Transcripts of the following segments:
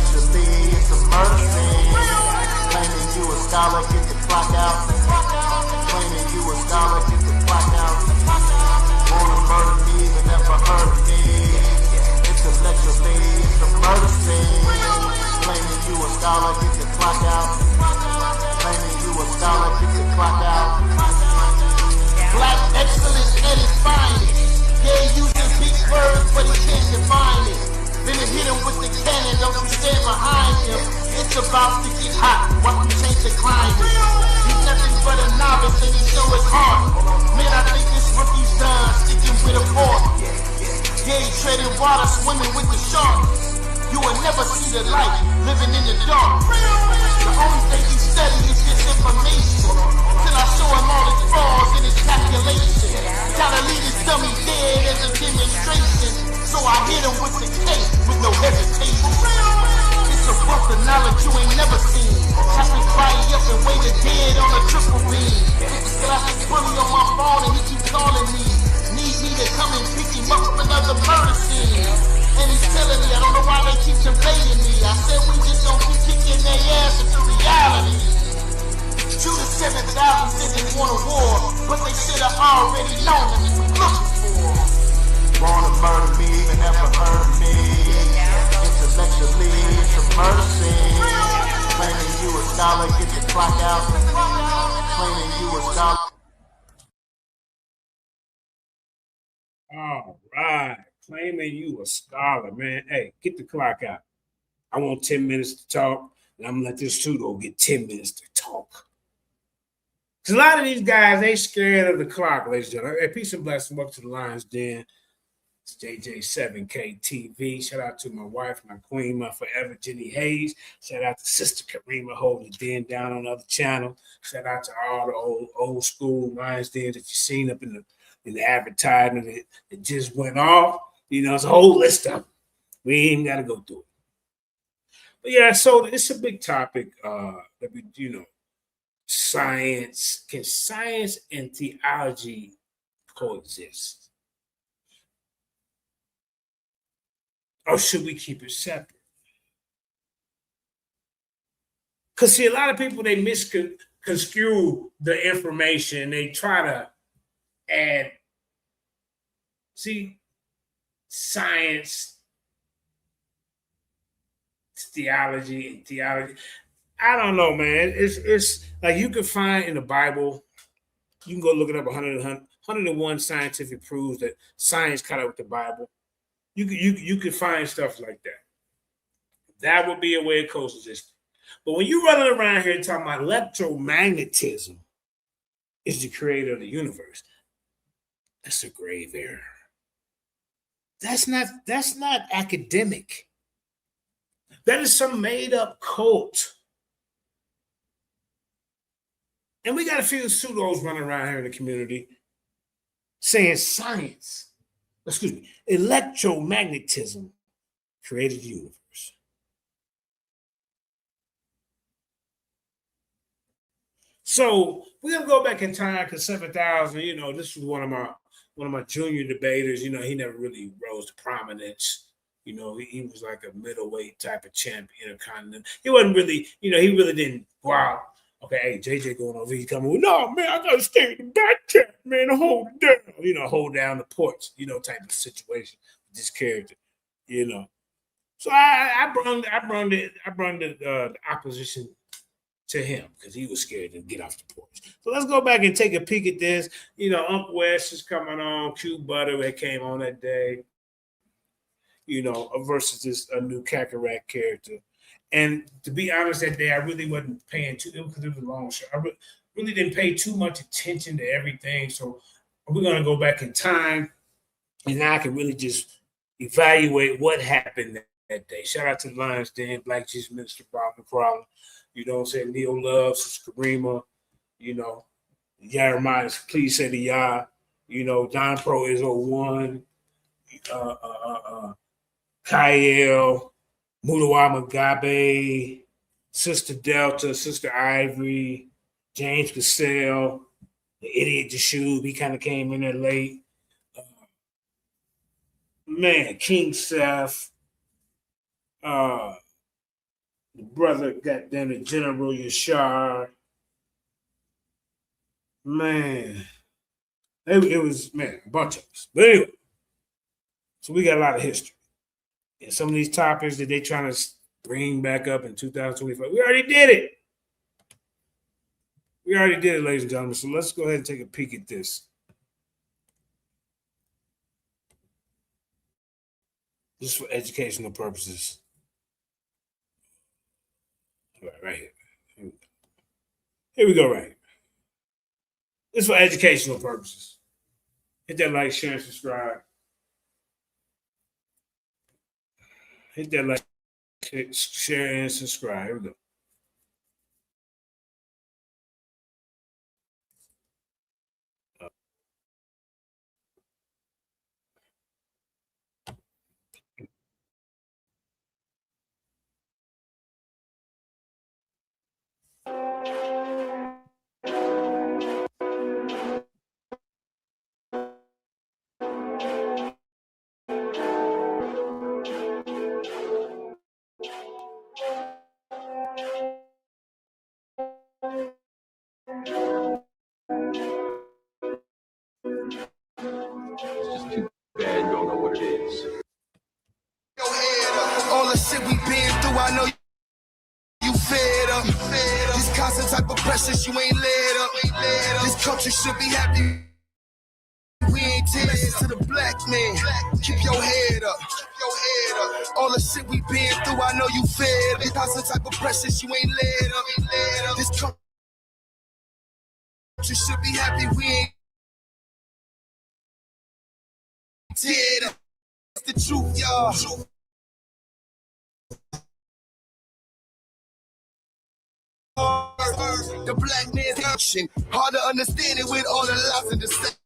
Intellectually, it's a murder scene. Claiming you a scholar, get the clock out. Claiming you a scholar, get the clock out. Wanna murder me, but never heard of me. Intellectually, it's a murder scene. Claiming you a scholar, get the clock out. Claiming you a scholar, get the clock out. Black excellence at its finest. Yeah, using big words, but he can't define it. Then it hit him with the cannon, don't you stand behind him. It's about to get hot, watch him change the climate. He's nothing but a novice and he show his heart. Man, I think this rookie's done, sticking with a fork. Yeah, he treading water, swimming with the sharks. You will never see the light, living in the dark. The only thing he study is this information. Till I show him all his flaws and his calculation. Gotta leave this dummy dead as a demonstration. So I hit him with the case with no hesitation. It's a wealth of knowledge you ain't never seen. Chop his body up and weigh the dead on a triple beam. This glasses bully on my phone and he keeps calling me. Need me to come and pick him up from another murder scene. And he's telling me, I don't know why they keep debating me. I said we just don't keep kicking their ass into reality. Judas 7,000 said they want a war, but they should have already known what we were looking for. Wanna murder me, but never heard of me. Intellectually, it's a murder scene. Claiming you a scholar, get the clock out. Claiming you a scholar. All right. Claiming you a scholar, man. Hey, get the clock out. I want 10 minutes to talk, and I'm going to let this pseudo get 10 minutes to talk. Because a lot of these guys, they scared of the clock, ladies and gentlemen. Hey, peace and blessings. Welcome to the Lions Den. It's JJ7K TV. Shout out to my wife, my queen, my forever Jenny Hayes. Shout out to Sister Karima holding the den down on the other channel. Shout out to all the old school Lions Den that you've seen up in the advertisement that just went off. You know, it's a whole list of them. We ain't even got to go through it. But yeah, so it's a big topic that we, science. Can science and theology coexist? Or should we keep it separate? Because, see, a lot of people, they misconstrue the information. They try to add, science, theology. I don't know, man. It's like you can find in the Bible, you can go look it up, 101 scientific proofs that science caught up with the Bible. You could find stuff like that. That would be a way of coexisting. But when you're running around here talking about electromagnetism is the creator of the universe, that's a grave error. That's not academic. That is some made-up cult. And we got a few pseudos running around here in the community saying electromagnetism created the universe. So we're gonna go back in time because 7,000, this was one of my junior debaters. He never really rose to prominence. He was like a middleweight type of champion, intercontinental. He wasn't really, he really didn't go out. Okay, hey, JJ going over, he's coming with, no, man, I gotta stay in the back chat, man, hold it down, hold down the porch, type of situation with this character, So I brought the opposition to him because he was scared to get off the porch. So let's go back and take a peek at this. Uncle West is coming on, Q Butter that came on that day, versus this a new Kakarot character. And to be honest, that day I really wasn't paying because it was a long show. I really didn't pay too much attention to everything. So we're gonna go back in time, and now I can really just evaluate what happened that day. Shout out to the Lions Den, Black Jesus Minister Bob McCrawley. Neo Love, Sister Karima, Jeremiah, please say the Yah, Don Pro is 01, Kyle, Mutawa Magabe, Sister Delta, Sister Ivory, James Cassell, the idiot Jashub, he kind of came in there late. King Seth, the brother, goddamn it, General Yashar. Man, it was, man, a bunch of us. But anyway, so we got a lot of history. And some of these topics that they trying to bring back up in 2025, we already did it. We already did it, ladies and gentlemen. So let's go ahead and take a peek at this. Just for educational purposes. All right here. Here we go, right here. This is for educational purposes. Hit that like, share, and subscribe. Hit that like, share, and subscribe. Here we go. All the shit we been through, I know you fed up. This constant type of pressure, you ain't led up. This culture should be happy. We ain't tears to the black man. Keep your head up. All the shit we been through, I know you fed up. This constant type of pressure, you ain't led up. This culture should be happy. We ain't teared up. That's the truth, y'all. The black man's action, hard to understand it with all the lies and deception.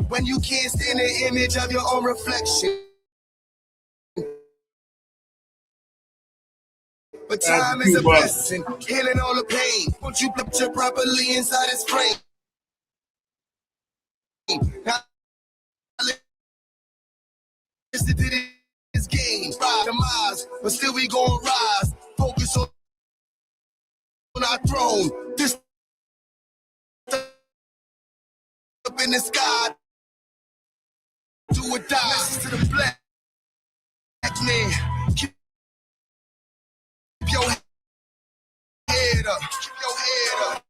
When you can't stand the image of your own reflection. But time is a blessing, healing all the pain. Won't you picture properly inside his frame? Now, listen to this game, demise, but still we gon' rise. Focus on our throne. This up in the sky. Do or die. Message to the black man. Keep your head up. Keep your head up.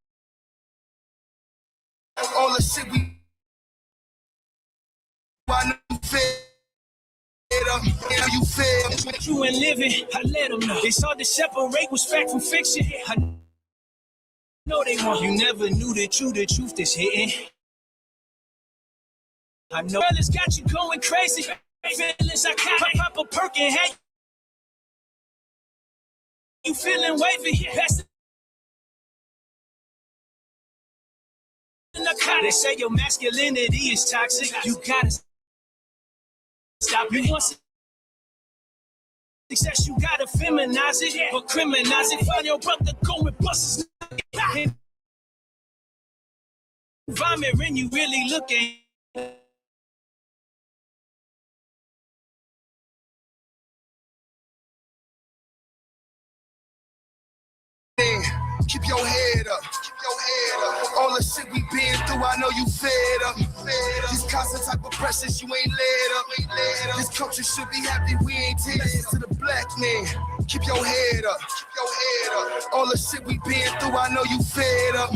All the shit we want to fed up. Yeah, you fed. True and living, I let them know. It's hard to separate what's fact from fiction. I know they want. You never knew the truth that's hitting. I know it's got you going crazy. Feelings I can't pop a perk and hey. You feeling wavy? That's they say your masculinity is toxic. You gotta stop it. You want success, you gotta feminize it or criminalize it. Find your brother going bust his vomit when you really looking. Keep your head up. Keep your head up. All the shit we been through, I know you fed up. This constant type of pressure, you ain't led up. This culture should be happy, we ain't tears to the black man. Keep your head up. Keep your head up. All the shit we been through, I know you fed up.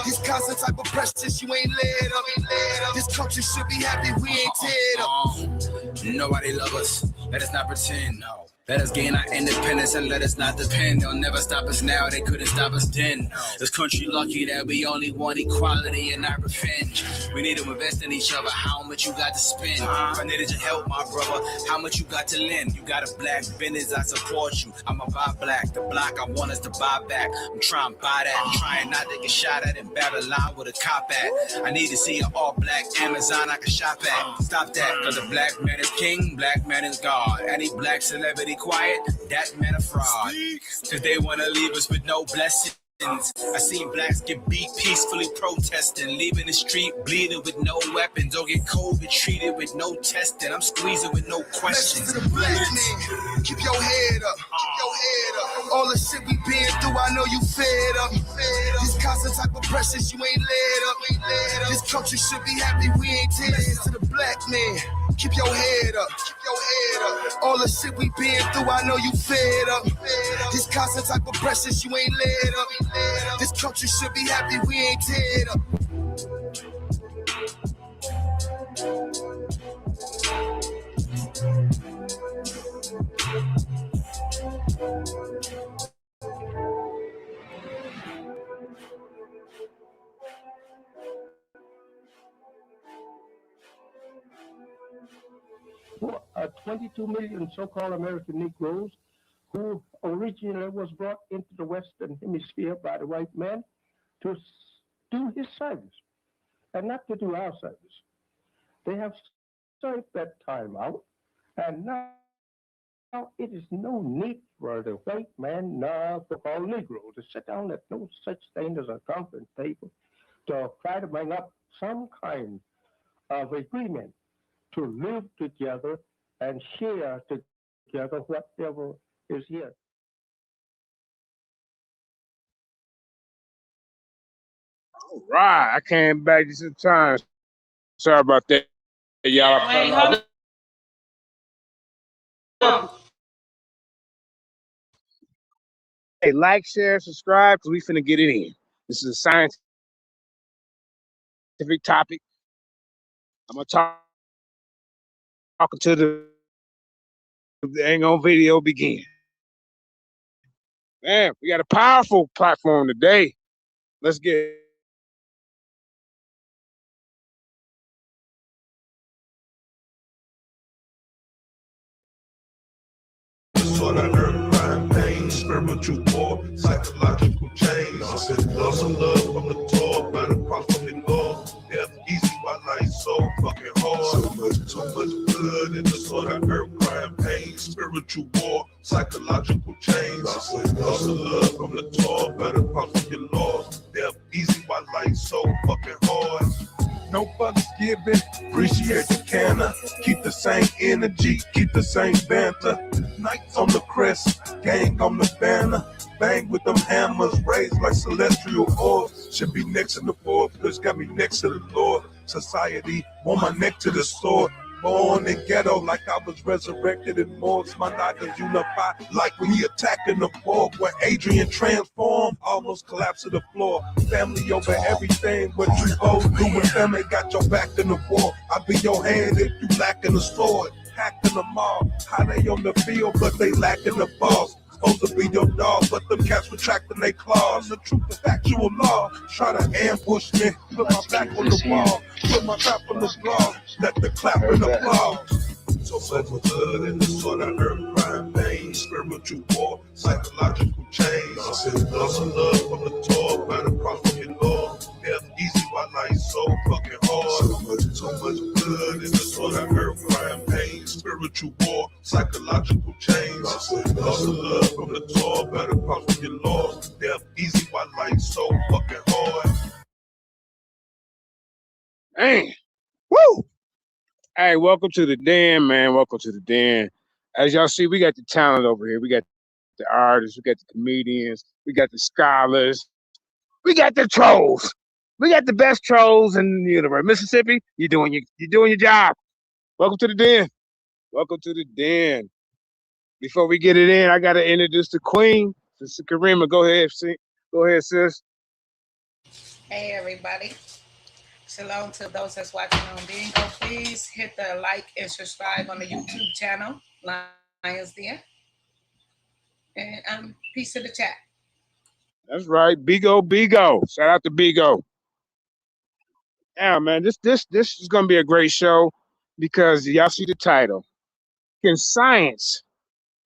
This constant type of pressure, you ain't led up. This culture should be happy, we ain't teared up. Nobody love us. Let us not pretend. No. Let us gain our independence and let us not depend. They'll never stop us now, they couldn't stop us then. This country lucky that we only want equality and not revenge. We need to invest in each other, how much you got to spend? If I needed your help, my brother, how much you got to lend? You got a black business, I support you. I'ma buy black, the block I want us to buy back. I'm trying to buy that, I'm trying not to get shot at in Babylon with a cop at. I need to see an all black Amazon I can shop at. Stop that, cause the black man is king, black man is God. Any black celebrity quiet, that man a fraud. Cause they wanna leave us with no blessing. I seen blacks get beat peacefully protesting, leaving the street bleeding with no weapons, or get COVID treated with no testing. I'm squeezing with no questions. To the black man, keep your head up, keep your head up. All the shit we been through, I know you fed up. These constant type of pressures, you ain't led up. This country should be happy we ain't dead. To the black man, keep your head up, keep your head up. All the shit we been through, I know you fed up. These constant type of pressures, you ain't led up. This country should be happy we ain't dead up. For 22 million so-called American Negroes who originally was brought into the Western Hemisphere by the white man to do his service and not to do our service. They have served that time out, and now it is no need for the white man, so-called Negro, to sit down at no such thing as a conference table to try to bring up some kind of agreement to live together and share together whatever is here. All right, I came back just in time. Sorry about that, y'all. Wait, hold on. Hey, like, share, subscribe, because we finna get it in. This is a scientific topic. I'm gonna talking to the ain't gonna video begin. Man, we got a powerful platform today. Let's get it. Sort of earth, crime, pain, spiritual war, psychological change. Lost some love from the top, by the cross from the Lord. Death easy, while life so fucking hard. So much blood in the sort of earth, crime, pain, spiritual war, psychological change. Lost some love from the top, by the cross from your Lord. Death easy, while life so fucking hard. No fucks given, appreciate the canna. Keep the same energy, keep the same banter. Knights on the crest, gang on the banner. Bang with them hammers, raised like celestial orbs. Should be next in the fourth, because got me next to the Lord. Society, on my neck to the sword. Born in ghetto like I was resurrected in morgues. My knockers unify like when he attacking the morgue. When Adrian transformed, almost collapsed to the floor. Family over everything, what you both do when family got your back in the war. I be your hand if you lacking the sword. Hacked in the mall, how they on the field, but they lacking the balls. Supposed to be your dog, but them cats retracting their claws. The truth is factual law. Try to ambush me, put my back on the wall, put my trap on the blog, let the clap and applause. So much blood in the sort of earth, crime, pain, spiritual war, psychological change. Lost some love from the top, by the cross from your Lord. Death easy, while life so fucking hard. So much blood in the sort of earth, crime, pain, spiritual war, psychological change. Lost some love from the top, by the cross from your Lord. Death easy, while life so fucking hard. Man, woo! Hey, welcome to the den, man. Welcome to the den. As y'all see, we got the talent over here. We got the artists, we got the comedians, we got the scholars, we got the trolls. We got the best trolls in the universe. Mississippi, you're doing your job. Welcome to the den. Welcome to the den. Before we get it in, I gotta introduce the queen, Sister Karima. Go ahead, sis. Hey, everybody. Shalom to those that's watching on Bingo. Please hit the like and subscribe on the YouTube channel, Lions Den. And peace to the chat. That's right. Bigo. Shout out to Bigo. Yeah, man, this is gonna be a great show because y'all see the title. Can science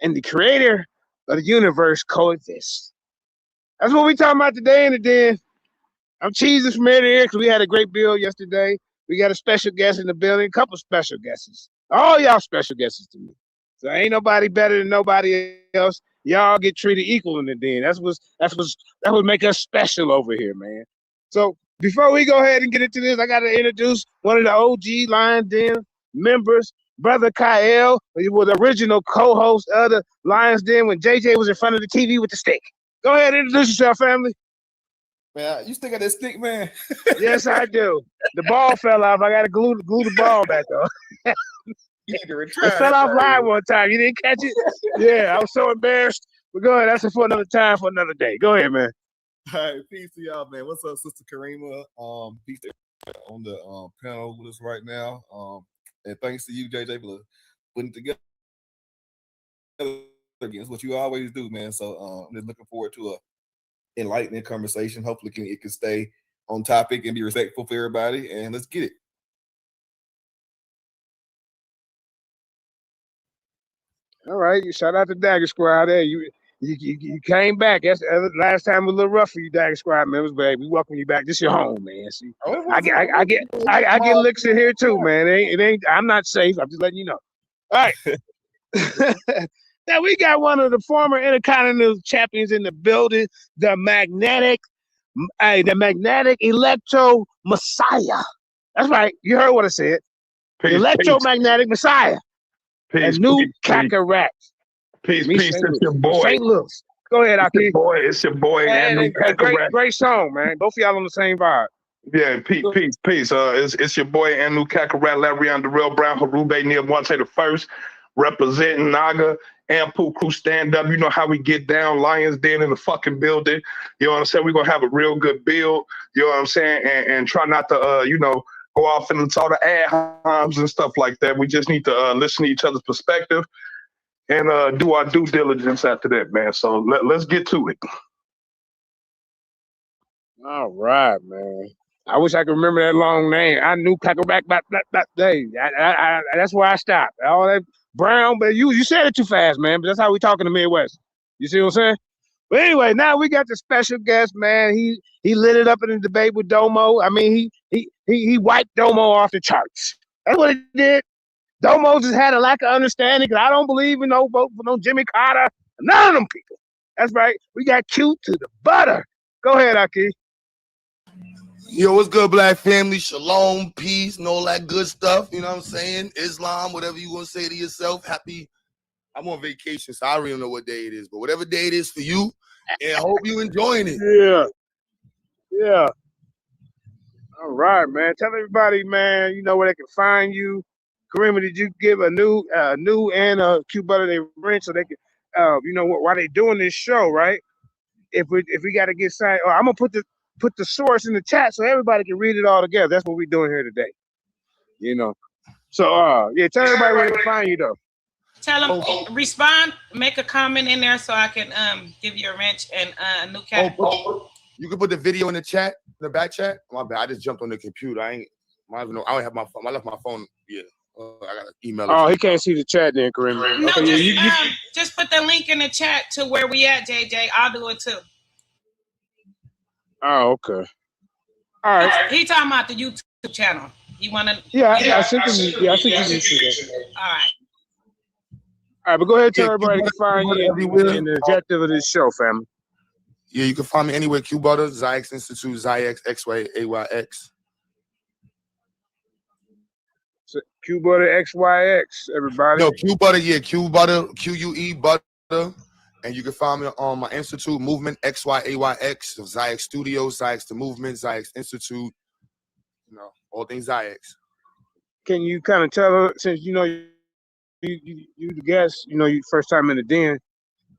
and the creator of the universe coexist? That's what we talking about today in the den. I'm cheesing from ear to ear because we had a great bill yesterday. We got a special guest in the building, a couple special guests. All y'all special guests to me. So ain't nobody better than nobody else. y'all get treated equal in the den. That would make us special over here, man. So before we go ahead and get into this, I got to introduce one of the OG Lions Den members, Brother Kyle. He was the original co-host of the Lions Den when JJ was in front of the TV with the stick. Go ahead and introduce yourself, family. Man, you still got that stick, man? Yes, I do. The ball fell off. I got to glue the ball back on. It fell off line one time. You didn't catch it? Yeah, I was so embarrassed. But go ahead. That's for another time, for another day. Go ahead, man. All right, peace to y'all, man. What's up, Sister Karima? Peace to on the panel with us right now. And thanks to you, JJ, for putting it together again. It's what you always do, man. So I'm just looking forward to a enlightening conversation. Hopefully it can stay on topic and be respectful for everybody. And let's get it. All right. Shout out to Dagger Squad there. You came back. That's last time was a little rough for you, Dagger Squad members, but we welcome you back. This is your home, man. See, I get licks in here too, man. It ain't. I'm not safe. I'm just letting you know. All right. Now we got one of the former Intercontinental champions in the building, the magnetic electro Messiah. That's right. You heard what I said. Electromagnetic Messiah. Peace, and new Cataract. Peace, it's your boy. St. Louis. Go ahead, Aki. It's your boy. And great song, man. Both of y'all on the same vibe. Yeah, peace. It's your boy, Anu Cataract, Larry on the Real Brown, Harube, Neil Wante the First, representing Naga, and Poo Crew stand up. You know how we get down, Lions Den in the fucking building. You know what I'm saying? We're going to have a real good build. You know what I'm saying? And try not to, go off into all the ad homs and stuff like that. We just need to listen to each other's perspective and do our due diligence after that, man. So let's get to it. All right, man. I wish I could remember that long name. I knew Cataract back that day. That's where I stopped. All that Brown, but you said it too fast, man. But that's how we talk in the Midwest. You see what I'm saying? But anyway, now we got the special guest, man. He lit it up in the debate with Domo. I mean, he wiped Domo off the charts. That's what he did. Domo just had a lack of understanding because I don't believe in no vote for no Jimmy Carter. None of them people. That's right. We got cute to the butter. Go ahead, Aki. Yo, what's good, Black family? Shalom, peace, and all that good stuff. You know what I'm saying? Islam, whatever you want to say to yourself. Happy. I'm on vacation, so I don't even know what day it is. But whatever day it is for you, and I hope you enjoying it. Yeah. All right, man. Tell everybody, man, you know where they can find you. Karima, did you give a new and a cute butter they rent so they can, while they doing this show, right? If we got to get signed, I'm gonna put the source in the chat so everybody can read it all together. That's what we're doing here today. You know. So tell everybody where they can find you though. Tell them respond, make a comment in there so I can give you a wrench and a new cat. You can put the video in the chat, in the back chat. My bad. I just jumped on the computer. I don't have my phone. I left my phone. Yeah. I got an email. Oh, he can't see the chat then, Karima. No, just put the link in the chat to where we at, JJ. I'll do it too. Oh, okay. All right. He talking about the YouTube channel. You want to? Yeah, I think you need to. All right. All right, but go ahead and tell everybody to find you and the objective of this show, family. Yeah, you can find me anywhere. Q Butter, Zyx Institute, Zyx, XYAYX. So Q Butter XYX, everybody. No, Q Butter, Q Butter, QUE Butter. And you can find me on my institute, Movement XYAYX, Zyx Studios, Zyx the Movement, Zyx Institute, all things Zyx. Can you kind of tell her, since you the guest, you first time in the den,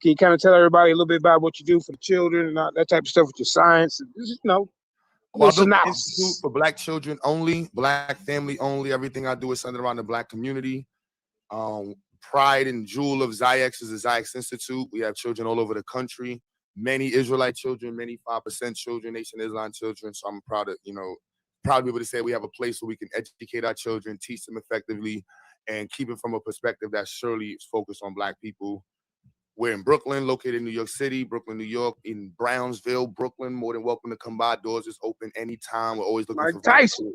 can you kind of tell everybody a little bit about what you do for the children and all that type of stuff with your science? Institute for Black children only, Black family only. Everything I do is centered around the Black community. Pride and jewel of Zyx is the Zyx Institute. We have children all over the country, many Israelite children, many 5% children, Nation Islam children. So I'm proud to be able to say we have a place where we can educate our children, teach them effectively, and keep it from a perspective that surely is focused on Black people. We're in Brooklyn, located in New York City, Brooklyn, New York, in Brownsville, Brooklyn. More than welcome to come by. Doors is open anytime. We're always looking for Mike Tyson.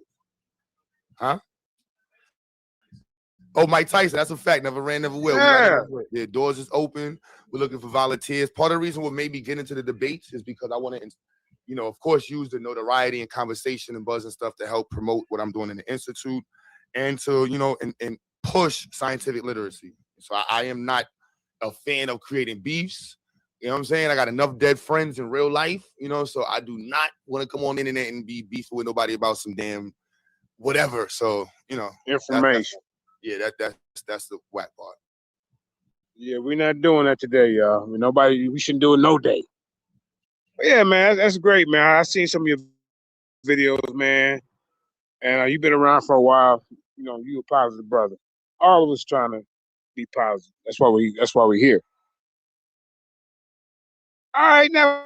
Huh? Oh, Mike Tyson. That's a fact. Never ran, never will. Yeah. Doors is open. We're looking for volunteers. Part of the reason what made me get into the debates is because I want to, you know, of course, use the notoriety and conversation and buzz and stuff to help promote what I'm doing in the Institute and to, you know, and push scientific literacy. So I am not a fan of creating beefs. You know what I'm saying? I got enough dead friends in real life, you know, so I do not want to come on the internet and be beefing with nobody about some damn whatever. So, you know, Information. That's the whack part. Yeah, we're not doing that today, y'all. We shouldn't do it no day. But yeah, man, that's great, man. I seen some of your videos, man, and you've been around for a while. You know, you a positive brother. All of us trying to be positive. That's why we're here. All right, now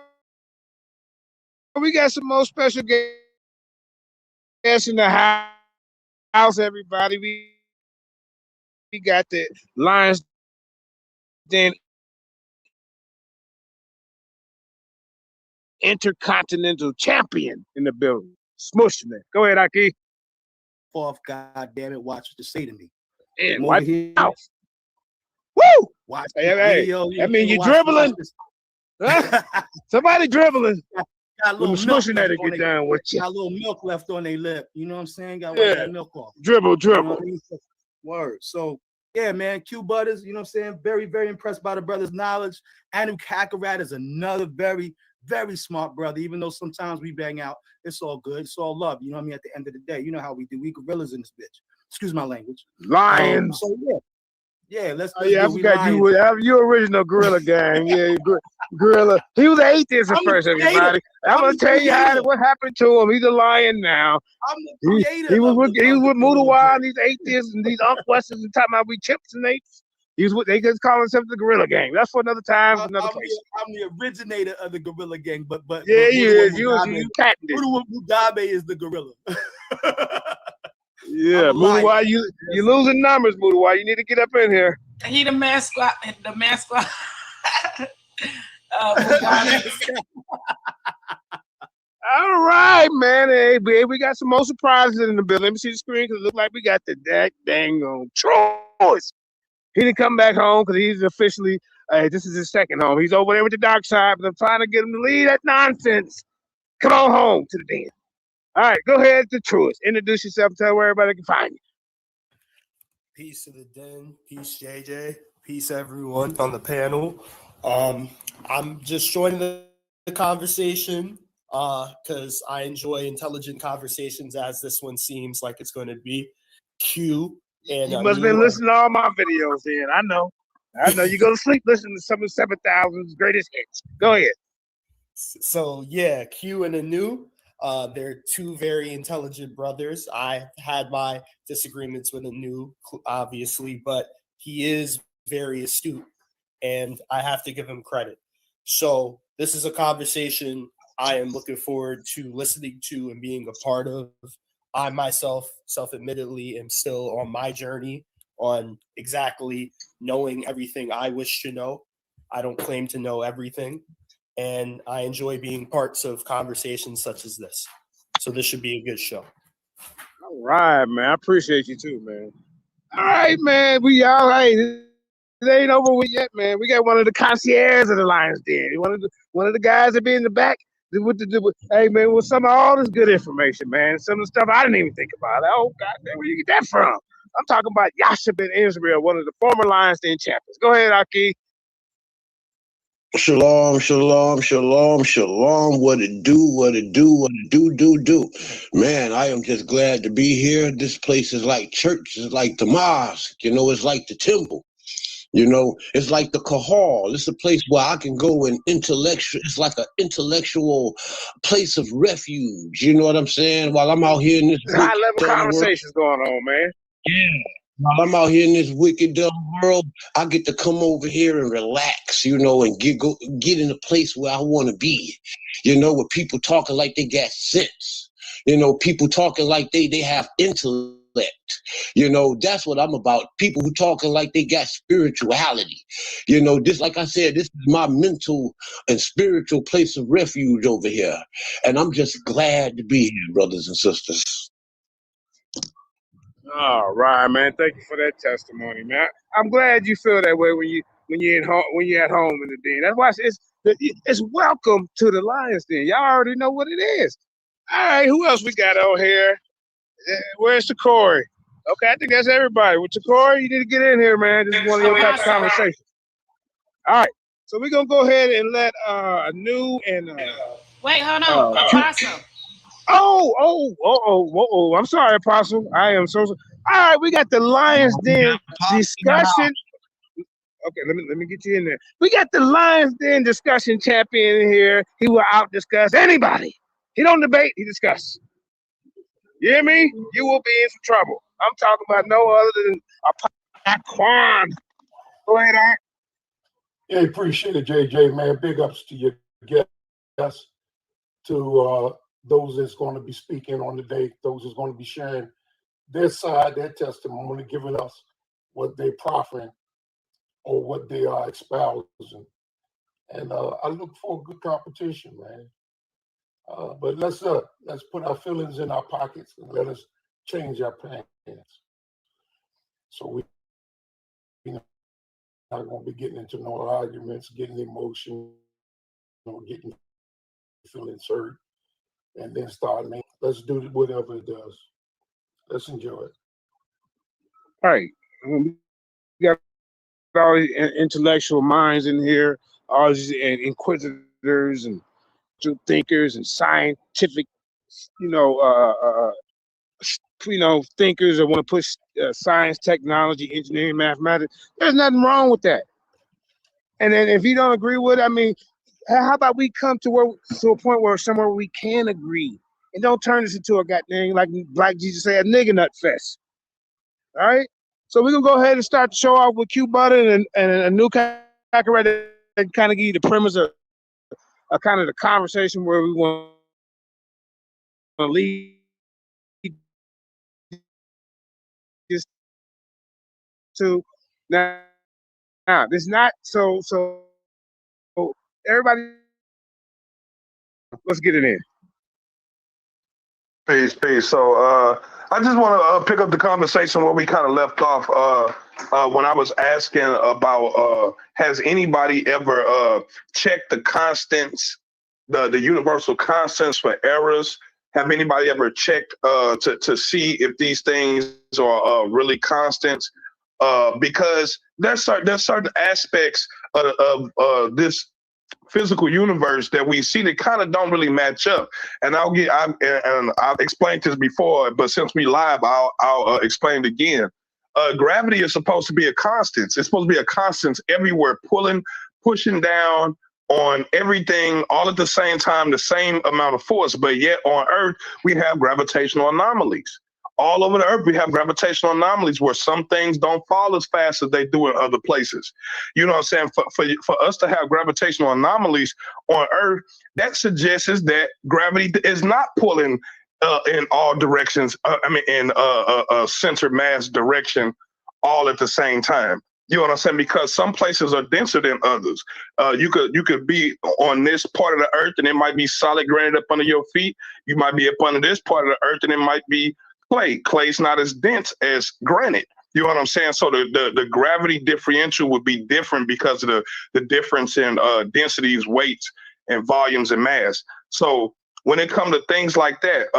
we got some more special guests in the house. Everybody, we got the Lions Den Intercontinental Champion in the building. Smushing it. Go ahead, Aki. Off, God damn it, watch what you say to me. And wipe out. Woo! Watch Hey, that means you're dribbling. Huh? Somebody dribbling. Got a little smushing that to get down with you. Got a little milk left on their lip. You know what I'm saying? Got that milk off. Dribble. You know what I mean? Word. So yeah, man, Q Butters, you know what I'm saying? Very, very impressed by the brother's knowledge. Anu Kakarat is another very, very smart brother. Even though sometimes we bang out, it's all good. It's all love. You know what I mean? At the end of the day, you know how we do. We gorillas in this bitch. Excuse my language. Lions. So yeah, let's I forgot you original Gorilla Gang. Yeah, Gorilla. He was an atheist at first, everybody. I'm gonna tell you what happened to him. He's a lion now. I'm the creator. He was with Mudawa and these atheists and these Unc Westerns and talking about we chimps and apes. They just call themselves the Gorilla Gang. That's for another time, another place. I'm the originator of the Gorilla Gang, but yeah, he is. You patented. Mudabe is the gorilla. Yeah, Mudawa, you losing numbers, Mudawa. You need to get up in here. He the mascot. The mascot. All right, man. Hey, we got some more surprises in the building. Let me see the screen because it looks like we got the dang on Troyes. He didn't come back home because he's officially, this is his second home. He's over there with the dark side, but I'm trying to get him to leave that nonsense. Come on home to the den. All right, go ahead to Troyes. Introduce yourself and tell where everybody can find you. Peace to the den. Peace, JJ. Peace, everyone on the panel. I'm just joining the conversation because I enjoy intelligent conversations, as this one seems like it's going to be. Q. And you must have been listening to all my videos then. I know. You go to sleep listening to some of 7,000's greatest hits. Go ahead. So, yeah, Q and Anu. They're two very intelligent brothers. I had my disagreements with Anu, obviously, but he is very astute, and I have to give him credit. So this is a conversation I am looking forward to listening to and being a part of. I myself, self-admittedly, am still on my journey on exactly knowing everything I wish to know. I don't claim to know everything. And I enjoy being parts of conversations such as this. So this should be a good show. All right, man. I appreciate you too, man. All right, man. We all right. It ain't over with yet, man. We got one of the concierges of the Lions Den. One of the guys that be in the back. Hey, man, with some of all this good information, man. Some of the stuff I didn't even think about. Oh, God, where you get that from? I'm talking about Yasha Ben Israel, one of the former Lions Den champions. Go ahead, Aki. Shalom. What it do. Man, I am just glad to be here. This place is like church. It's like the mosque. You know, it's like the temple. You know, it's like the Kahal. It's a place where I can go and it's like an intellectual place of refuge. You know what I'm saying? While I'm out here in this high-level conversations going on, man. Yeah. While I'm out here in this wicked dumb world, I get to come over here and relax, you know, and get in a place where I want to be. You know, with people talking like they got sense. You know, people talking like they have intellect. You know, that's what I'm about. People who talking like they got spirituality. You know, this, like I said, this is my mental and spiritual place of refuge over here. And I'm just glad to be here, brothers and sisters. All right, man. Thank you for that testimony, man. I'm glad you feel that way when when you're at home in the den. That's why it's welcome to the Lions Den. Y'all already know what it is. All right, who else we got on here? Where's Corey? Okay, I think that's everybody. With Corey, you need to get in here, man. This is one of your type of conversations. All right, so we're gonna go ahead and let New and wait, hold on, Apostle. Oh! I'm sorry, Apostle. I am so sorry. All right, we got the Lions Den discussion. Okay, let me get you in there. We got the Lions Den discussion champion in here. He will out discuss anybody. He don't debate. He discuss. You hear me? You will be in some trouble. I'm talking about no other than Aquan. Go ahead, Art. Yeah, appreciate it, JJ, man. Big ups to your guests, to those that's going to be speaking on the day, those that's going to be sharing their side, their testimony, giving us what they're proffering or what they are espousing. And I look for a good competition, man. But let's put our feelings in our pockets and let us change our plans. So we're not going to be getting into no arguments, getting emotional, getting feelings hurt, and then start making. Let's do whatever it does. Let's enjoy it. All right. We got all these intellectual minds in here, all these inquisitors and thinkers and scientific, thinkers that want to push science, technology, engineering, mathematics. There's nothing wrong with that. And then if you don't agree with it, I mean, how about we come to a point where somewhere we can agree and don't turn this into a goddamn, like Black Jesus said, a nigga nut fest. All right? So we're going to go ahead and start the show off with Q Butter and a new Kakarot that kind of give you the premise of kind of the conversation where we want to lead this to. Now it's not so everybody, let's get it in. Peace. So I just want to pick up the conversation where we kind of left off when I was asking about has anybody ever checked the constants, the universal constants for errors? Have anybody ever checked to see if these things are really constants? Because there's certain aspects of this physical universe that we see that kind of don't really match up. And I've explained this before, but since we live, I'll explain it again. Gravity is supposed to be a constant. It's supposed to be a constant everywhere, pushing down on everything all at the same time, the same amount of force. But yet on Earth, we have gravitational anomalies. All over the Earth, we have gravitational anomalies where some things don't fall as fast as they do in other places. You know what I'm saying? For us to have gravitational anomalies on Earth, that suggests that gravity is not pulling in all directions. In a center mass direction all at the same time. You know what I'm saying? Because some places are denser than others. You could be on this part of the Earth and it might be solid granite up under your feet. You might be up under this part of the Earth and it might be clay. Clay's not as dense as granite. You know what I'm saying? So the gravity differential would be different because of the difference in densities, weights, and volumes and mass. So when it comes to things like that,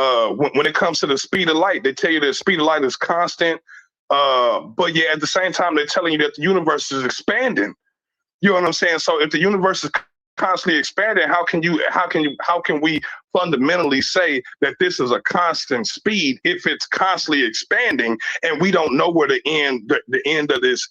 when it comes to the speed of light, they tell you the speed of light is constant. But yeah, at the same time, they're telling you that the universe is expanding. You know what I'm saying? So if the universe is constantly expanding, how can we fundamentally say that this is a constant speed if it's constantly expanding and we don't know where the end of this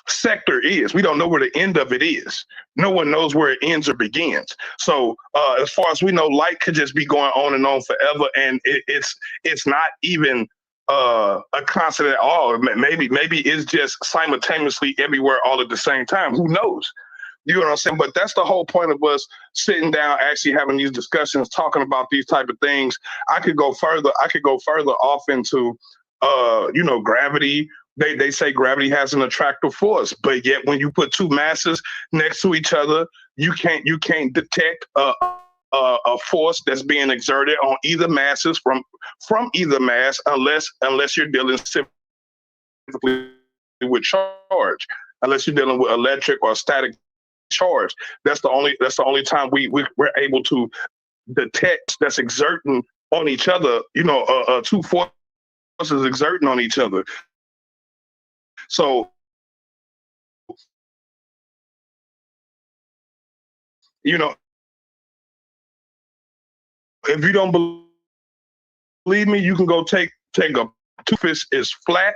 sector is? We don't know where the end of it is. No one knows where it ends or begins. So as far as we know, light could just be going on and on forever, and it's not even a constant at all. Maybe it's just simultaneously everywhere all at the same time. Who knows? You know what I'm saying? But that's the whole point of us sitting down, actually having these discussions, talking about these type of things. I could go further off into gravity. They say gravity has an attractive force, but yet when you put two masses next to each other, you can't detect a force that's being exerted on either masses from either mass unless you're dealing simply with charge, unless you're dealing with electric or static charge. That's the only time we're able to detect that's exerting on each other. Two forces exerting on each other. So, if you don't believe me, you can go take a toothpick is flat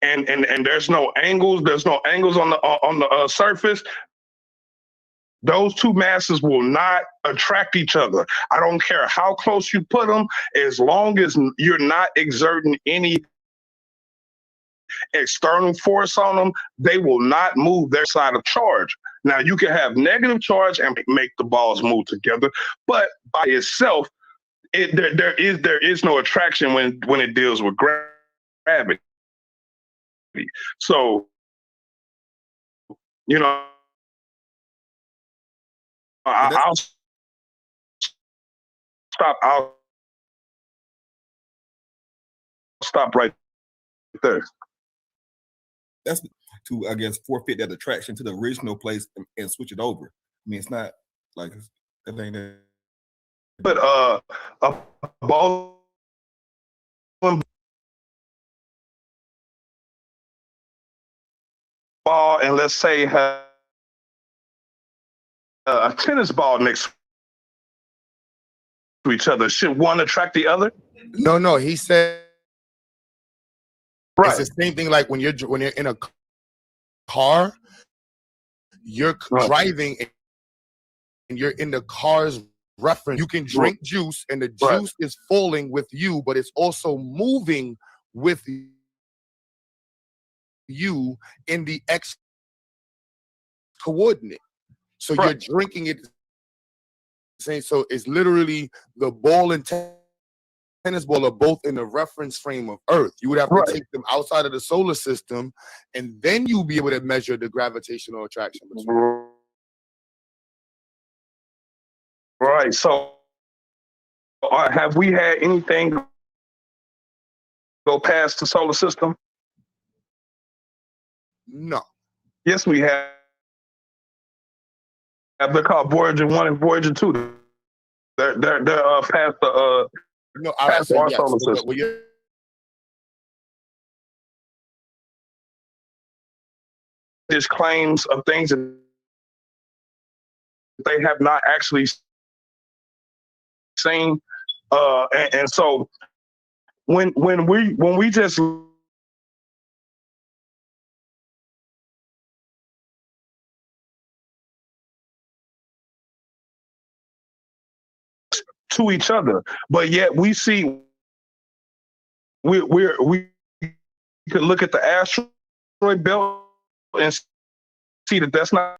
and there's no angles. There's no angles on the surface. Those two masses will not attract each other. I don't care how close you put them, as long as you're not exerting any external force on them, they will not move their side of charge. Now, you can have negative charge and make the balls move together, but by itself, there is no attraction when it deals with gravity. So, I'll stop right there. That's to, I guess, forfeit that attraction to the original place and switch it over. I mean, it's not like that ain't it. But a ball and let's say a tennis ball next to each other, should one attract the other? No, he said right. It's the same thing like when you're in a car, you're driving and you're in the car's reference. You can drink juice and the juice is falling with you, but it's also moving with you in the X coordinate. So you're drinking it. So it's literally the ball and tennis ball are both in the reference frame of Earth. You would have to take them outside of the solar system, and then you'll be able to measure the gravitational attraction between. Right. So have we had anything go past the solar system? No. Yes, we have. They're called Voyager 1 and Voyager 2. They're past the past our solar system. There's claims of things that they have not actually seen, and so when we just to each other, but yet we see we could look at the asteroid belt and see that that's not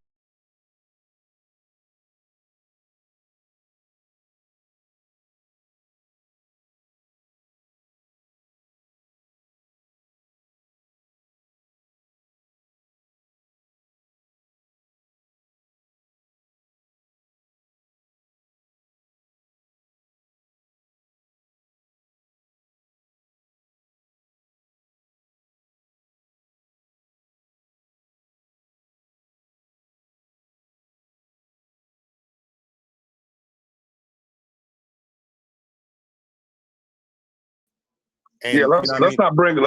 And, let's not bring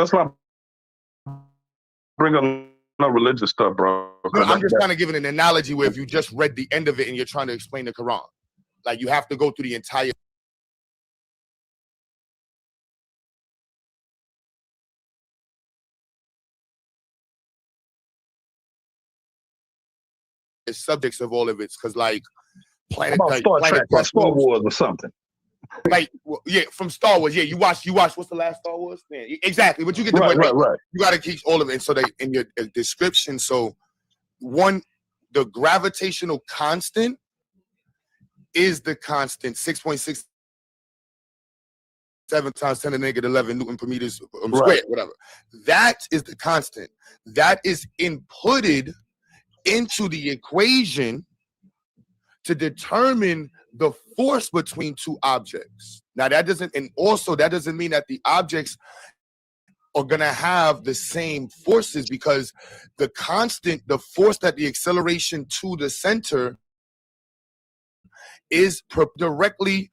up no religious stuff, bro. No, I'm just trying to give it an analogy where if you just read the end of it and you're trying to explain the Quran, like you have to go through the entire. The subjects of all of it, because like planet, like Star Trek or Star Wars or something. Like from Star Wars, you watch. What's the last Star Wars? Man, exactly. But you get the point. Right. You got to keep all of it. So they in your description. So the gravitational constant is the constant 6.67 times 10 to the negative 11 Newton per meter squared, whatever. That is the constant. That is inputted into the equation to determine the force between two objects. Now that doesn't mean that the objects are going to have the same forces because the force that the acceleration to the center is directly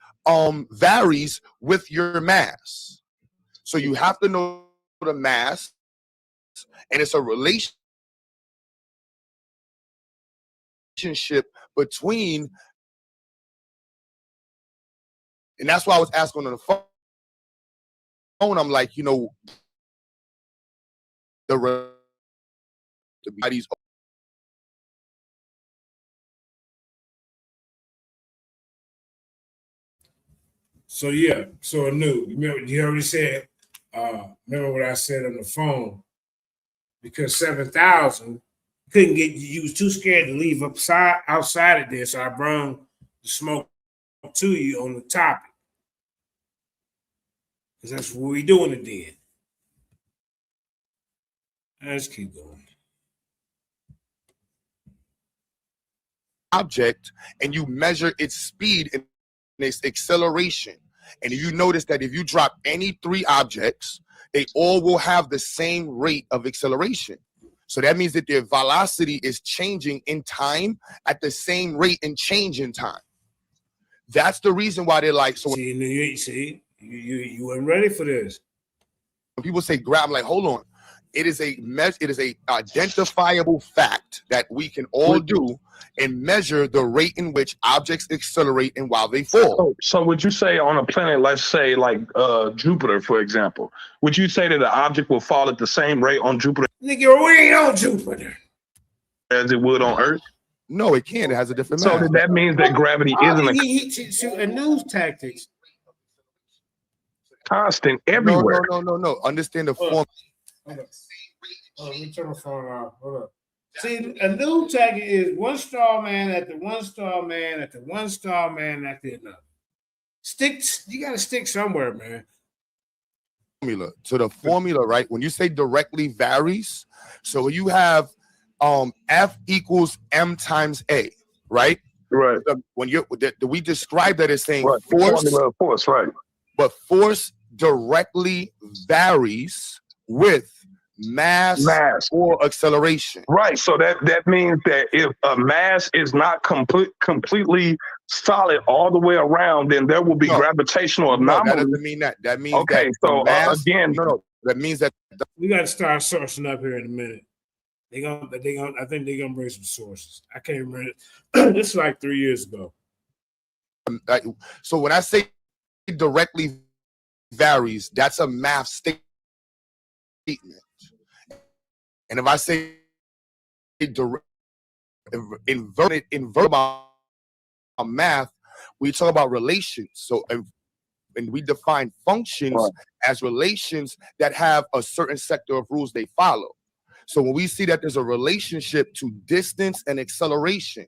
varies with your mass. So you have to know the mass, and it's a relationship between, and that's why I was asking on the phone. I'm like, you know, the bodies. So yeah, so Anu, you already said, remember what I said on the phone, because 7,000 couldn't get, you was too scared to leave outside of there, so I brought the smoke to you on the topic, because that's what we doing it then. Let's keep going. Object, and you measure its speed and its acceleration. And you notice that if you drop any 3 objects, they all will have the same rate of acceleration. So that means that their velocity is changing in time at the same rate and change in time. That's the reason why they're like, so you weren't ready for this. When people say grab, I'm like, hold on. It is a identifiable fact that we can all do and measure the rate in which objects accelerate and while they fall. So would you say on a planet, let's say like Jupiter, for example, would you say that the object will fall at the same rate on Jupiter? Nigga, we ain't on Jupiter. As it would on Earth? No, it can't. It has a different mass. So that means that gravity isn't a news tactics. Constant everywhere. No. Understand the form. Let me turn my phone off. Hold up. See, a new tactic is one star man at the one star man at the one star man at the another. You got to stick somewhere, man. Formula. So the formula, right? When you say directly varies, so you have F equals M times A, right? Right. When we describe that as saying right. Force, right? But force directly varies with mass or acceleration. Right. So that means that if a mass is not completely solid all the way around, then there will be gravitational anomalies. That doesn't mean that. That means okay. That so mass, again, that means that we got to start sourcing up here in a minute. I think they're gonna bring some sources. I can't remember it. This is like 3 years ago. So when I say directly varies, that's a math statement. And if I say invert math, we talk about relations. So and we define functions as relations that have a certain sector of rules they follow. So when we see that there's a relationship to distance and acceleration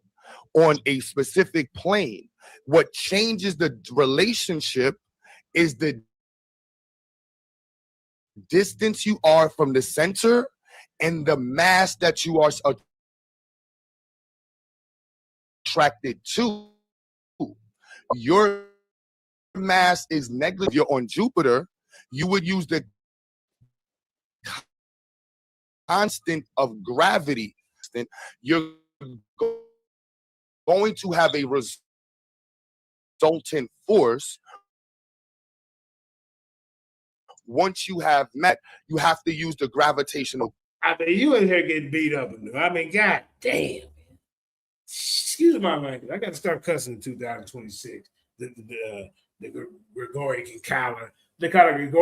on a specific plane, what changes the relationship is the distance you are from the center and the mass that you are attracted to. Your mass is negligible. If you're on Jupiter, you would use the constant of gravity. You're going to have a resultant force. Once you have met, you have to use the gravitational. I mean, you in here getting beat up. I mean, god damn. Excuse my language. I got to start cussing in 2026. The Gregorian calendar. They call it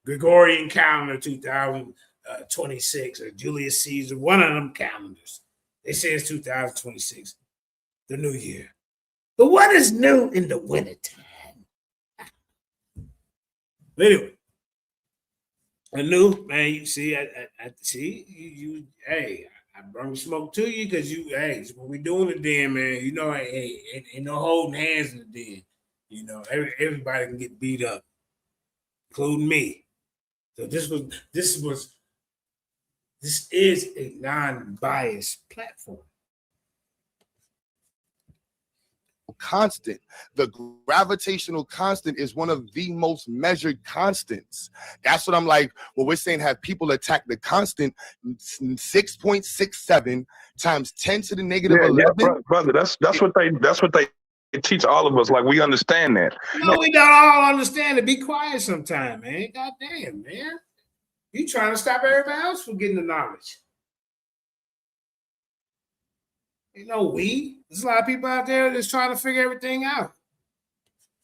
Gregorian calendar 2026 or Julius Caesar. One of them calendars. They say it's 2026, the new year. But what is new in the wintertime? But anyway. A new man, you see, I see you. Hey, I bring smoke to you because it's what we doing it then, man. You know, ain't no holding hands in the den. You know, everybody can get beat up, including me. So this is a non-biased platform. constant. The gravitational constant is one of the most measured constants. That's what I'm like, when we're saying have people attack the constant 6.67 times 10 to the negative 11. Brother. That's what they teach all of us. Like, we understand that. No, we don't all understand it. Be quiet sometime, man. God damn, man. You trying to stop everybody else from getting the knowledge. You know, there's a lot of people out there that's trying to figure everything out.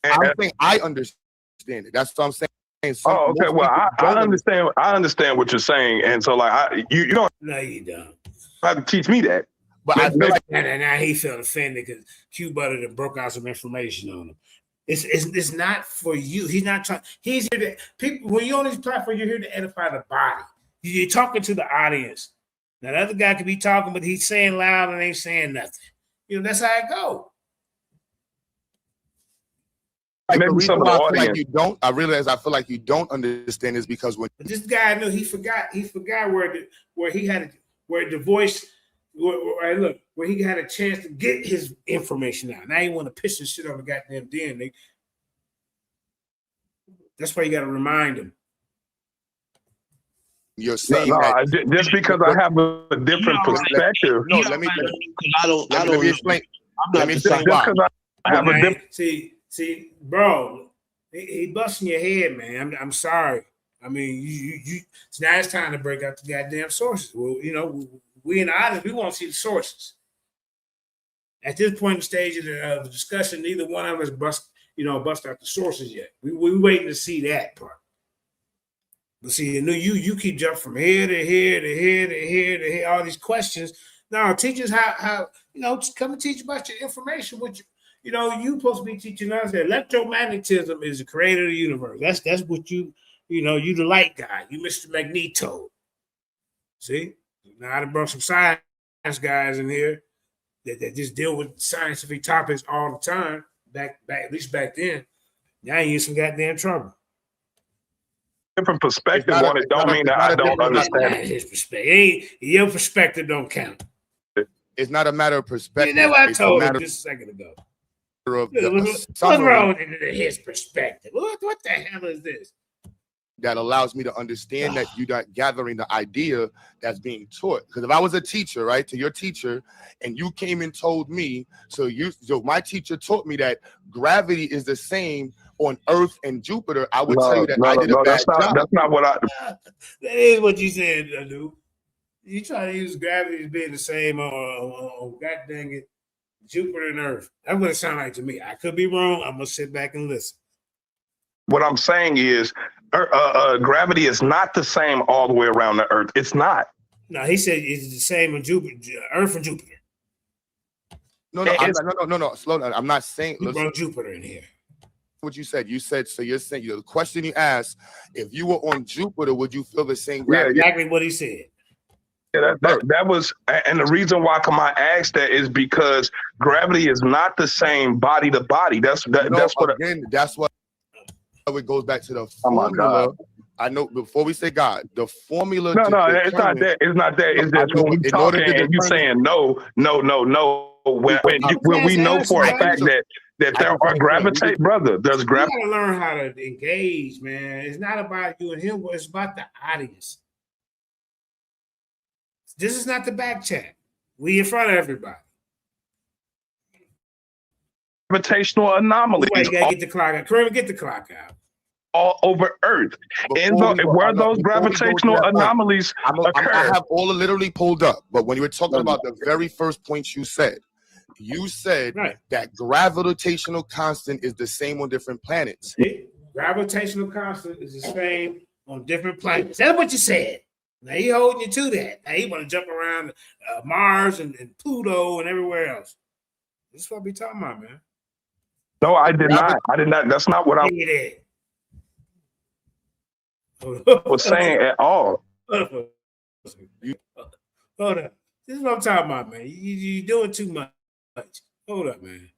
I'm saying I understand it. That's what I'm saying. Okay. Well, I understand. I understand what you're saying, and so like you don't. No, you don't have to teach me that. But I feel like now he felt offended because Q Butter broke out some information on him. It's not for you. He's not trying. He's here to people. When you're on this platform, you're here to edify the body. You're talking to the audience. Now the other guy could be talking, but he's saying loud and ain't saying nothing. You know, that's how it go. Like the reason why I feel like you don't, I feel like you don't understand is because when but this guy knew, he forgot where he had where the voice where he had a chance to get his information out. Now he want to piss this shit on the goddamn den. That's why you got to remind him. You're saying that just because I have a different perspective. No, let me explain. Let me explain why. I have a different. See, bro, he busting your head, man. I'm sorry. I mean, you. So now it's time to break out the goddamn sources. Well, you know, we in the audience, we want to see the sources. At this point in the stage of the discussion, neither one of us bust out the sources yet. We waiting to see that part. But see, you keep jumping from here to here to here to here to here, all these questions. Now, teach us how come and teach about your information. Which you supposed to be teaching us that electromagnetism is the creator of the universe. That's what you the light guy. You Mr. Magneto. See, now I brought some science guys in here that just deal with scientific topics all the time. Back at least back then. Now you in some goddamn trouble. Different perspective on it don't mean that I don't understand it. His perspective, your perspective don't count. It's not a matter of perspective. You know what I told him just a second ago. What's wrong with his perspective? What the hell is this? That allows me to understand that you're not gathering the idea that's being taught. Because if I was a teacher, right, to your teacher, and you came and told me, so my teacher taught me that gravity is the same on Earth and Jupiter, I would tell you that I did a bad job. That's not what I. That is what you said, dude. You try to use gravity as being the same on God dang it, Jupiter and Earth. That's what it sounds like to me. I could be wrong. I'm gonna sit back and listen. What I'm saying is, gravity is not the same all the way around the Earth. It's not. No, he said it's the same on Jupiter, Earth and Jupiter. No. Slow down. I'm not saying. You brought Jupiter in here. What you said. So you're saying the question you asked: if you were on Jupiter, would you feel the same gravity? Yeah, exactly what he said. Yeah, that was, and the reason why I asked that is because gravity is not the same body to body. That's what it goes back to the formula. I know before we say God, the formula. No, it's not that. It's not that. It's just when we talking and you saying no. When we know for a fact that there are gravitate, brother. There's gravity. You gotta learn how to engage, man. It's not about you and him. It's about the audience. This is not the back chat. We in front of everybody. Gravitational anomalies. You gotta get the clock out. Kareem, get the clock out. All over Earth. Where those gravitational anomalies occur. I have all literally pulled up, but when you were talking about the very first point you said that gravitational constant is the same on different planets. Gravitational constant is the same on different planets. That's what you said. Now he holding you to that. Now he want to jump around Mars and Pluto and everywhere else. This is what we talking about, man. No, I did not. That's not what I was saying at all. Hold up. This is what I'm talking about, man. You're doing too much. Hold up, man.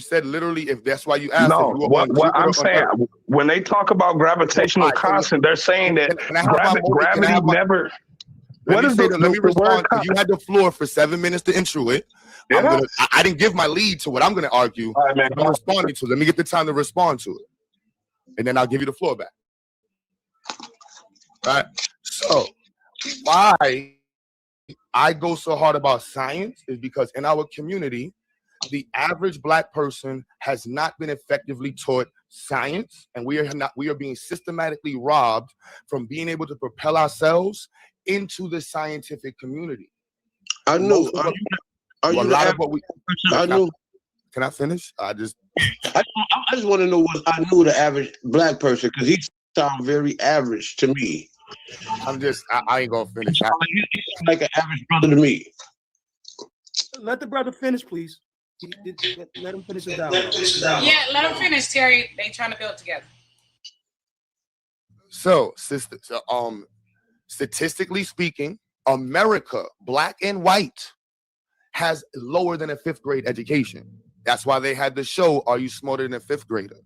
said literally, if that's why you asked. No, if you were what on I'm Jupiter or saying, Earth. when they talk about gravitational constant, they're saying that Can I have my moment? gravity never. Let What me is say the, that. Let me the word? respond because you had the floor for 7 minutes to intro it. Yeah. I didn't give my lead to what I'm gonna argue. All right, man. I'm responding to. Let me get the time to respond to it, and then I'll give you the floor back. All right. So why I go so hard about science is because in our community, the average Black person has not been effectively taught science, and we are being systematically robbed from being able to propel ourselves into the scientific community. I know. A lot of what we. I know. Can I finish? I just want to know what I knew the average Black person, because he sounds very average to me. I ain't gonna finish. He sound like an average brother to me. Let the brother finish, please. Let him finish his dialogue. Yeah, let him finish, Terry. They trying to build together. So, statistically speaking, America, Black and white, has lower than a 5th grade education. That's why they had the show, Are You Smarter Than a 5th Grader?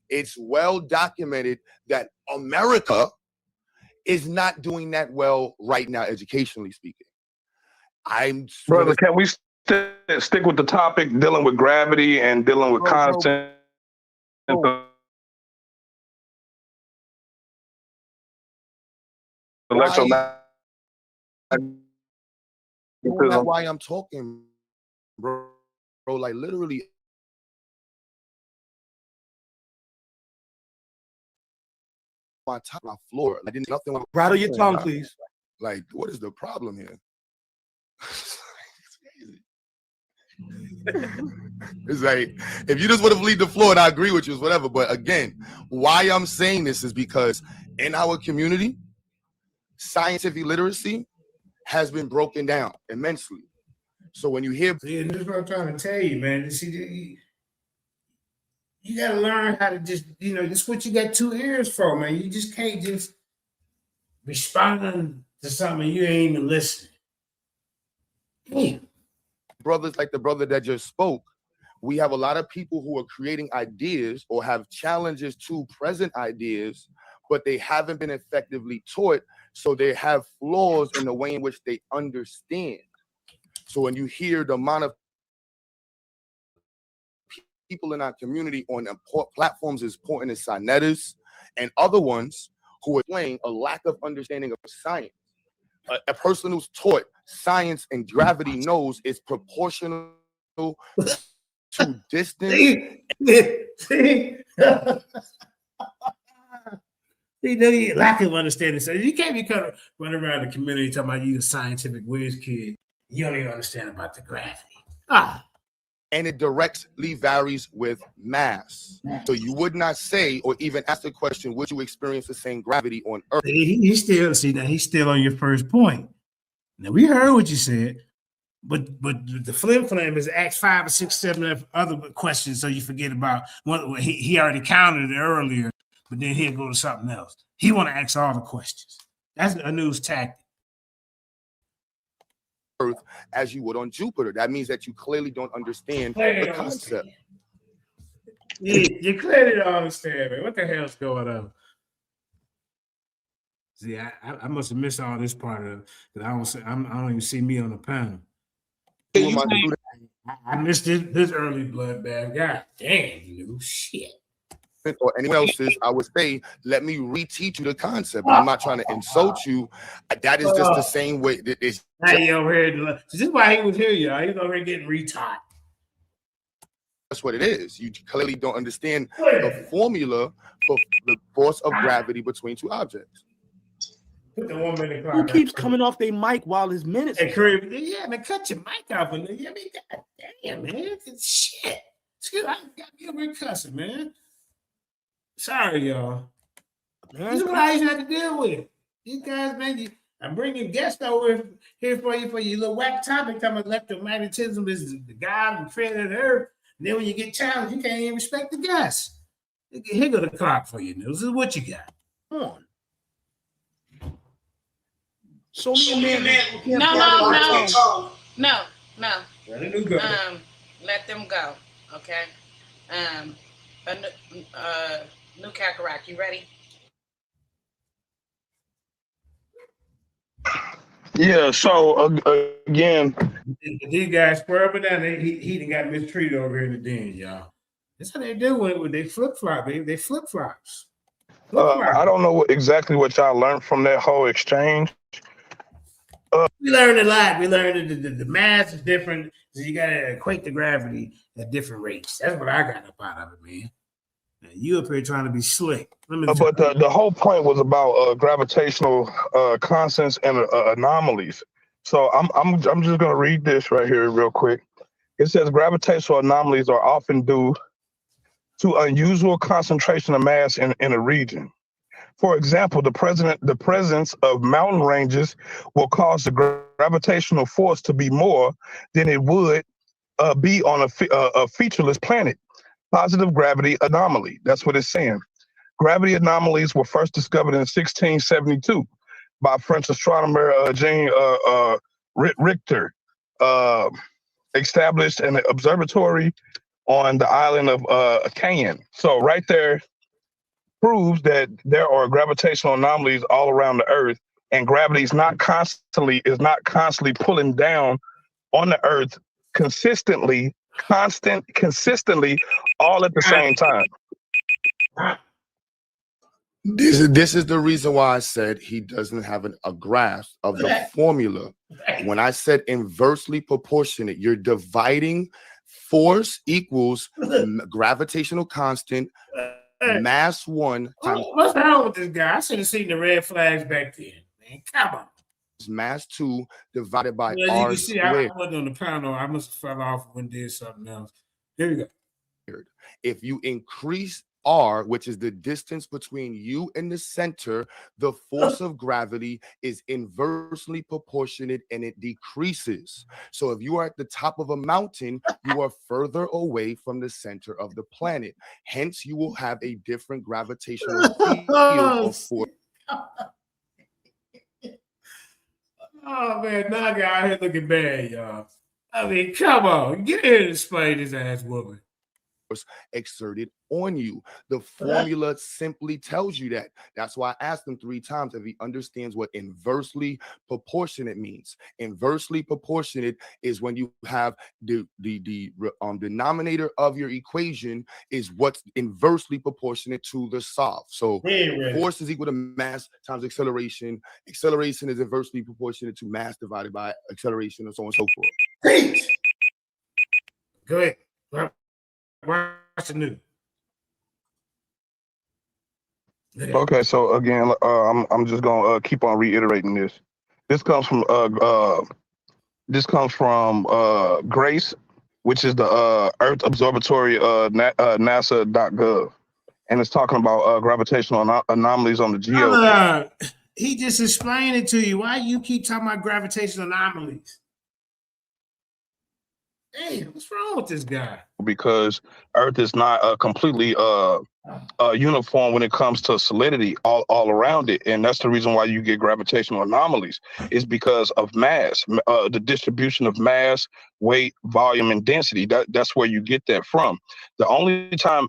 It's well documented that America is not doing that well right now, educationally speaking. Brother, can we stick with the topic, dealing with gravity and dealing with constant? That's why I'm talking, bro. Like literally. My floor. I didn't nothing. Rattle your tongue, please. Like, what is the problem here? It's like, if you just would have leave the floor, and I agree with you, it's whatever. But again, why I'm saying this is because in our community, scientific literacy has been broken down immensely. So when you hear, see, and this is what I'm trying to tell you, man. See, you got to learn how to just, this is what you got 2 ears for, man. You just can't just respond to something you ain't even listening. Damn. Brothers like the brother that just spoke, we have a lot of people who are creating ideas or have challenges to present ideas, but they haven't been effectively taught, so they have flaws in the way in which they understand. So when you hear the amount of people in our community on platforms as important as Sinetas and other ones who are playing a lack of understanding of science, a person who's taught science and gravity knows it's proportional to distance. See, lack of understanding. So you can't be running around the community talking about you a scientific whiz kid. You don't even understand about the gravity. And it directly varies with mass. So you would not say or even ask the question, would you experience the same gravity on Earth? He's still on your first point. Now we heard what you said, but the flim is ask 5 or 6, 7 other questions so you forget about what he already counted it earlier, but then he'll go to something else. He want to ask all the questions. That's a news tactic. Earth as you would on Jupiter. That means that you clearly don't understand the concept. You clearly don't understand, man. What the hell's going on? See, I must have missed all this part of it because I don't even see me on the panel. I missed this early bloodbath. God damn, shit. Or anyone else's, I would say, let me reteach you the concept. I'm not trying to insult you. That is just the same way. Now you over here. This is why he was here, y'all. He's over here getting retaught. That's what it is. You clearly don't understand the formula for the force of gravity between 2 objects. Put the 1 minute clock. Who keeps coming off their mic while his minutes? Hey, Kareem, yeah, man, cut your mic off. God damn, man. Shit. Excuse me, I got me over here cussing, man. Sorry, y'all. This is what I used to have to deal with. These guys, man, I'm bringing guests over here for your little whack topic. Talking about electromagnetism is the God who created the earth. And then when you get challenged, you can't even respect the guests. Here go the clock for you, News. This is what you got. Come on. Show me a man. No. Let them go. Okay. A new Kakarot, you ready? Yeah. So again, These guys swerving down. He done got mistreated over here in the den, y'all. That's how they do with they flip flop, baby. They flip flops. I don't know exactly what y'all learned from that whole exchange. We learned a lot. We learned that the mass is different, so you got to equate the gravity at different rates. That's what I got up out of it, man. Now, you up here trying to be slick. But the whole point was about gravitational constants and anomalies. So I'm just gonna read this right here real quick. It says gravitational anomalies are often due to unusual concentration of mass in a region. For example, the presence of mountain ranges will cause the gravitational force to be more than it would be on a featureless planet. Positive gravity anomaly. That's what it's saying. Gravity anomalies were first discovered in 1672 by French astronomer Jean Richter. Established an observatory on the island of Cannes. So right there proves that there are gravitational anomalies all around the Earth, and gravity is not constantly pulling down on the Earth consistently, all at the same time. This is the reason why I said he doesn't have a grasp of the formula. When I said inversely proportionate, you're dividing force equals gravitational constant mass 1 times. What's wrong with this guy? I should have seen the red flags back then, man. Come on. Mass 2 divided by Well, r you can see, I squared. wasn't on the panel. I must have fell off and did something else. Here we go. If you increase r, which is the distance between you and the center, the force of gravity is inversely proportionate and it decreases. So if you are at the top of a mountain, you are further away from the center of the planet. Hence, you will have a different gravitational field of force. Oh man, now I got out here looking bad, y'all. I mean, come on, get in here and explain this ass woman. Exerted on you. The formula simply tells you that. That's why I asked him 3 times if he understands what inversely proportionate means. Inversely proportionate is when you have the denominator of your equation is what's inversely proportionate to the solve. So force is equal to mass times acceleration. Acceleration is inversely proportionate to mass divided by acceleration, and so on and so forth. Go ahead. Watch the news. Okay, so again, I'm just gonna keep on reiterating this. This comes from Grace, which is the Earth Observatory, NASA.gov, and it's talking about gravitational anomalies on the geo. He just explained it to you. Why you keep talking about gravitational anomalies? Hey, what's wrong with this guy? Because Earth is not completely uniform when it comes to solidity all around it, and that's the reason why you get gravitational anomalies. Is because of mass, the distribution of mass, weight, volume, and density. That's where you get that from. The only time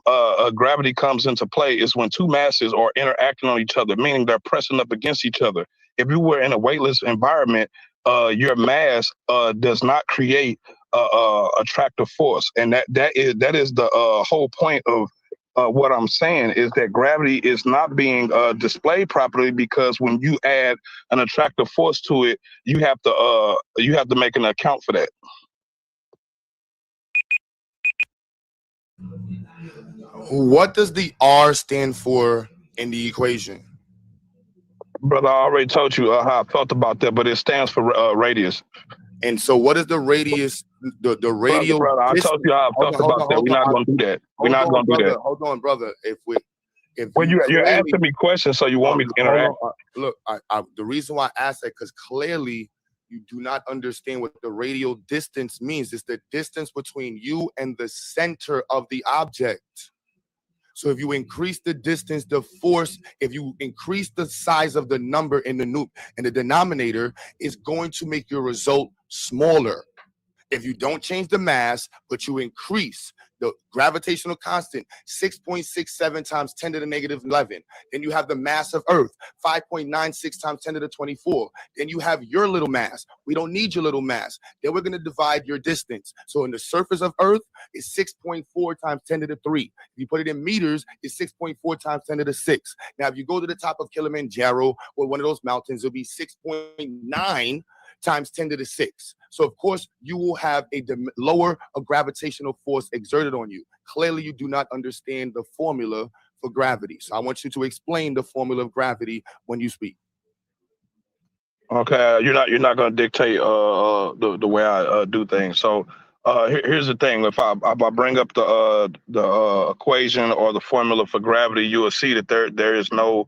gravity comes into play is when 2 masses are interacting on each other, meaning they're pressing up against each other. If you were in a weightless environment, your mass does not create attractive force, and that is the whole point of what I'm saying is that gravity is not being displayed properly, because when you add an attractive force to it, you have to make an account for that. What does the R stand for in the equation? Brother, I already told you how I felt about that, but it stands for radius. And so what is the radius, the radial? Brother, I told you how I felt about that. We're not going to do that. We're not going to do that. Hold on, brother. If you're asking me questions, so you want me to interact. Look, the reason why I asked that, because clearly you do not understand what the radial distance means. It's the distance between you and the center of the object. So if you increase the distance, the force, if you increase the size of the number in the denominator, is going to make your result smaller. If you don't change the mass, but you increase the gravitational constant, 6.67 times 10 to the negative 11. Then you have the mass of Earth, 5.96 times 10 to the 24. Then you have your little mass. We don't need your little mass. Then we're going to divide your distance. So in the surface of Earth is 6.4 times 10 to the 3. If you put it in meters, it's 6.4 times 10 to the 6. Now, if you go to the top of Kilimanjaro or one of those mountains, it'll be 6.9 times 10 to the 6. So, of course, you will have a lower gravitational force exerted on you. Clearly, you do not understand the formula for gravity. So I want you to explain the formula of gravity when you speak. Okay, you're not going to dictate the way I do things. So here's the thing: if I bring up the equation or the formula for gravity, you will see that there is no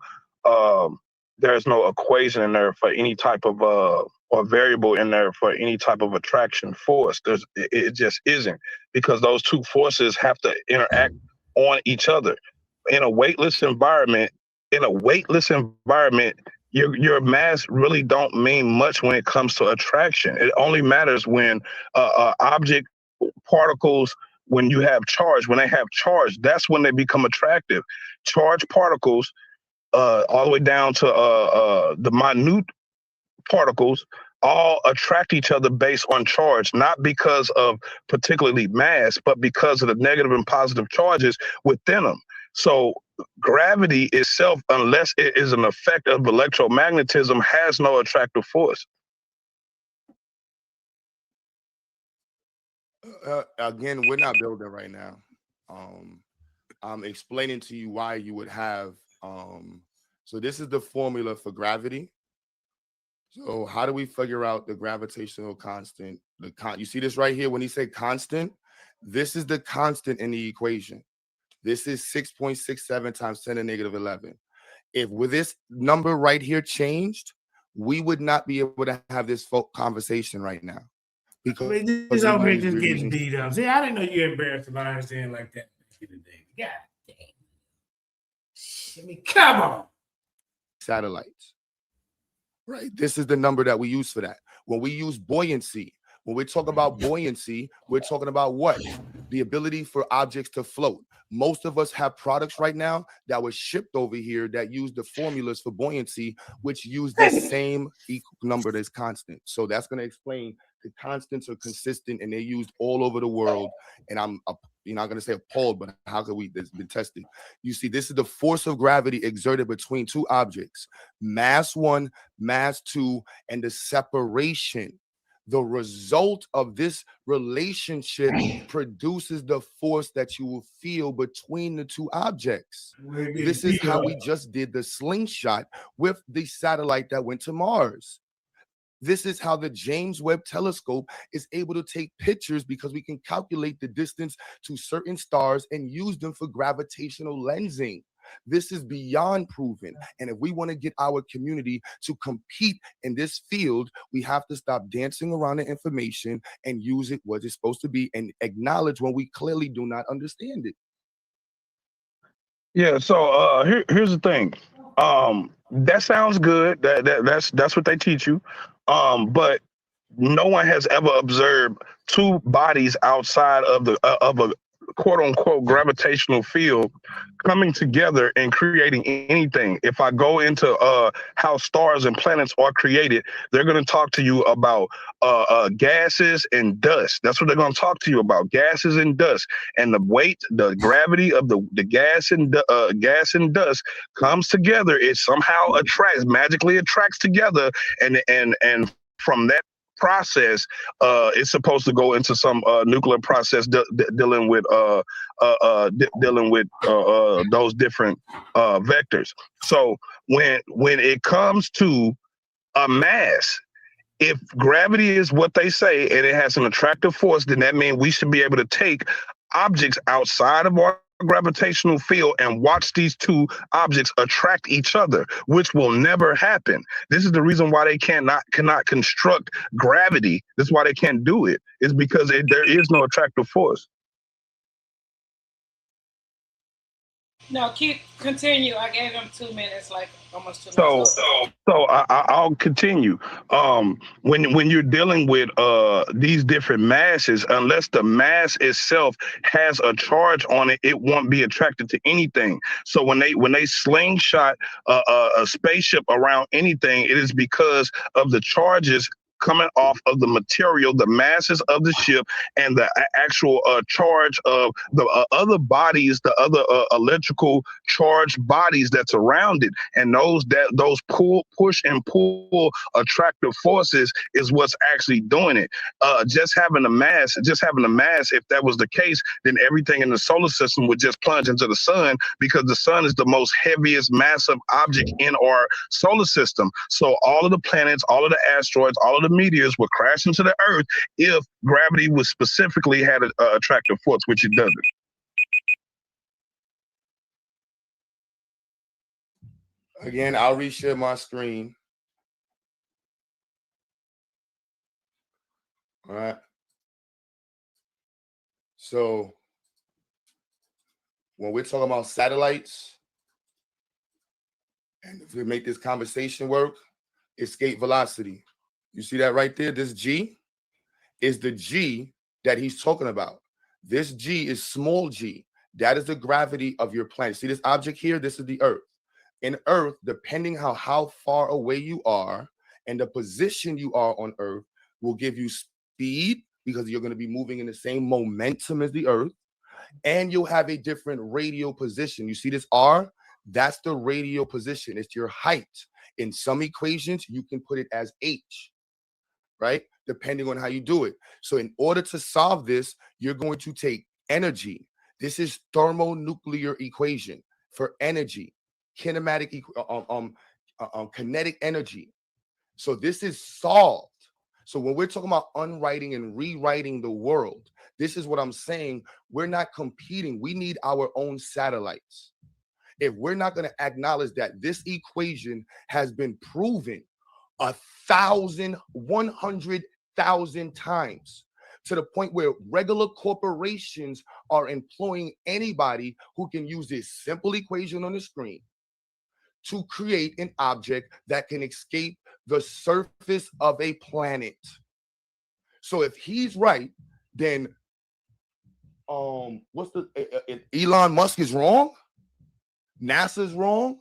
equation in there for any type of or variable in there for any type of attraction force. It just isn't, because those two forces have to interact on each other. In a weightless environment, your mass really don't mean much when it comes to attraction. It only matters when object particles, when you have charge, when they have charge, that's when they become attractive. Charged particles, all the way down to the minute particles, all attract each other based on charge, not because of particularly mass, but because of the negative and positive charges within them. So gravity itself, unless it is an effect of electromagnetism, has no attractive force. Again, we're not building right now. I'm explaining to you why you would have. So this is the formula for gravity. So how do we figure out the gravitational constant? You see this right here when he said constant? This is the constant in the equation. This is 6.67 times 10 to the negative 11. If with this number right here changed, we would not be able to have this conversation right now. Because this over here just getting beat up. See, I didn't know you embarrassed about understanding like that today. God damn. I mean, come on. Satellites. Right. This is the number that we use for that. When we use buoyancy, when we talk about buoyancy, we're talking about what? The ability for objects to float. Most of us have products right now that were shipped over here that use the formulas for buoyancy, which use the same number that's constant. So that's going to explain the constants are consistent and they're used all over the world. And I'm not going to say appalled, but how could it's been tested? You see, this is the force of gravity exerted between two objects, mass 1, mass 2, and the separation. The result of this relationship produces the force that you will feel between the two objects. This is how we just did the slingshot with the satellite that went to Mars. This is how the James Webb Telescope is able to take pictures, because we can calculate the distance to certain stars and use them for gravitational lensing. This is beyond proven. And if we want to get our community to compete in this field, we have to stop dancing around the information and use it what it's supposed to be and acknowledge when we clearly do not understand it. Yeah, so here's the thing. That sounds good. That's what they teach you. But no one has ever observed two bodies outside of a quote unquote gravitational field coming together and creating anything. If I go into how stars and planets are created, they're going to talk to you about gases and dust. That's what they're going to talk to you about, gases and dust. And the weight, the gravity of the gas and dust comes together. It somehow magically attracts together, and from that process, it's supposed to go into some nuclear process dealing with those different vectors. So when it comes to a mass, if gravity is what they say and it has an attractive force, then that means we should be able to take objects outside of our gravitational field and watch these two objects attract each other, which will never happen. This is the reason why they cannot construct gravity. This is why they can't do it. It's because there is no attractive force. No, continue. I gave him 2 minutes, like almost 2 minutes. I'll continue. When you're dealing with these different masses, unless the mass itself has a charge on it, it won't be attracted to anything. So when they slingshot a spaceship around anything, it is because of the charges coming off of the material, the masses of the ship, and the actual charge of the other bodies, the other electrical charged bodies that's around it, and those push and pull attractive forces is what's actually doing it. Just having a mass, if that was the case, then everything in the solar system would just plunge into the sun, because the sun is the most heaviest massive object in our solar system. So all of the planets, all of the asteroids, all of the meteors would crash into the earth if gravity was specifically had an attractive force, which it doesn't. Again, I'll reshare my screen. All right. So when we're talking about satellites, and if we make this conversation work, escape velocity. You see that right there? This G is the G that he's talking about. This G is small g. That is the gravity of your planet. See this object here? This is the Earth. In Earth, depending how far away you are and the position you are on Earth will give you speed, because you're going to be moving in the same momentum as the Earth, and you'll have a different radial position. You see this R? That's the radial position. It's your height. In some equations, you can put it as H, right? Depending on how you do it. So in order to solve this, you're going to take energy. This is thermonuclear equation for energy, kinetic energy. So this is solved. So when we're talking about unwriting and rewriting the world, this is what I'm saying. We're not competing. We need our own satellites. If we're not going to acknowledge that this equation has been proven 100,000 times, to the point where regular corporations are employing anybody who can use this simple equation on the screen to create an object that can escape the surface of a planet. So if he's right, then Elon Musk is wrong, NASA's wrong,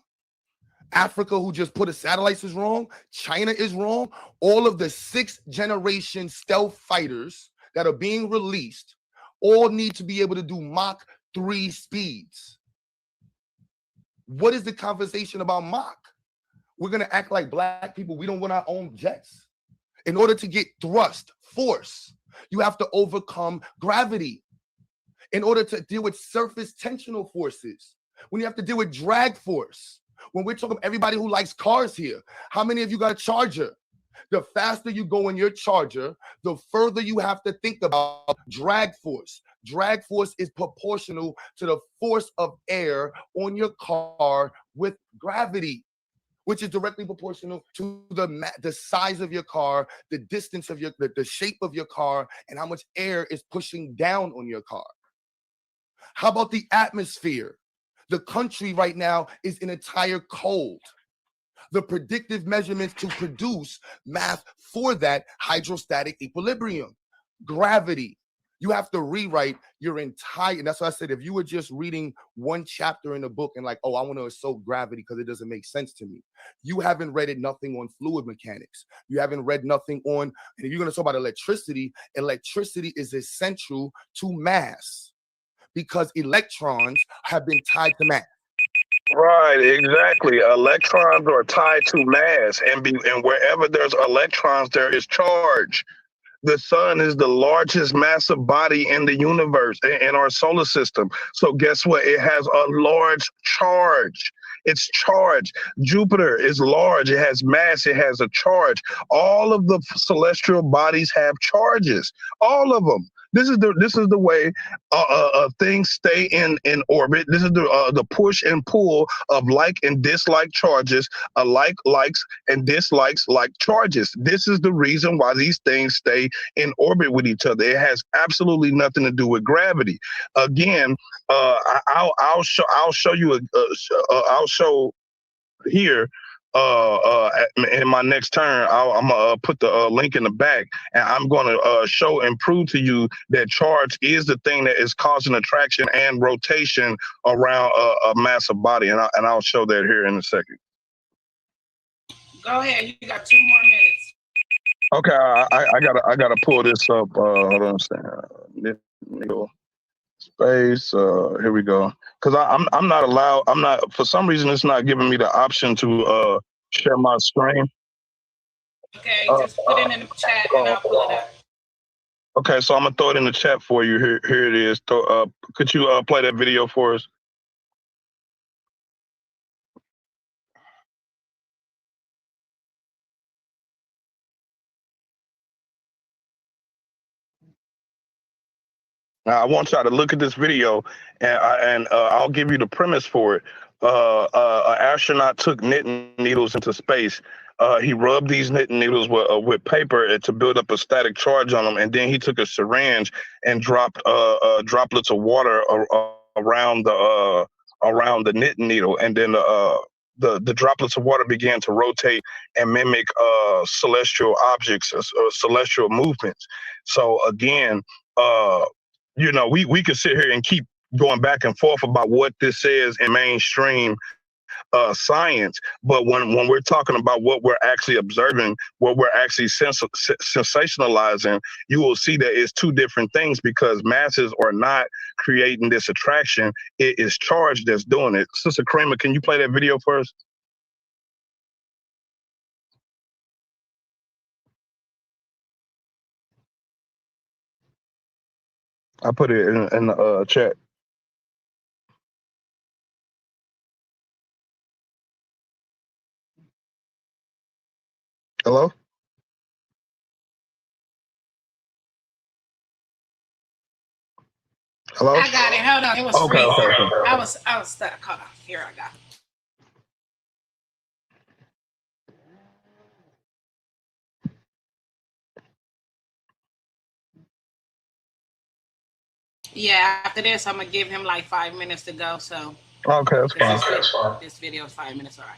Africa, who just put a satellites, is wrong, China is wrong. All of the 6th generation stealth fighters that are being released all need to be able to do Mach 3 speeds. What is the conversation about Mach? We're going to act like black people. We don't want our own jets. In order to get thrust, force, you have to overcome gravity. In order to deal with surface tensional forces, when you have to deal with drag force, when we're talking everybody who likes cars here, how many of you got a charger? The faster you go in your charger, the further you have to think about drag force. Drag force is proportional to the force of air on your car with gravity, which is directly proportional to the size of your car, the distance of the shape of your car, and how much air is pushing down on your car. How about the atmosphere? The country right now is in entire cold. The predictive measurements to produce math for that hydrostatic equilibrium, gravity. You have to rewrite your entire, and that's why I said, if you were just reading one chapter in a book and like, oh, I want to solve gravity because it doesn't make sense to me, you haven't read nothing on fluid mechanics. You haven't read nothing on, and if you're going to talk about electricity, electricity is essential to mass because electrons have been tied to mass. Right, exactly. Electrons are tied to mass, and wherever there's electrons, there is charge. The sun is the largest massive body in the universe, in our solar system. So guess what? It has a large charge. It's charged. Jupiter is large. It has mass. It has a charge. All of the celestial bodies have charges. All of them. This is the way things stay in orbit. This is the push and pull of like and dislike charges, likes and dislikes like charges. This is the reason why these things stay in orbit with each other. It has absolutely nothing to do with gravity. Again, I'll show you I'll show here in my next turn. I'm gonna put the link in the back, and I'm gonna show and prove to you that charge is the thing that is causing attraction and rotation around a massive body, and I'll show that here in a second. Go ahead, you got 2 more minutes. Okay, I gotta pull this up. Hold on a second. Space. Here we go. Because I'm not allowed. I'm not, for some reason it's not giving me the option to share my screen. Okay, just put it in the chat and I'll pull it up. Okay, so I'm gonna throw it in the chat for you. Here it is. Could you play that video for us? Now, I want y'all to look at this video, and I'll give you the premise for it. An astronaut took knitting needles into space. He rubbed these knitting needles with paper to build up a static charge on them, and then he took a syringe and dropped droplets of water around the knitting needle, and then the droplets of water began to rotate and mimic celestial objects or celestial movements. So again, we could sit here and keep going back and forth about what this says in mainstream science, but when we're talking about what we're actually observing, what we're actually sensationalizing, you will see that it's 2 different things, because masses are not creating this attraction. It is charge that's doing it. Sister Kramer, can you play that video first? I put it in the chat. Hello? Hello? I got it. Hold on. It was Okay, freezing. okay. I was stuck. Hold on. Here I go. Yeah, after this, I'm gonna give him like 5 minutes to go. So Okay, that's fine. this video is 5 minutes. All right.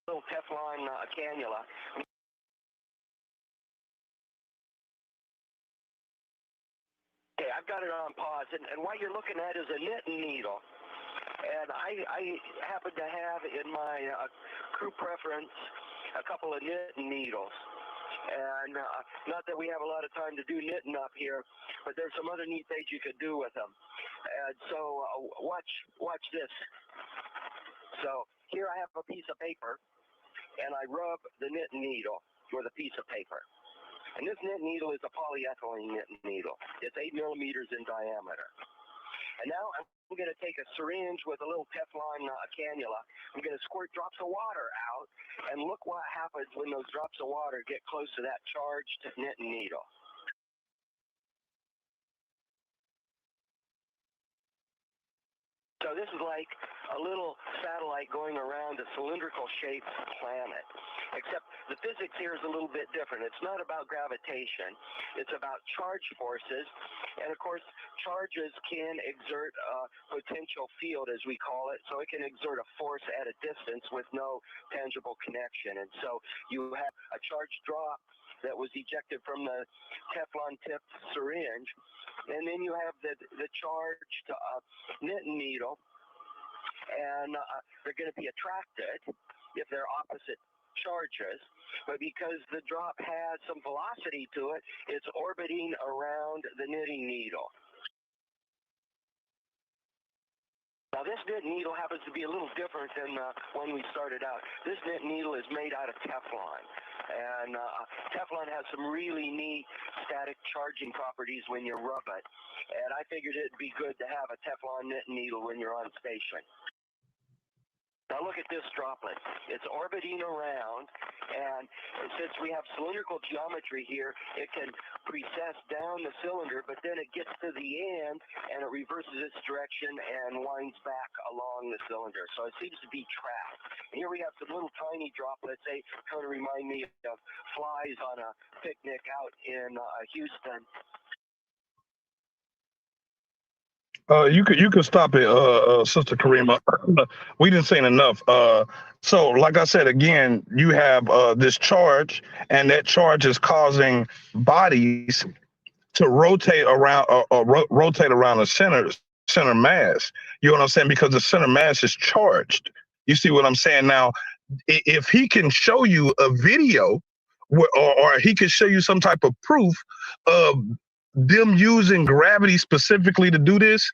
Little Teflon cannula. Okay, I've got it on pause, and what you're looking at is a knitting needle. And I happen to have in my crew preference a couple of knitting needles. And not that we have a lot of time to do knitting up here, but there's some other neat things you could do with them. And so watch this. So here I have a piece of paper, and I rub the knitting needle with a piece of paper. And this knitting needle is a polyethylene knitting needle. It's 8 millimeters in diameter. And now I'm going to take a syringe with a little Teflon cannula. I'm going to squirt drops of water out, and look what happens when those drops of water get close to that charged knitting needle. So this is like a little satellite going around a cylindrical shaped planet. Except the physics here is a little bit different. It's not about gravitation. It's about charge forces. And of course, charges can exert a potential field, as we call it. So it can exert a force at a distance with no tangible connection. And so you have a charge drop that was ejected from the Teflon tipped syringe. And then you have the charged knitting needle. And they're going to be attracted if they're opposite charges, but because the drop has some velocity to it, it's orbiting around the knitting needle. Now this knitting needle happens to be a little different than when we started out. This knitting needle is made out of Teflon, and Teflon has some really neat static charging properties when you rub it, and I figured it'd be good to have a Teflon knitting needle when you're on station. Now look at this droplet. It's orbiting around, and since we have cylindrical geometry here, it can precess down the cylinder, but then it gets to the end, and it reverses its direction and winds back along the cylinder. So it seems to be trapped. And here we have some little tiny droplets. They kind of remind me of flies on a picnic out in Houston. You could stop it, Sister Karima. We didn't say enough. So, like I said again, you have this charge, and that charge is causing bodies to rotate around rotate around the center mass. You know what I'm saying? Because the center mass is charged. You see what I'm saying? Now, if he can show you a video, or he can show you some type of proof of them using gravity specifically to do this,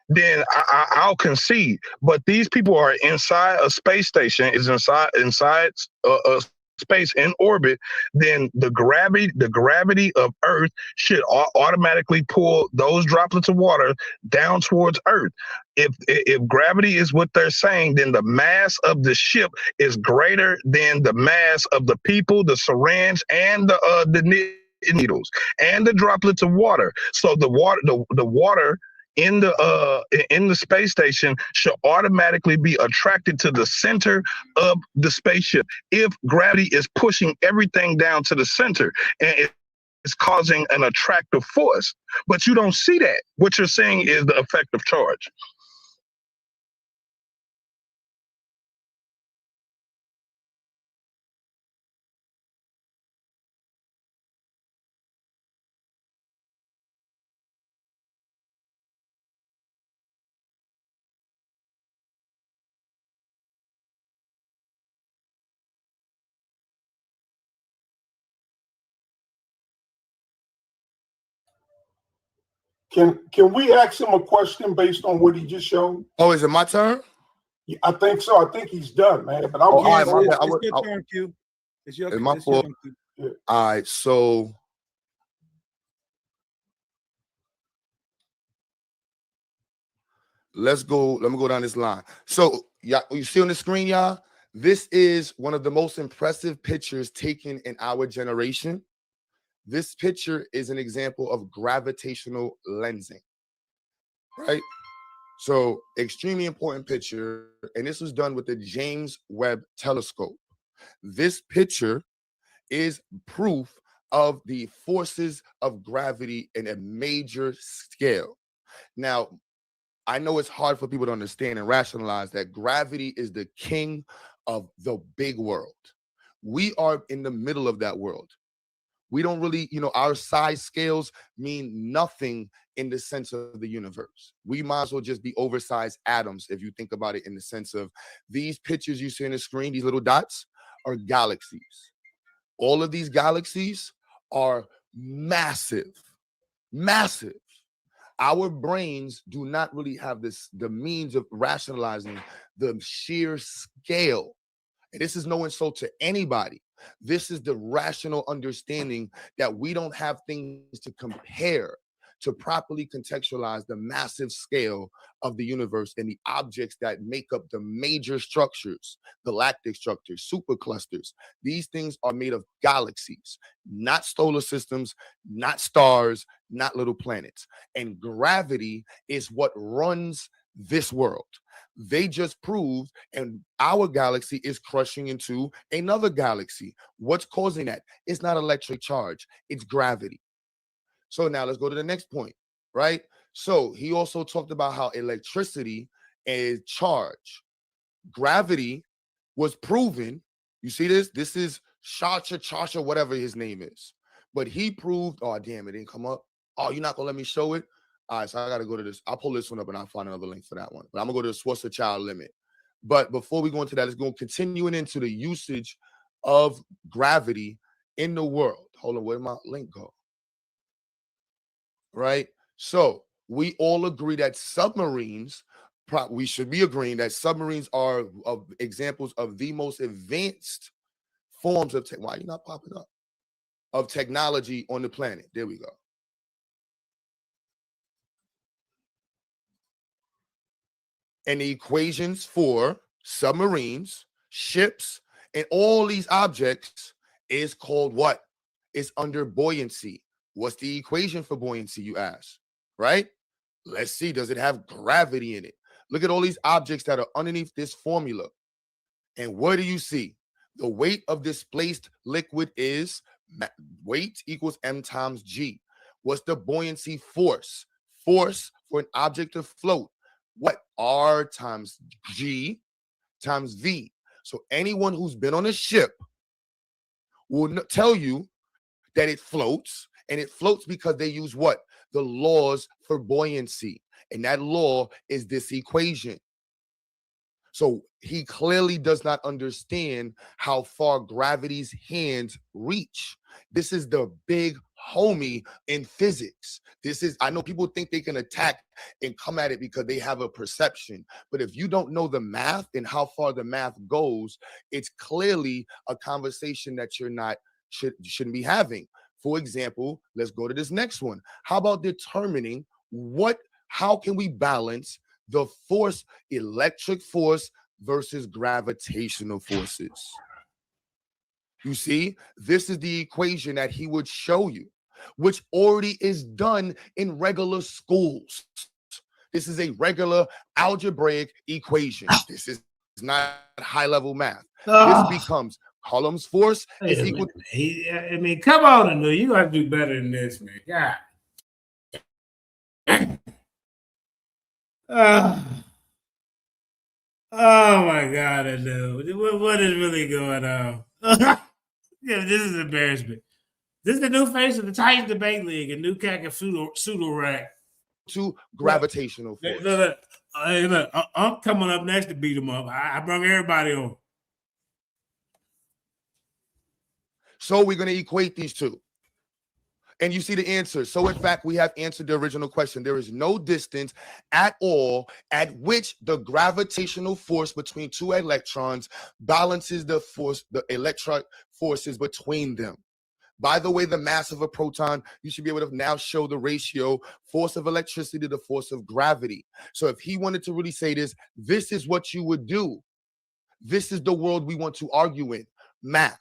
then I'll concede. But these people are inside a space station, is inside a space in orbit. Then the gravity of Earth should automatically pull those droplets of water down towards Earth. If gravity is what they're saying, then the mass of the ship is greater than the mass of the people, the syringe, and the needles and the droplets of water. So the water in the space station should automatically be attracted to the center of the spaceship if gravity is pushing everything down to the center, and it's causing an attractive force. But you don't see that. What you're seeing is the effect of charge. Can we ask him a question based on what he just showed? Oh, is it my turn? Yeah, I think so. I think he's done, man. But It's your turn, Q. It's your my fault. Yeah. All right, so let me go down this line. So you see on the screen, y'all, this is one of the most impressive pictures taken in our generation. This picture is an example of gravitational lensing, right? So extremely important picture, and this was done with the James Webb Telescope. This picture is proof of the forces of gravity in a major scale. Now, I know it's hard for people to understand and rationalize that gravity is the king of the big world. We are in the middle of that world. We don't really, our size scales mean nothing in the sense of the universe. We might as well just be oversized atoms if you think about it in the sense of these pictures you see on the screen, these little dots are galaxies. All of these galaxies are massive, massive. Our brains do not really have the means of rationalizing the sheer scale. And this is no insult to anybody. This is the rational understanding that we don't have things to compare to properly contextualize the massive scale of the universe and the objects that make up the major structures, galactic structures, superclusters. These things are made of galaxies, not solar systems, not stars, not little planets. And gravity is what runs this world. They just proved, and our galaxy is crushing into another galaxy. What's causing that? It's not electric charge, it's gravity. So now let's go to the next point, right? So he also talked about how electricity is charge. Gravity was proven. You see this? This is Chasha, whatever his name is. But he proved, oh, damn, it didn't come up. Oh, you're not going to let me show it? All right, so I got to go to this. I'll pull this one up and I'll find another link for that one. But I'm going to go to the Schwarzschild limit. But before we go into that, let's go continuing into the usage of gravity in the world. Hold on, where did my link go? Right? So we all agree that submarines, we should be agreeing that submarines are examples of the most advanced forms of why are you not popping up? Of technology on the planet. There we go. And the equations for submarines, ships, and all these objects is called what? It's under buoyancy. What's the equation for buoyancy, you ask? Right? Let's see. Does it have gravity in it? Look at all these objects that are underneath this formula. And what do you see? The weight of displaced liquid is weight equals m times g. What's the buoyancy force? Force for an object to float. What? R times G times V. So anyone who's been on a ship will tell you that it floats, and it floats because they use what? The laws for buoyancy. And that law is this equation. So he clearly does not understand how far gravity's hands reach. This is the big homie in physics. This is, I know people think they can attack and come at it because they have a perception. But if you don't know the math and how far the math goes, it's clearly a conversation that shouldn't be having. For example, let's go to this next one. How about determining how can we balance the force, electric force versus gravitational forces? You see, this is the equation that he would show you, which already is done in regular schools. This is a regular algebraic equation. This is not high-level math. This becomes Coulomb's force is equal. I mean, come on, Anu. You got to do better than this, man. God. Oh my God, Anu. What is really going on? Yeah, this is embarrassment. This is the new face of the Titans Debate League, a new cack and pseudo rack. To gravitational force. Look, I'm coming up next to beat him up. I brought everybody on. So we're going to equate these two. And you see the answer. So in fact, we have answered the original question. There is no distance at all at which the gravitational force between two electrons balances the electric forces between them. By the way, the mass of a proton, you should be able to now show the ratio force of electricity to the force of gravity. So if he wanted to really say this is what you would do. This is the world we want to argue in. Math.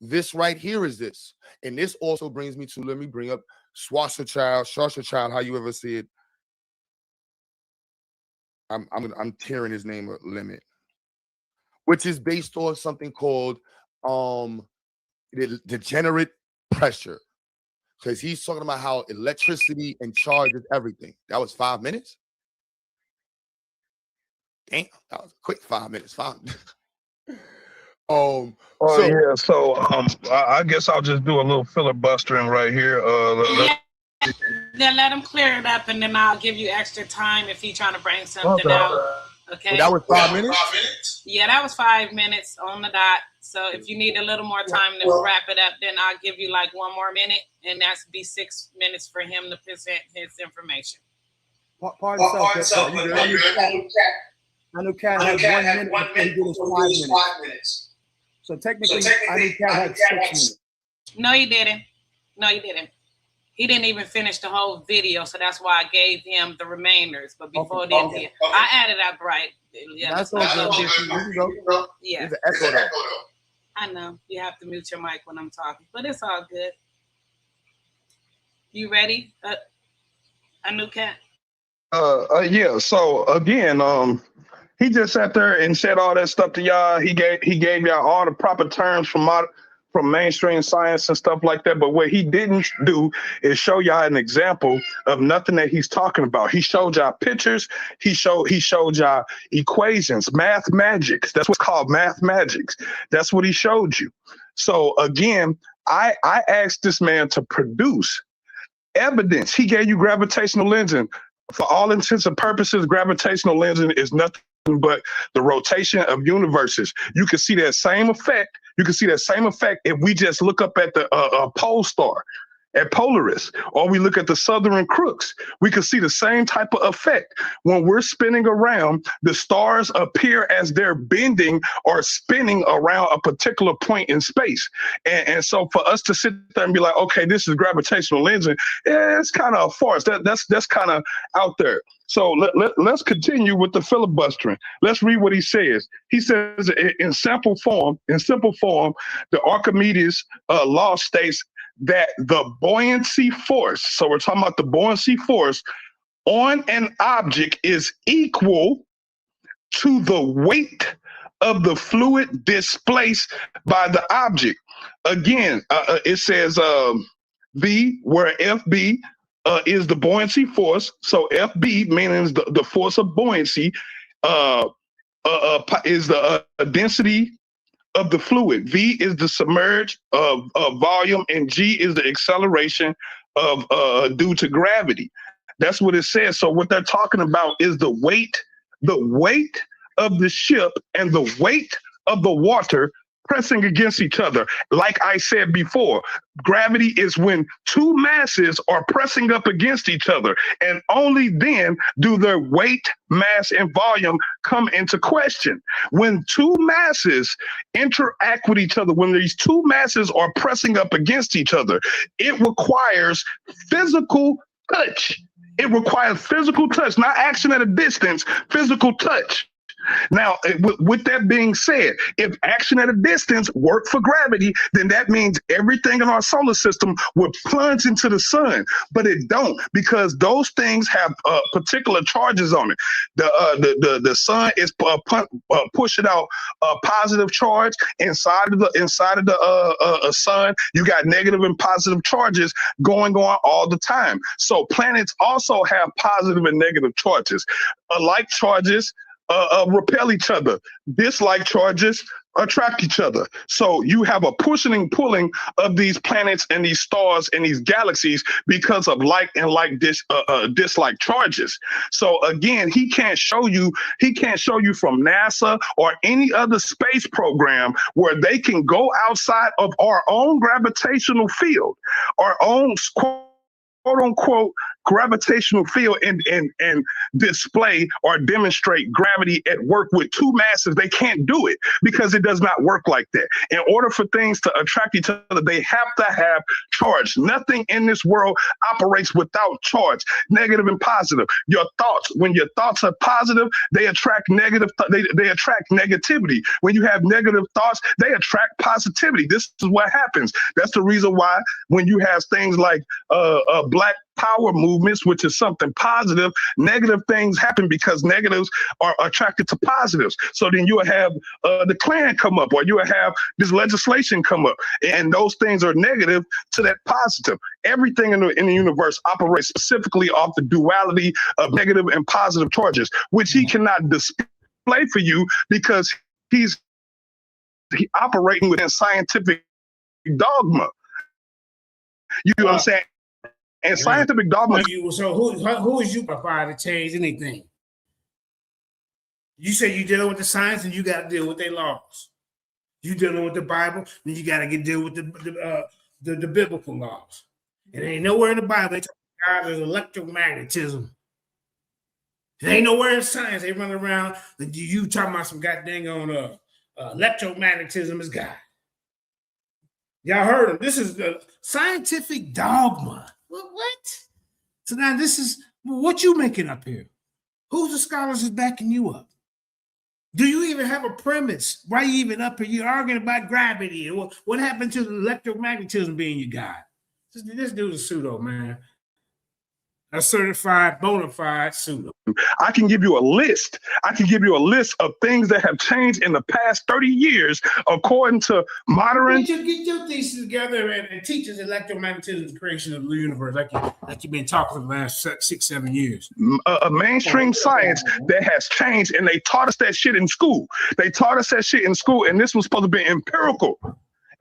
This right here is this. And this also brings me to, let me bring up Schwarzschild, how you ever see it. I'm tearing his name a limit, which is based on something called degenerate pressure. Because he's talking about how electricity and charge is everything. That was 5 minutes? Damn, that was a quick 5 minutes. I guess I'll just do a little filibustering right here. Then let him clear it up, and then I'll give you extra time if he's trying to bring something out. Okay. That was 5 minutes? Yeah, that was 5 minutes on the dot. So if you need a little more time to wrap it up, then I'll give you like 1 more minute, and that's be 6 minutes for him to present his information. Pardon yourself. I know Cat had 1 minute before he did his 5 minutes. So technically, I know Cat had 6 minutes. No, he didn't. He didn't even finish the whole video, so that's why I gave him the remainders. But before then, I added up right. Yeah, that's all good. Yeah. There's an echo though. I know. You have to mute your mic when I'm talking, but it's all good. You ready? A new Cat? Yeah. So again, he just sat there and said all that stuff to y'all. He gave y'all all the proper terms from mainstream science and stuff like that. But what he didn't do is show y'all an example of nothing that he's talking about. He showed y'all pictures. He showed y'all equations, math magics. That's what's called math magics. That's what he showed you. So again, I asked this man to produce evidence. He gave you gravitational lensing. For all intents and purposes, gravitational lensing is nothing but the rotation of universes. You can see that same effect. You can see that same effect if we just look up at the pole star, at Polaris, or we look at the Southern Crooks. We can see the same type of effect. When we're spinning around, the stars appear as they're bending or spinning around a particular point in space. And so for us to sit there and be like, okay, this is gravitational lensing, it's kind of a farce. That's kind of out there. So let's continue with the filibustering. Let's read what he says. He says in simple form, the Archimedes law states that the buoyancy force, so we're talking about the buoyancy force on an object, is equal to the weight of the fluid displaced by the object. Again, it says V, where FB is the buoyancy force. So FB, meaning the force of buoyancy, is the density of the fluid. V is the submerged volume, and G is the acceleration of due to gravity. That's what it says. So what they're talking about is the weight of the ship and the weight of the water pressing against each other. Like I said before, gravity is when two masses are pressing up against each other, and only then do their weight, mass, and volume come into question. When two masses interact with each other, when these two masses are pressing up against each other, it requires physical touch. It requires physical touch, not action at a distance, physical touch. Now, with that being said, if action at a distance worked for gravity, then that means everything in our solar system would plunge into the sun. But it don't, because those things have particular charges on it. The sun is pushing out a positive charge inside of the sun. You got negative and positive charges going on all the time. So planets also have positive and negative charges. Like charges repel each other. Dislike charges attract each other. So you have a pushing and pulling of these planets and these stars and these galaxies because of like and dislike charges. So again, he can't show you from NASA or any other space program where they can go outside of our own gravitational field, our own quote unquote gravitational field, and display or demonstrate gravity at work with two masses. They can't do it because it does not work like that. In order for things to attract each other, they have to have charge. Nothing in this world operates without charge, negative and positive. Your thoughts, when your thoughts are positive, they attract negative. They attract negativity. When you have negative thoughts, they attract positivity. This is what happens. That's the reason why when you have things like Black Power movements, which is something positive, negative things happen because negatives are attracted to positives. So then you will have the Klan come up, or you will have this legislation come up, and those things are negative to that positive. Everything in the universe operates specifically off the duality of negative and positive charges, which he cannot display for you because he's operating within scientific dogma. You know what I'm saying? And scientific dogma. So who is you qualified to change anything? You say you dealing with the science, and you got to deal with their laws. You dealing with the Bible, then you got to deal with the biblical laws. It ain't nowhere in the Bible they talk about God is electromagnetism. It ain't nowhere in science they run around. You talking about some goddamn on electromagnetism is God. Y'all heard him. This is the scientific dogma. What? So now this is what you making up here. Who's the scholars is backing you up? Do you even have a premise? Why you even up here? You're arguing about gravity. What happened to the electromagnetism being your God? This dude's a pseudo, man. a certified bona fide suitor. I can give you a list. I can give you a list of things that have changed in the past 30 years according to modern. Get your thesis together and teach us electromagnetism, the creation of the universe, like you've been talking for the last 6-7 years. A mainstream science that has changed, and they taught us that shit in school. They taught us that shit in school, and this was supposed to be empirical.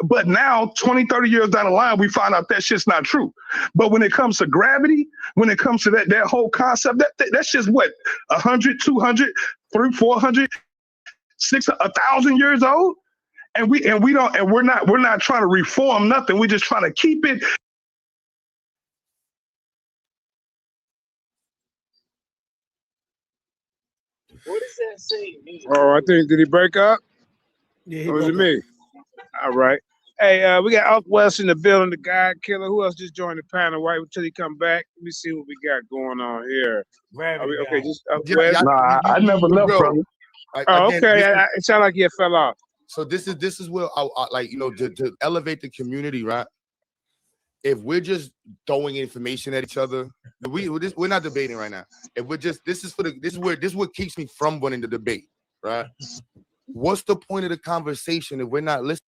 But now, 20, 30 years down the line, we find out that shit's not true. But when it comes to gravity, when it comes to that whole concept, that's just what, 100, 200, 300, 400, 600, 1,000 years old? And we're not trying to reform nothing. We're just trying to keep it. What does that say? Oh, I think, did he break up? Yeah, or was it me? All right. Hey, we got Up West in the building, the guy killer. Who else just joined the panel? Right until he come back. Let me see what we got going on here. Okay, just Up West. I never left from you. Okay. It sounded like you fell off. So this is where I like, you know, to elevate the community, right? If we're just throwing information at each other, we're not debating right now. If we're just this is what keeps me from winning the debate, right? What's the point of the conversation if we're not listening?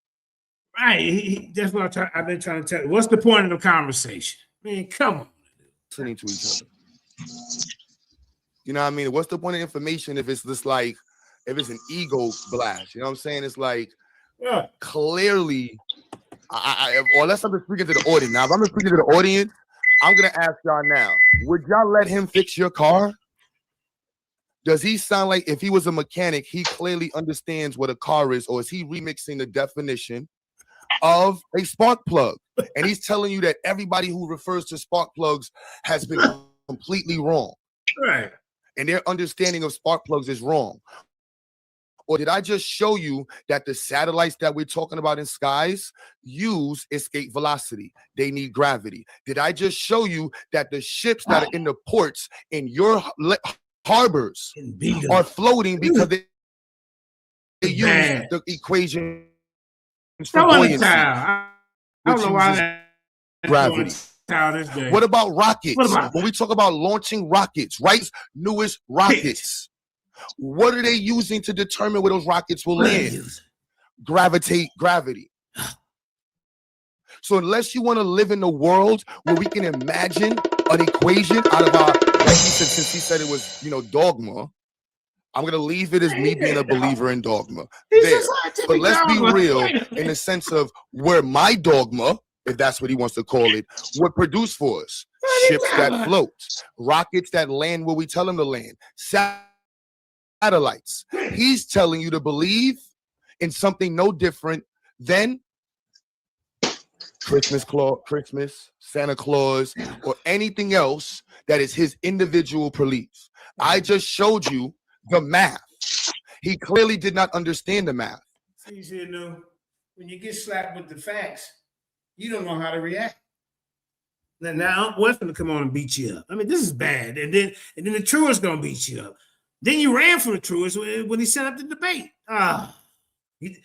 Right, that's what I've been trying to tell you. What's the point of the conversation? Man, come on. Listening to each other. You know what I mean? What's the point of information if it's just like, if it's an ego blast? You know what I'm saying? It's like, clearly, unless I'm speaking to the audience. Now, if I'm speaking to the audience, I'm going to ask y'all now, would y'all let him fix your car? Does he sound like, if he was a mechanic, he clearly understands what a car is, or is he remixing the definition of a spark plug? And he's telling you that everybody who refers to spark plugs has been completely wrong. Right. And their understanding of spark plugs is wrong. Or did I just show you that the satellites that we're talking about in skies use escape velocity? They need gravity. Did I just show you that the ships that are in the ports in your harbors are floating because they use the equation for buoyancy? I don't know why gravity. What about rockets? What about when we talk about launching rockets, right? Newest rockets. What are they using to determine where those rockets will land? Gravity. So unless you want to live in a world where we can imagine an equation out of our, like he said, since he said it was, you know, dogma, I'm gonna leave it as me being a believer in dogma. There. But let's be real in the sense of where my dogma, if that's what he wants to call it, would produce for us. Ships that float, rockets that land where we tell them to land, satellites. He's telling you to believe in something no different than Christmas, Santa Claus, or anything else that is his individual belief. I just showed you the math. He clearly did not understand the math. See, you know, when you get slapped with the facts, you don't know how to react. Now West gonna come on and beat you up. I mean, this is bad. And then the truest gonna beat you up. Then you ran for the truest when he set up the debate.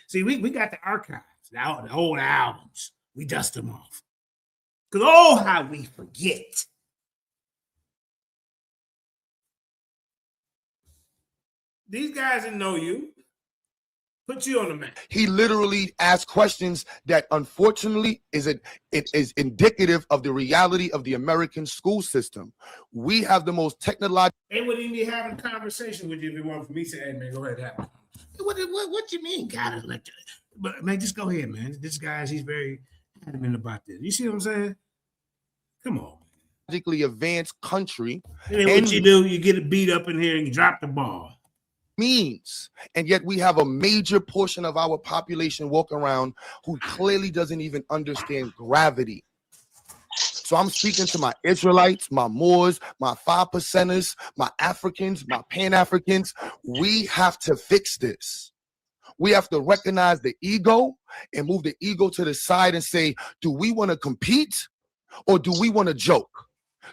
See, we got the archives, the old albums. We dust them off. Because how we forget. These guys didn't know you. Put you on the map. He literally asked questions that unfortunately it is indicative of the reality of the American school system. We have the most technological. They wouldn't even be having a conversation with you if it weren't for me saying, hey, man, go ahead and have it. What you mean, God? But man, just go ahead, man. This guy's, he's very adamant about this. You see what I'm saying? Come on. Advanced country. And what you do, you get it beat up in here and you drop the ball. Means, and yet we have a major portion of our population walk around who clearly doesn't even understand gravity. So I'm speaking to my Israelites, my Moors, my 5%ers, my Africans, my Pan-Africans. We have to fix this. We have to recognize the ego and move the ego to the side and say, do we want to compete or do we want to joke?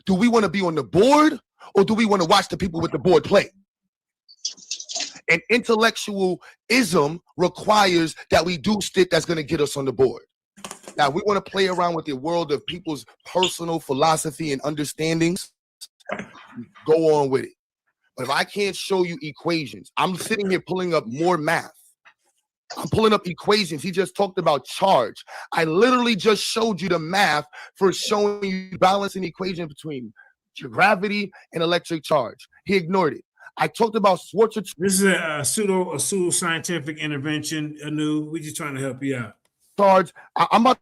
Do we want to be on the board or do we want to watch the people with the board play? And intellectualism requires that we do shit that's going to get us on the board. Now, we want to play around with the world of people's personal philosophy and understandings. go on with it. But if I can't show you equations, I'm sitting here pulling up more math. I'm pulling up equations. He just talked about charge. I literally just showed you the math for showing you balancing equation between gravity and electric charge. He ignored it. I talked about Schwarzschild. This is a pseudo scientific intervention, Anu. We're just trying to help you out. Charge. I'm about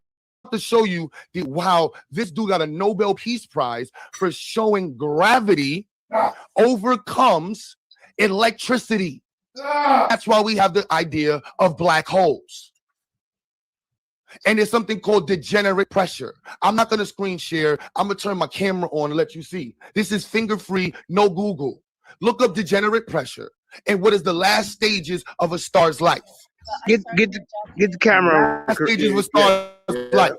to show you how this dude got a Nobel Peace Prize for showing gravity overcomes electricity. That's why we have the idea of black holes. And there's something called degenerate pressure. I'm not going to screen share. I'm going to turn my camera on and let you see. This is finger-free, no Google. Look up degenerate pressure and what is the last stages of a star's life. Get the camera. Last stages of a star's life.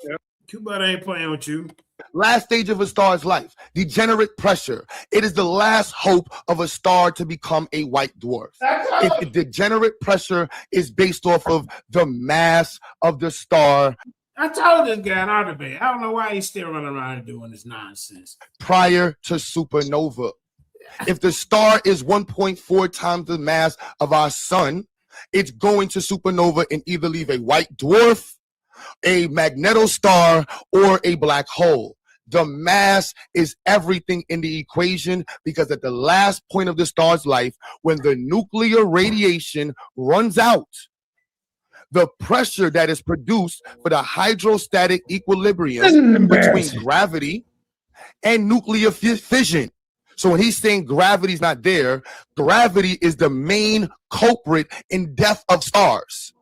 Cuba ain't playing with you. Last stage of a star's life, degenerate pressure. It is the last hope of a star to become a white dwarf. If the degenerate pressure is based off of the mass of the star. I told this guy in our debate. I don't know why he's still running around and doing this nonsense. Prior to supernova. If the star is 1.4 times the mass of our sun, it's going to supernova and either leave a white dwarf, a magnetostar, or a black hole. The mass is everything in the equation because at the last point of the star's life, when the nuclear radiation runs out, the pressure that is produced for the hydrostatic equilibrium between gravity and nuclear fission. So when he's saying gravity is not there, gravity is the main culprit in death of stars.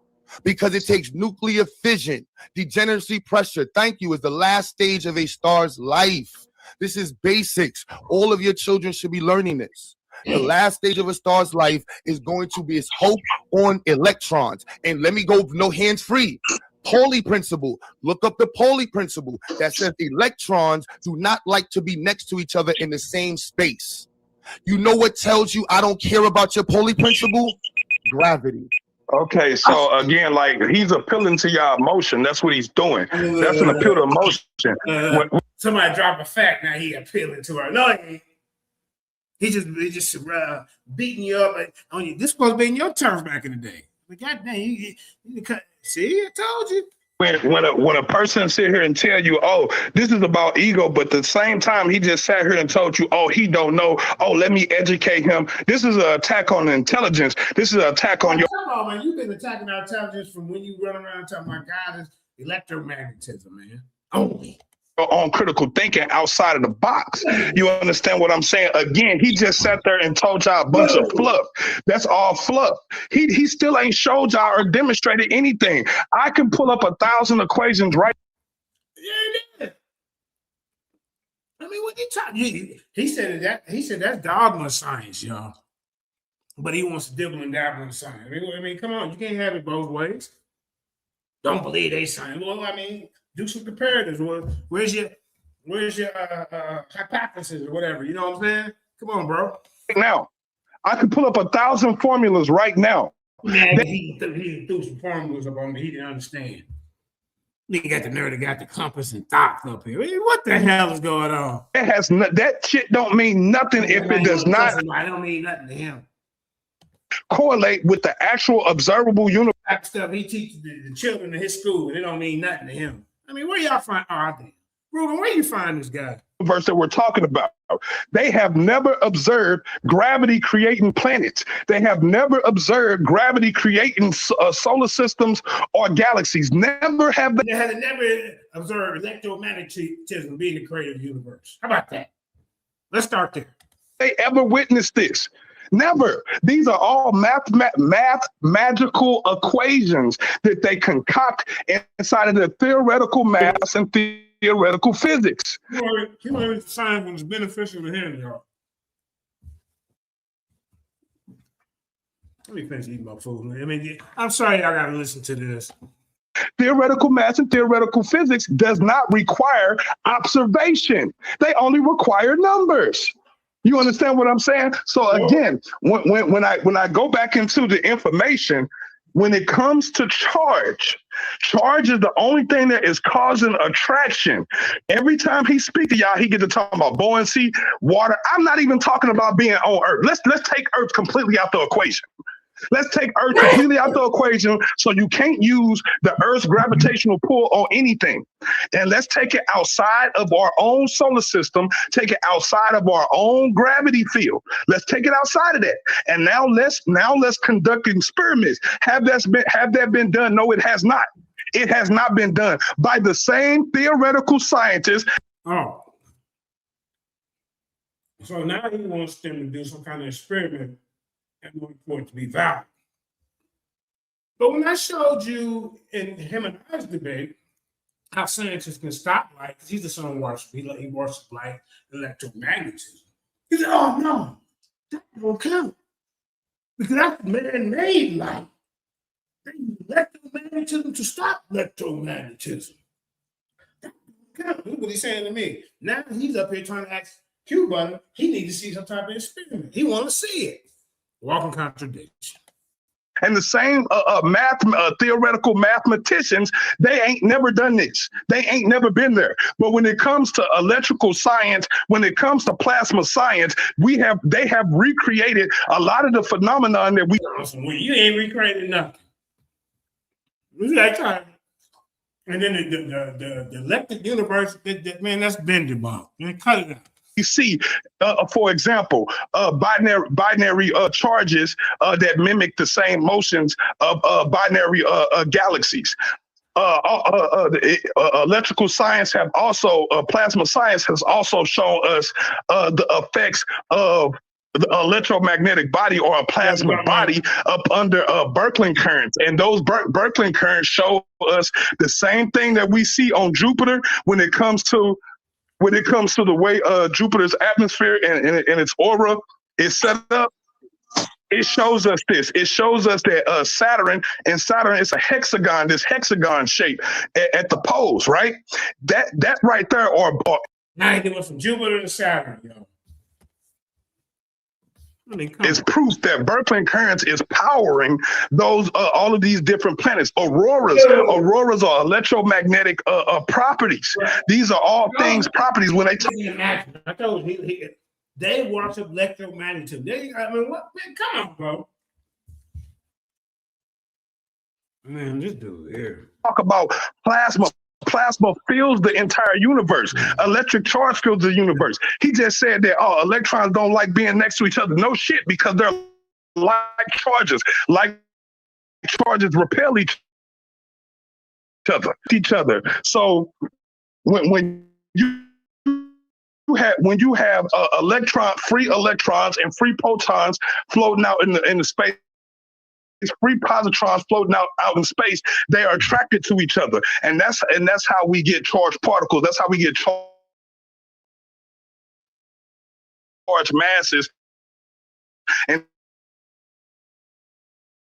Because it takes nuclear fission, degeneracy pressure, thank you, is the last stage of a star's life. This is basics. All of your children should be learning this. The last stage of a star's life is going to be its hope on electrons. And let me go no hands-free. Pauli principle. Look up the Pauli principle that says electrons do not like to be next to each other in the same space. You know what tells you I don't care about your Pauli principle? Gravity. Okay, so again, like he's appealing to your emotion. That's what he's doing. That's an appeal to emotion. Somebody drop a fact. Now he appealing to her. No, he ain't. He just beating you up on you. This supposed to be in your turf back in the day. But goddamn, you see, I told you. When a person sit here and tell you, oh, this is about ego, but at the same time he just sat here and told you, oh, he don't know. Oh, let me educate him. This is an attack on intelligence. This is an attack on your. Come on, man. You've been attacking our intelligence from when you run around talking about God is electromagnetism, man. Only. On critical thinking outside of the box. You understand what I'm saying? Again, he just sat there and told y'all a bunch of fluff. That's all fluff. He still ain't showed y'all or demonstrated anything. I can pull up 1,000 equations right. Yeah, I mean, what you talking? He said that's dogma science, y'all. But he wants to dibble and dabble in science. I mean, come on, you can't have it both ways. Don't believe they science. Well, I mean, do some comparatives. Where's your hypothesis or whatever? You know what I'm saying? Come on, bro. Now, I can pull up 1,000 formulas right now. Man, he threw some formulas up on me. He didn't understand. Nigga got the nerd that got the compass and thoughts up here. What the hell is going on? That shit don't mean nothing if it does not. I don't mean nothing to him. Correlate with the actual observable universe. That stuff he teaches the children in his school, and it don't mean nothing to him. I mean, where y'all find? Oh, I think Ruben, where you find this guy? Verse that we're talking about. They have never observed gravity creating planets. They have never observed gravity creating solar systems or galaxies. Never have they. They have never observed electromagnetism being the creator of the universe. How about that? Let's start there. They ever witnessed this? Never. These are all magical equations that they concoct inside of the theoretical maths and theoretical physics. He learned science was beneficial to him, y'all. Let me finish eating my food. I mean, I'm sorry y'all got to listen to this. Theoretical maths and theoretical physics does not require observation. They only require numbers. You understand what I'm saying? So again, when I go back into the information, when it comes to charge is the only thing that is causing attraction. Every time he speaks to y'all, he gets to talk about buoyancy, water. I'm not even talking about being on Earth. Let's take Earth completely out the equation. Let's take Earth completely out the equation, so you can't use the Earth's gravitational pull on anything. And let's take it outside of our own solar system, take it outside of our own gravity field. Let's take it outside of that. And now let's conduct experiments. Have that been done? No, it has not. It has not been done by the same theoretical scientists. Oh. So now he wants them to do some kind of experiment and for it to be valid. But when I showed you in him and I's debate how scientists can stop light, because he's the sun worshiper, he worships light, electromagnetism. He said, oh no, that don't count. Because that's man-made light. They use electromagnetism to stop electromagnetism. That don't count. Look what he's saying to me. Now he's up here trying to ask Q-Butter, he needs to see some type of experiment. He want to see it. Walking contradiction. And the same theoretical mathematicians, they ain't never done this. They ain't never been there. But when it comes to electrical science, when it comes to plasma science, they have recreated a lot of the phenomenon that we. You ain't recreated nothing. And then the electric universe, man, that's been debunked. Man, cut it out. You see, for example, binary charges that mimic the same motions of binary galaxies. Electrical science have also, plasma science has also shown us the effects of the electromagnetic body or a plasma body up under Birkeland currents. And those Birkeland currents show us the same thing that we see on Jupiter when it comes to the way Jupiter's atmosphere and its aura is set up. It shows us this. It shows us that Saturn is a hexagon, this hexagon shape at the poles, right? That right there, or now he went from Jupiter to Saturn, yo. It's proof that Birkeland currents is powering those all of these different planets. Auroras are electromagnetic properties. These are all things, properties. When they I told you, they worship electromagnetism. What? Man, come on, bro. Man, this dude here. Talk about plasma. Plasma fills the entire universe. Electric charge fills the universe. He just said that, electrons don't like being next to each other. No shit, because they're like charges. Like charges repel each other. So when you have free electrons and free protons floating out in the space, free positrons floating out in space, they are attracted to each other, and that's how we get charged particles. That's how we get charged masses and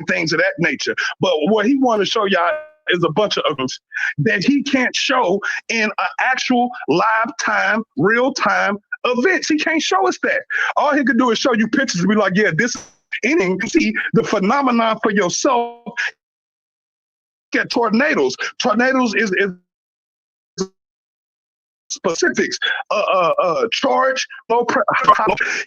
things of that nature. But what he wanted to show y'all is a bunch of others that he can't show in an actual live time, real time events. He can't show us that. All he could do is show you pictures and be like, yeah, this. You see the phenomenon for yourself. At tornadoes. Tornadoes is specifics. Charge, low pressure,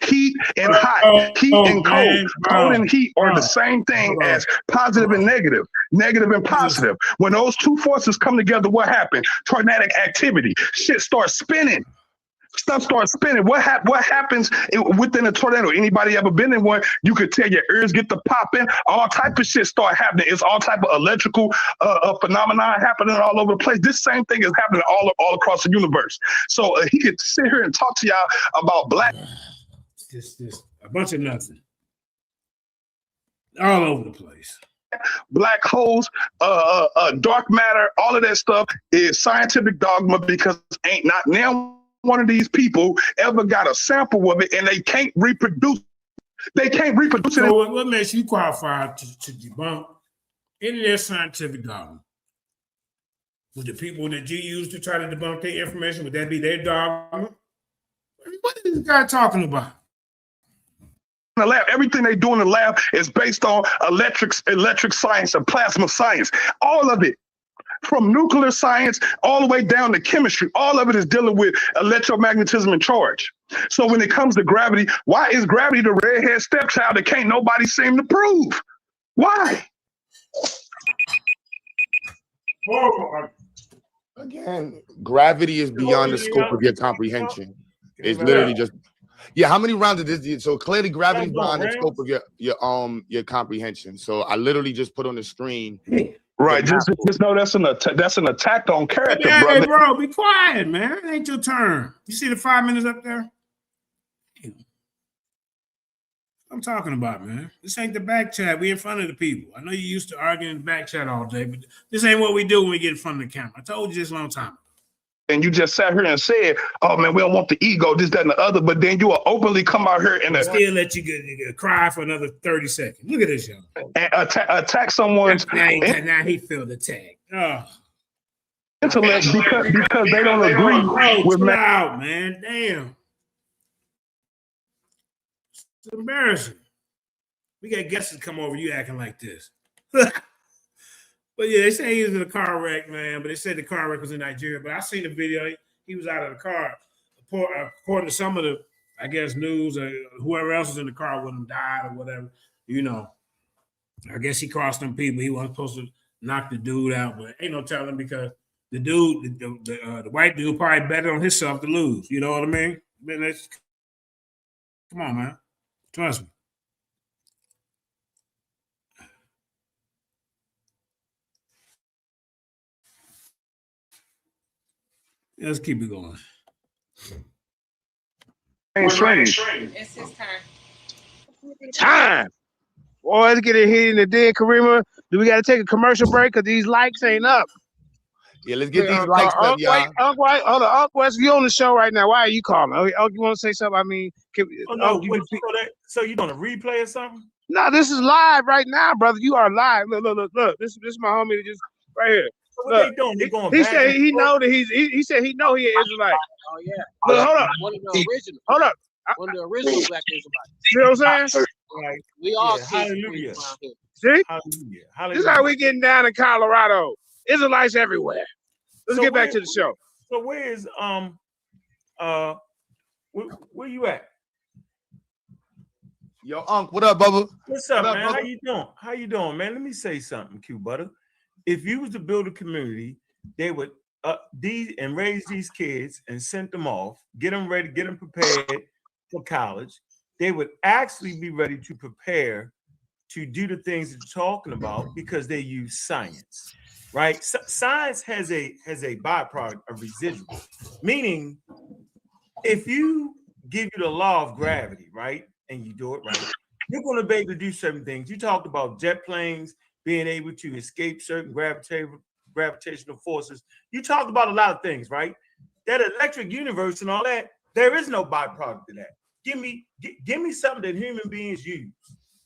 heat and hot, heat and cold. Cold and heat are the same thing as positive and negative, negative and positive. When those two forces come together, what happened? Tornadic activity. Shit starts spinning. Stuff starts spinning. What happens within a tornado? Anybody ever been in one? You could tell your ears get to popping. All type of shit start happening. It's all type of electrical phenomena happening all over the place. This same thing is happening all across the universe. So he could sit here and talk to y'all about black. Just a bunch of nothing. All over the place. Black holes, dark matter, all of that stuff is scientific dogma, because ain't not now one of these people ever got a sample of it, and they can't reproduce. They can't reproduce it. So what makes you qualified to debunk any of their scientific dogma? Would the people that you use to try to debunk their information, would that be their dogma? What is this guy talking about? the lab. Everything they do in the lab is based on electric science and plasma science. All of it, from nuclear science all the way down to chemistry, all of it is dealing with electromagnetism and charge. So when it comes to gravity, why is gravity the redhead stepchild that can't nobody seem to prove? Why? Again, gravity is beyond the scope of your comprehension. It's literally just, yeah. How many rounds did this? So clearly, gravity is beyond the scope of your comprehension. So I literally just put on the screen. Right, just know that's an attack on character, hey, brother. Bro, be quiet, man. It ain't your turn. You see the 5 minutes up there? I'm talking about, man. This ain't the back chat. We in front of the people. I know you used to arguing in the back chat all day, but this ain't what we do when we get in front of the camera. I told you this a long time ago. And you just sat here and said, "Oh man, we don't want the ego, this, that, and the other." But then you will openly come out here and still let you cry for another 30 seconds. Look at this, young. And attack someone's. Now he feel the tag. Oh. Intellect because they don't agree with chill out, man. Damn. It's embarrassing. We got guests to come over. You acting like this. But yeah, they say he was in a car wreck, man. But they said the car wreck was in Nigeria. But I seen the video. He was out of the car. According to some of the, I guess, news, whoever else was in the car with him died or whatever. You know, I guess he crossed them people. He wasn't supposed to knock the dude out, but ain't no telling because the dude, the white dude, probably betted on himself to lose. You know what I mean? Come on, man. Trust me. Let's keep it going. It's his turn. Time. Boy, let's get it hit in the den, Karima. Do we got to take a commercial break? Because these likes ain't up. Yeah, let's get these likes up, y'all. Uncle West, you on the show right now. Why are you calling? Oh, you want to say something? I mean, so you doing a replay or something? No, this is live right now, brother. You are live. Look. This is my homie that just right here. So what they doing? They going He back said and he forth? know that he said he know he an Israelite. Oh yeah. Look, hold up. One of the original. Hold up. One of the original black Israelites. See what I'm saying? Right. We all Yeah, see hallelujah. See? Hallelujah. This is how we getting down in Colorado. Israelites everywhere. Let's get back to the show. So where's where you at? Yo, Unc, what up, Bubba? What's up, What up, man? brother? How you doing? How you doing, man? Let me say something, Q Butter. If you was to build a community, they would raise these kids and send them off, get them ready, get them prepared for college. They would actually be ready to prepare to do the things that you're talking about because they use science, right? Science has a byproduct of residual, meaning if you give you the law of gravity, right, and you do it right, you're going to be able to do certain things. You talked about jet planes being able to escape certain gravitational forces. You talked about a lot of things, right? That electric universe and all that, there is no byproduct of that. Give me something that human beings use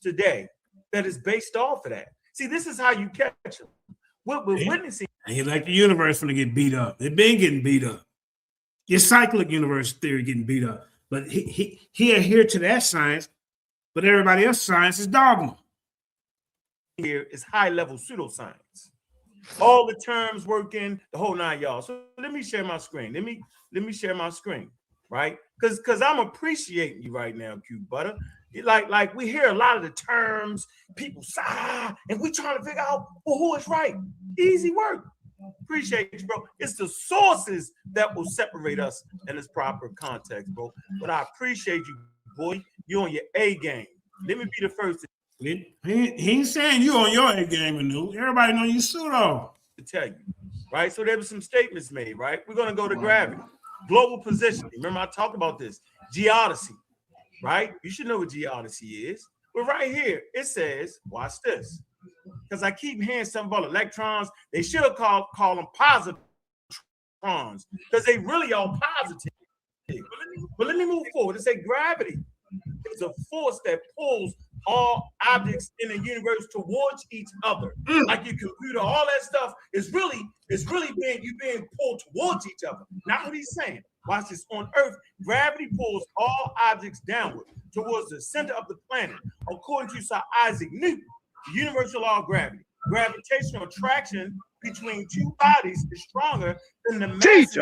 today that is based off of that. See, this is how you catch them. What we're witnessing. And like the universe gonna get beat up. It been getting beat up. Your cyclic universe theory getting beat up. But he adhered to that science, but everybody else's science is dogma. Here is high-level pseudoscience. All the terms working, the whole nine, y'all. So let me share my screen. Let me share my screen, right? Because I'm appreciating you right now, Q Butter. Like we hear a lot of the terms, people sigh, and we trying to figure out who is right. Easy work. Appreciate you, bro. It's the sources that will separate us in this proper context, bro. But I appreciate you, boy. You on your A game. Let me be the first to He ain't saying you on your A game, Anu. Everybody know you pseudo. to tell you, right? So there were some statements made, right? We're gonna go to gravity, global positioning. Remember, I talked about this geodesy, right? You should know what geodesy is. But right here, it says, watch this, because I keep hearing something about electrons. They should call them positrons because they really are positive. But let me move forward and say gravity is a force that pulls all objects in the universe towards each other. Like your computer, all that stuff is really being pulled towards each other. Not what he's saying. watch this, on Earth, gravity pulls all objects downward towards the center of the planet, according to Sir Isaac Newton, the universal law of gravity. Gravitational attraction between two bodies is stronger than the masses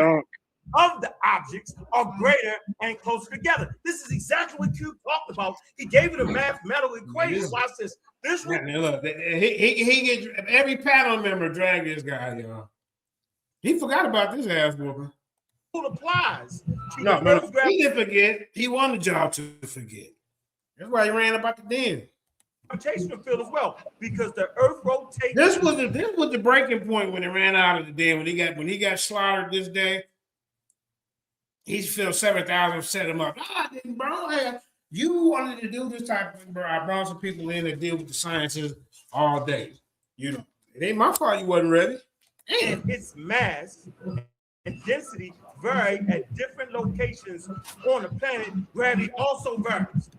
of the objects are greater and closer together. This is exactly what Q talked about. He gave it a mathematical equation. Watch this. This look, he gets every panel member drag this guy, y'all. He forgot about this ass whooping. Applies. No, he didn't forget. He wanted y'all to forget. That's why he ran about the den. Gravitational field as well, because the Earth rotates. This was the breaking point when it ran out of the den. When he got slaughtered this day, he felt 7,000 set him up. I didn't, bro. Hey, you wanted to do this type of thing, bro. I brought some people in that deal with the sciences all day. You know, it ain't my fault you wasn't ready. And its mass and density vary at different locations on the planet. Gravity also varies.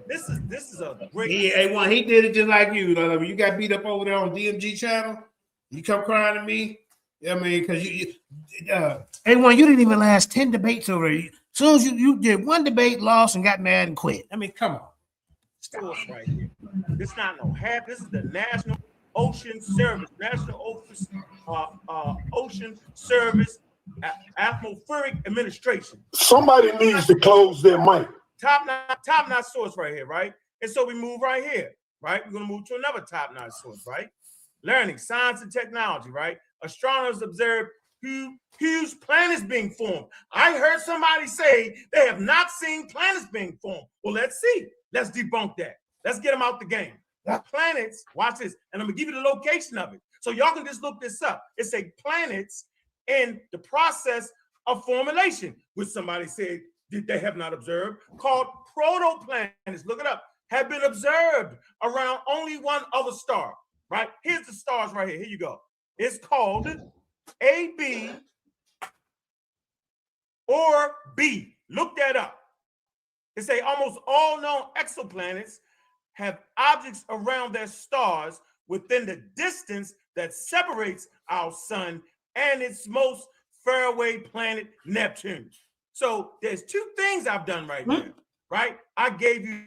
This is a great. He did it just like you. When you got beat up over there on DMG channel, you come crying to me. I mean, because you you didn't even last 10 debates over there. As soon as you did one debate, lost, and got mad and quit. I mean, come on. Stop right here. This not no half. This is the National Ocean Service, Ocean Service Atmospheric Administration. Somebody needs to close their mic. Top-notch source right here, right? And so we move right here, right? We're gonna move to another top-notch source, right? Learning, science, and technology, right? Astronomers observe huge planets being formed. I heard somebody say they have not seen planets being formed. Well, let's see. Let's debunk that. Let's get them out the game. Planets, watch this, and I'm gonna give you the location of it. So y'all can just look this up. It's a planets in the process of formulation, which somebody said that they have not observed, called protoplanets. Look it up. Have been observed around only one other star, right? Here's the stars right here. Here you go. It's called AB or B. Look that up. It say almost all known exoplanets have objects around their stars within the distance that separates our sun and its most faraway planet, Neptune. So there's two things I've done right now, right? I gave you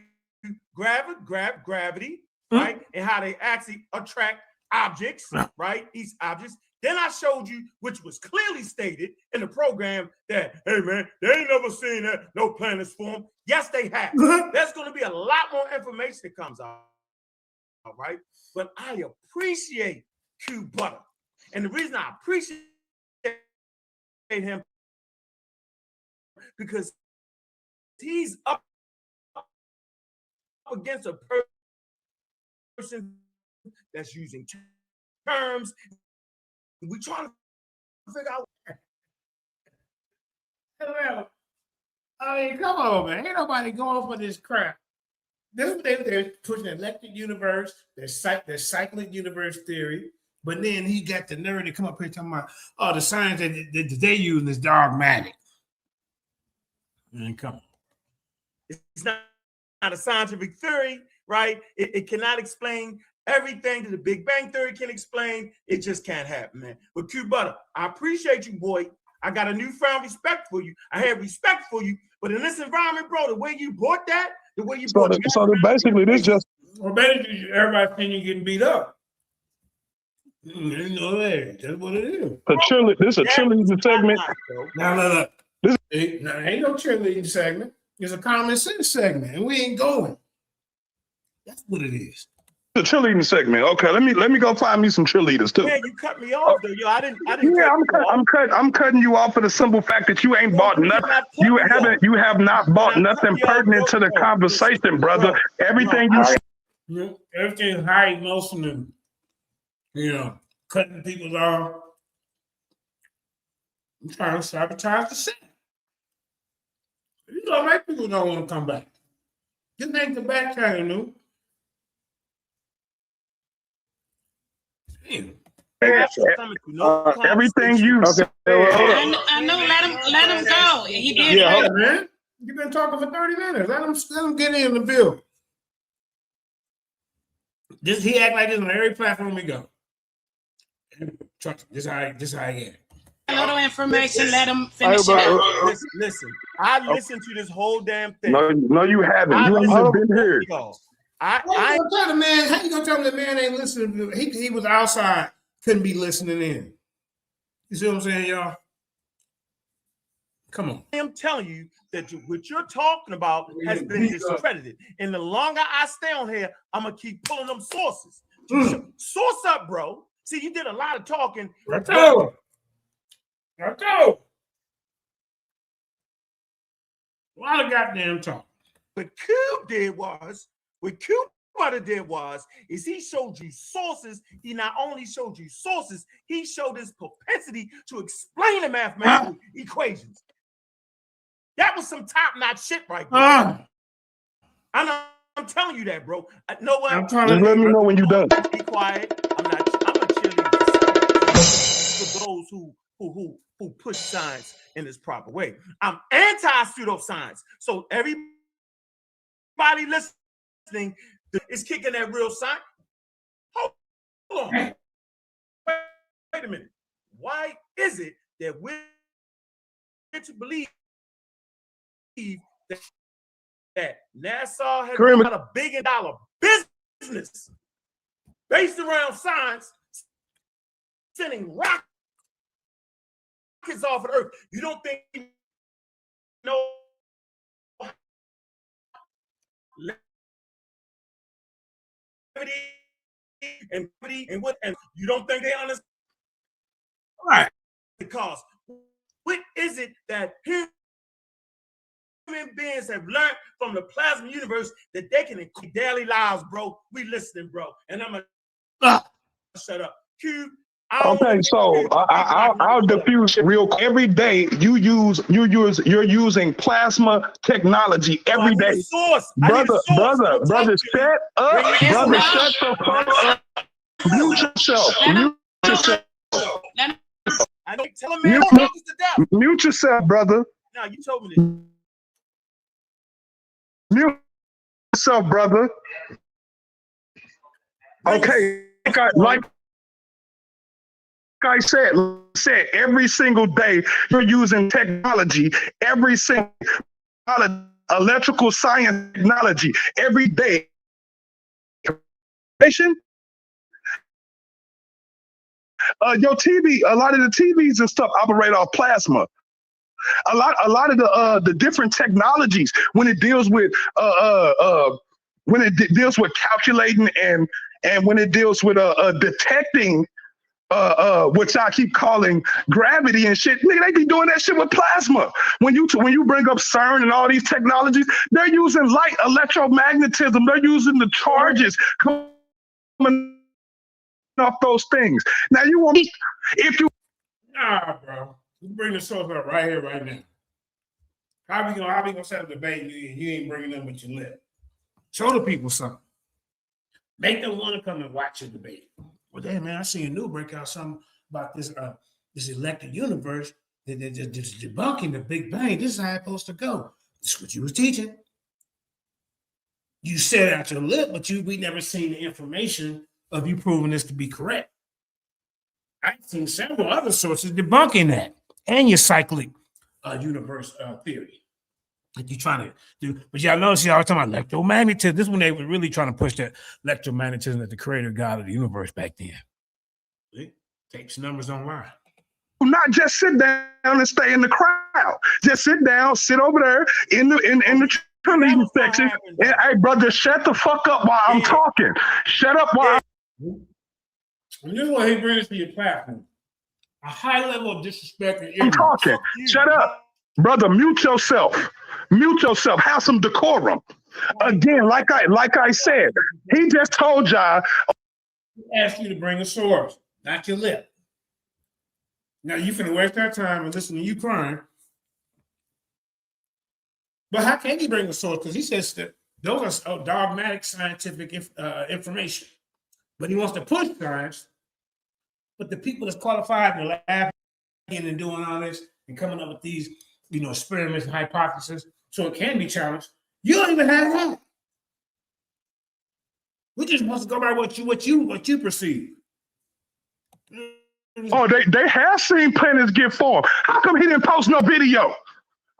gravity, right? And how they actually attract objects, right? These objects. Then I showed you, which was clearly stated in the program, that, hey, man, they ain't never seen that no planets form. Yes, they have. There's going to be a lot more information that comes out, right? But I appreciate Q Butter. And the reason I appreciate him, because he's up against a person that's using terms. We trying to figure out. Well, I mean, come on, man. Ain't nobody going for this crap. This is what they're pushing electric universe, there's cyclic universe theory, but then he got the nerve to come up here talking about, oh, the science that they use is dogmatic. And come on. It's not a scientific theory, right? It cannot explain everything that the Big Bang Theory can explain. It just can't happen, man. But Q Butter, I appreciate you, boy. I got a newfound respect for you. I have respect for you. But in this environment, bro, the way you brought that, the way you brought that. So basically, this just. Well, basically, everybody's saying you're getting beat up. You know that. That's what it is. This is a cheerleading segment. No. This ain't no cheerleading segment. It's a common sense segment, and we ain't going. That's what it is. The cheerleading segment. Okay, let me go find me some cheerleaders too. Man, you cut me off though. Yo, I didn't. Yeah, I'm cutting you off for the simple fact that you ain't bought nothing. You have not bought nothing pertinent to the conversation, brother. Everything everything is high emotional. You know, cutting people off. I'm trying to sabotage the set. You know, like people don't want to come back. Just make the back channel new. Everything you said. I know. Let him go. He did. Yeah, hold on, man. You've been talking for 30 minutes. Let him get in the bill. He act like this on every platform we go. Trust me, this how I get. A little information. Let him finish it out. Listen. I listened to this whole damn thing. No, you haven't. I You ain't listened even been to here. y'all. How you gonna tell the man? How you gonna tell him the man ain't listening? He was outside, couldn't be listening in. You see what I'm saying, y'all? Come on. I am telling you that what you're talking about has been discredited. And the longer I stay on here, I'm gonna keep pulling them sources. Source up, bro. See, you did a lot of talking. Let's go. A lot of goddamn talk. What Cube did was, is he showed you sources. He not only showed you sources, he showed his propensity to explain the mathematical equations. That was some top-notch shit right there. I'm telling you that, bro. Know what? Just let me know when you're done. Be quiet. I'm a cheerleader for those who push science in this proper way. I'm anti-pseudoscience. So everybody listening is kicking that real science. Hold on. Wait a minute. Why is it that we're to believe that NASA has got a $1 billion business based around science, sending rockets off of Earth? You don't think and you don't think they understand? Right. Because what is it that human beings have learned from the plasma universe that they can include daily lives, bro? We listening, bro. And I'm gonna shut up. Cube. Okay, so I'll diffuse real quick. Every day you're using plasma technology every day. Brother, shut up. Brother, shut the fuck up. Mute yourself. I don't tell a man to death. Mute yourself, brother. Now you told me this. Mute yourself, brother. Okay, like I said, every single day you're using technology, every single electrical science technology, every day. Your TV, a lot of the TVs and stuff operate off plasma. A lot of the different technologies when it deals with deals with calculating and when it deals with detecting which I keep calling gravity and shit. Nigga, they be doing that shit with plasma. When you bring up CERN and all these technologies, they're using light electromagnetism. They're using the charges coming off those things. Now you want me, if you bro. You bring the source up right here, right now. How we gonna set up a debate and you ain't bringing them with your lip? Show the people something. Make them want to come and watch your debate. Well, damn, man, I see a new breakout something about this electric universe that's debunking the Big Bang. This is how it's supposed to go. This is what you was teaching. You said out your lip, but we never seen the information of you proving this to be correct. I've seen several other sources debunking that and your cyclic universe theory that you're trying to do. But y'all notice y'all talking about electromagnetism. This one they were really trying to push that electromagnetism as the creator God of the universe back then. See? Tapes numbers online. not just sit down and stay in the crowd. Just sit down, sit over there in the Trinity section. And, hey, brother, shut the fuck up while I'm talking. Shut up while And this is what he brings to your platform. A high level of disrespect and I'm talking. Shut up. Brother, mute yourself. Mute yourself. Have some decorum. Again, like I said, he just told y'all. He asked you to bring a source, not your lip. Now you finna waste that time and listen to you crying. But how can he bring a source? Because he says that those are dogmatic scientific information. But he wants to push science. But the people that's qualified in the lab and doing all this and coming up with these, experiments and hypotheses, so it can be challenged. You don't even have that. We just want to go by what you perceive. Oh, they have seen planets get formed. How come he didn't post no video?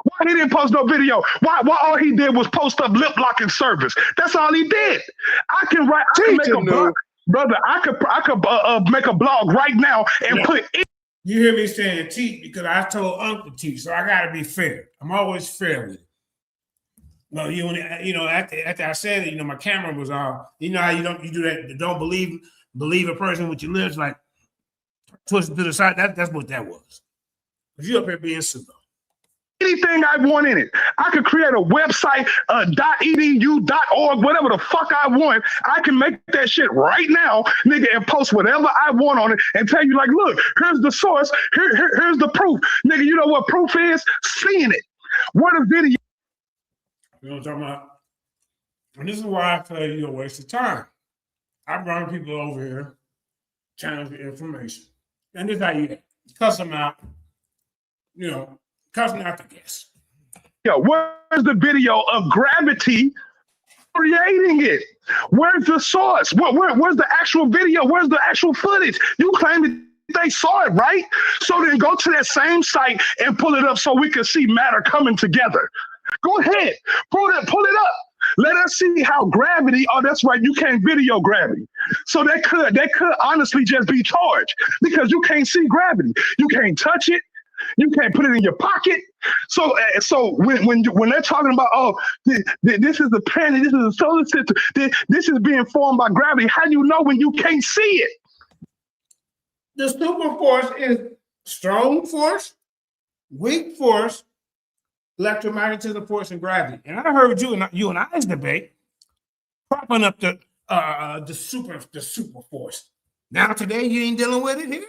Why he didn't post no video? Why all he did was post up lip locking service? That's all he did. I can make a blog, brother. I could make a blog right now and put it. You hear me saying teach because I told Uncle teach, so I gotta be fair. I'm always fair with it. Well, after I said it, my camera was off. You know how you do that? Don't believe a person with your lips, like twisted to the side. That's what that was. But you up here being pseudo. Anything I want in it. I could create a website, .edu.org, whatever the fuck I want. I can make that shit right now, nigga, and post whatever I want on it and tell you, like, look, here's the source, here's the proof. Nigga, you know what proof is? Seeing it. What a video. You know what I'm talking about? And this is why I tell you you're a waste of time. I bring people over here, channel the information. And this is how you cuss them out, cussing out the guests. Yo, where's the video of gravity creating it? Where's the source? Where's the actual video? Where's the actual footage? You claim that they saw it, right? So then go to that same site and pull it up so we can see matter coming together. Go ahead, pull it up. Let us see how gravity. Oh, that's right. You can't video gravity, so they could honestly just be charged because you can't see gravity. You can't touch it. You can't put it in your pocket. So when they're talking about this is the planet, this is the solar system, this is being formed by gravity. How do you know when you can't see it? The super force is strong force, weak force, electromagnetism, force, and gravity. And I heard you and I's debate propping up the super force. Now today you ain't dealing with it here.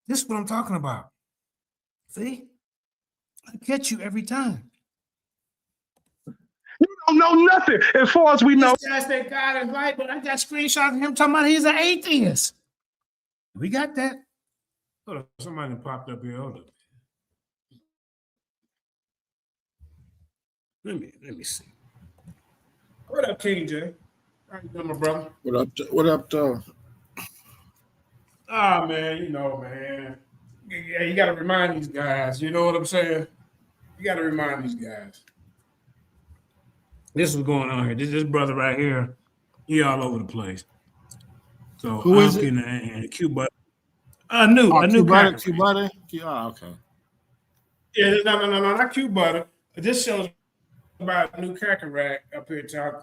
This is what I'm talking about. See, I get you every time. You don't know nothing as far as we know. This guy said God is right, but I got screenshots of him talking about he's an atheist. We got that. Hold on, somebody popped up here. Hold up. Let me see. What up, King J? How you doing, my brother? What up, though? Ah, man, man. Yeah, you got to remind these guys. You know what I'm saying? You got to remind these guys. This is going on here. This brother right here, he all over the place. So who is it? And Q-Butter. A new Q-Butter. Q-Butter? Oh, okay. Yeah, no, not Q-Butter. This shows about a new cracker rack up here talking.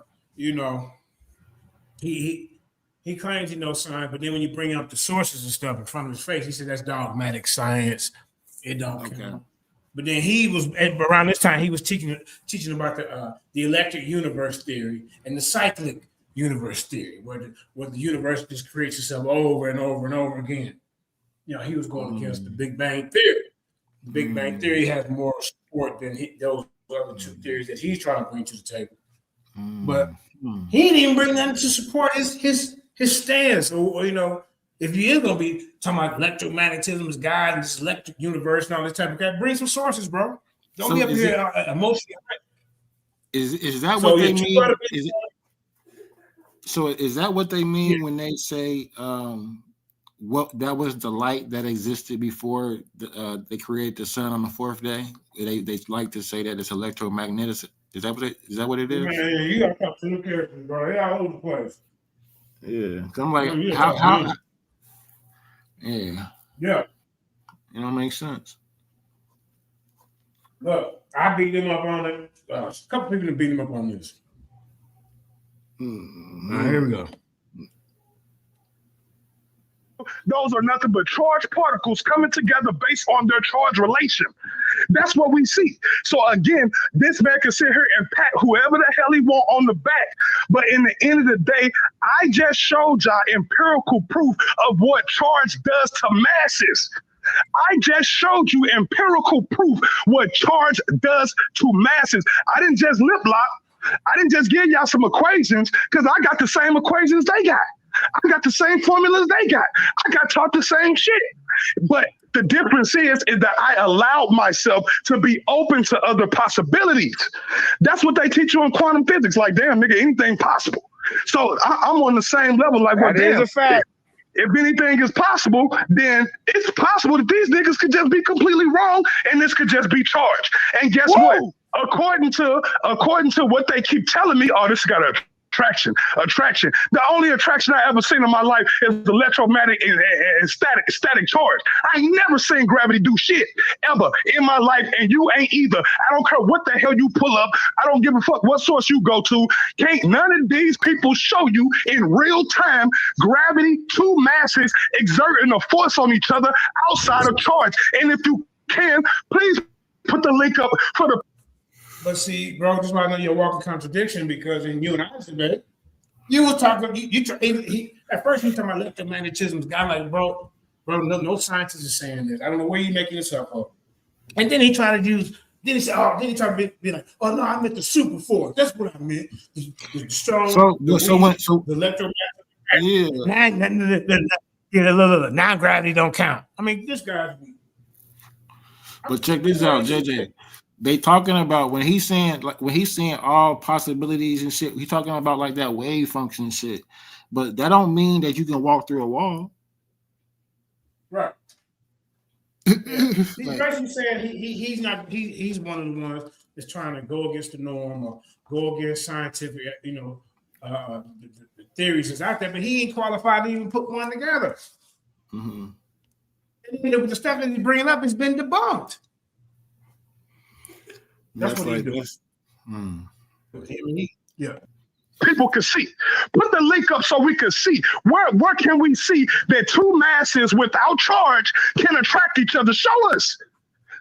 He claims he knows science, but then when you bring up the sources and stuff in front of his face, he said that's dogmatic science. It don't count. But then he was around this time he was teaching about the electric universe theory and the cyclic universe theory, where the universe just creates itself over and over and over again. He was going against the Big Bang theory. The Big Bang theory has more support than those other two theories that he's trying to bring to the table. But he didn't even bring them to support his stance. Or if you is gonna be talking about electromagnetism is God and this electric universe and all this type of crap, bring some sources, bro. Don't be up here emotionally. Is that what they mean? Is that what they mean when they say what that was the light that existed before they created the sun on the fourth day? They like to say that it's electromagnetic. Is that what it is? Man, you gotta talk to new characters, bro. They all over the place. Yeah, I'm like, how? Yeah. Makes sense. Look, I beat them up on it. A couple people have beat them up on this. All right, here we go. Those are nothing but charged particles coming together based on their charge relation. That's what we see. So again, this man can sit here and pat whoever the hell he want on the back. But in the end of the day, I just showed y'all empirical proof of what charge does to masses. I just showed you empirical proof what charge does to masses. I didn't just lip lock. I didn't just give y'all some equations because I got the same equations they got. I got the same formulas they got. I got taught the same shit. But the difference is that I allowed myself to be open to other possibilities. That's what they teach you in quantum physics. Like, damn, nigga, anything possible. So I'm on the same level. Like, that is a fact. if anything is possible, then it's possible that these niggas could just be completely wrong and this could just be charged. And guess what? According to what they keep telling me, oh, this got a attraction. The only attraction I ever seen in my life is electromagnetic and static charge. I ain't never seen gravity do shit ever in my life, and you ain't either. I don't care what the hell you pull up. I don't give a fuck what source you go to. Can't none of these people show you in real time gravity, two masses exerting a force on each other outside of charge. And if you can, please put the link up for the. But see, bro, this is why I know you're a walking contradiction, because in you and I's debate, you was talking, at first you talking about electromagnetism. I'm like, bro, no scientist is saying this. I don't know where you're making this up. And then he tried to use, then he tried to be like, oh no, I meant the super force. That's what I meant. The strong, the electromagnetic. Now gravity don't count. I mean, this guy's. But check this out, JJ. They talking about when he's saying all possibilities and shit, he's talking about like that wave function and shit. But that don't mean that you can walk through a wall. Right. He's basically saying he's one of the ones that's trying to go against the norm or go against scientific, the theories that's out there, but he ain't qualified to even put one together. Mm-hmm. And the stuff that he's bringing up has been debunked. That's what he's doing. Yeah. People can see. Put the link up so we can see. Where can we see that two masses without charge can attract each other? Show us.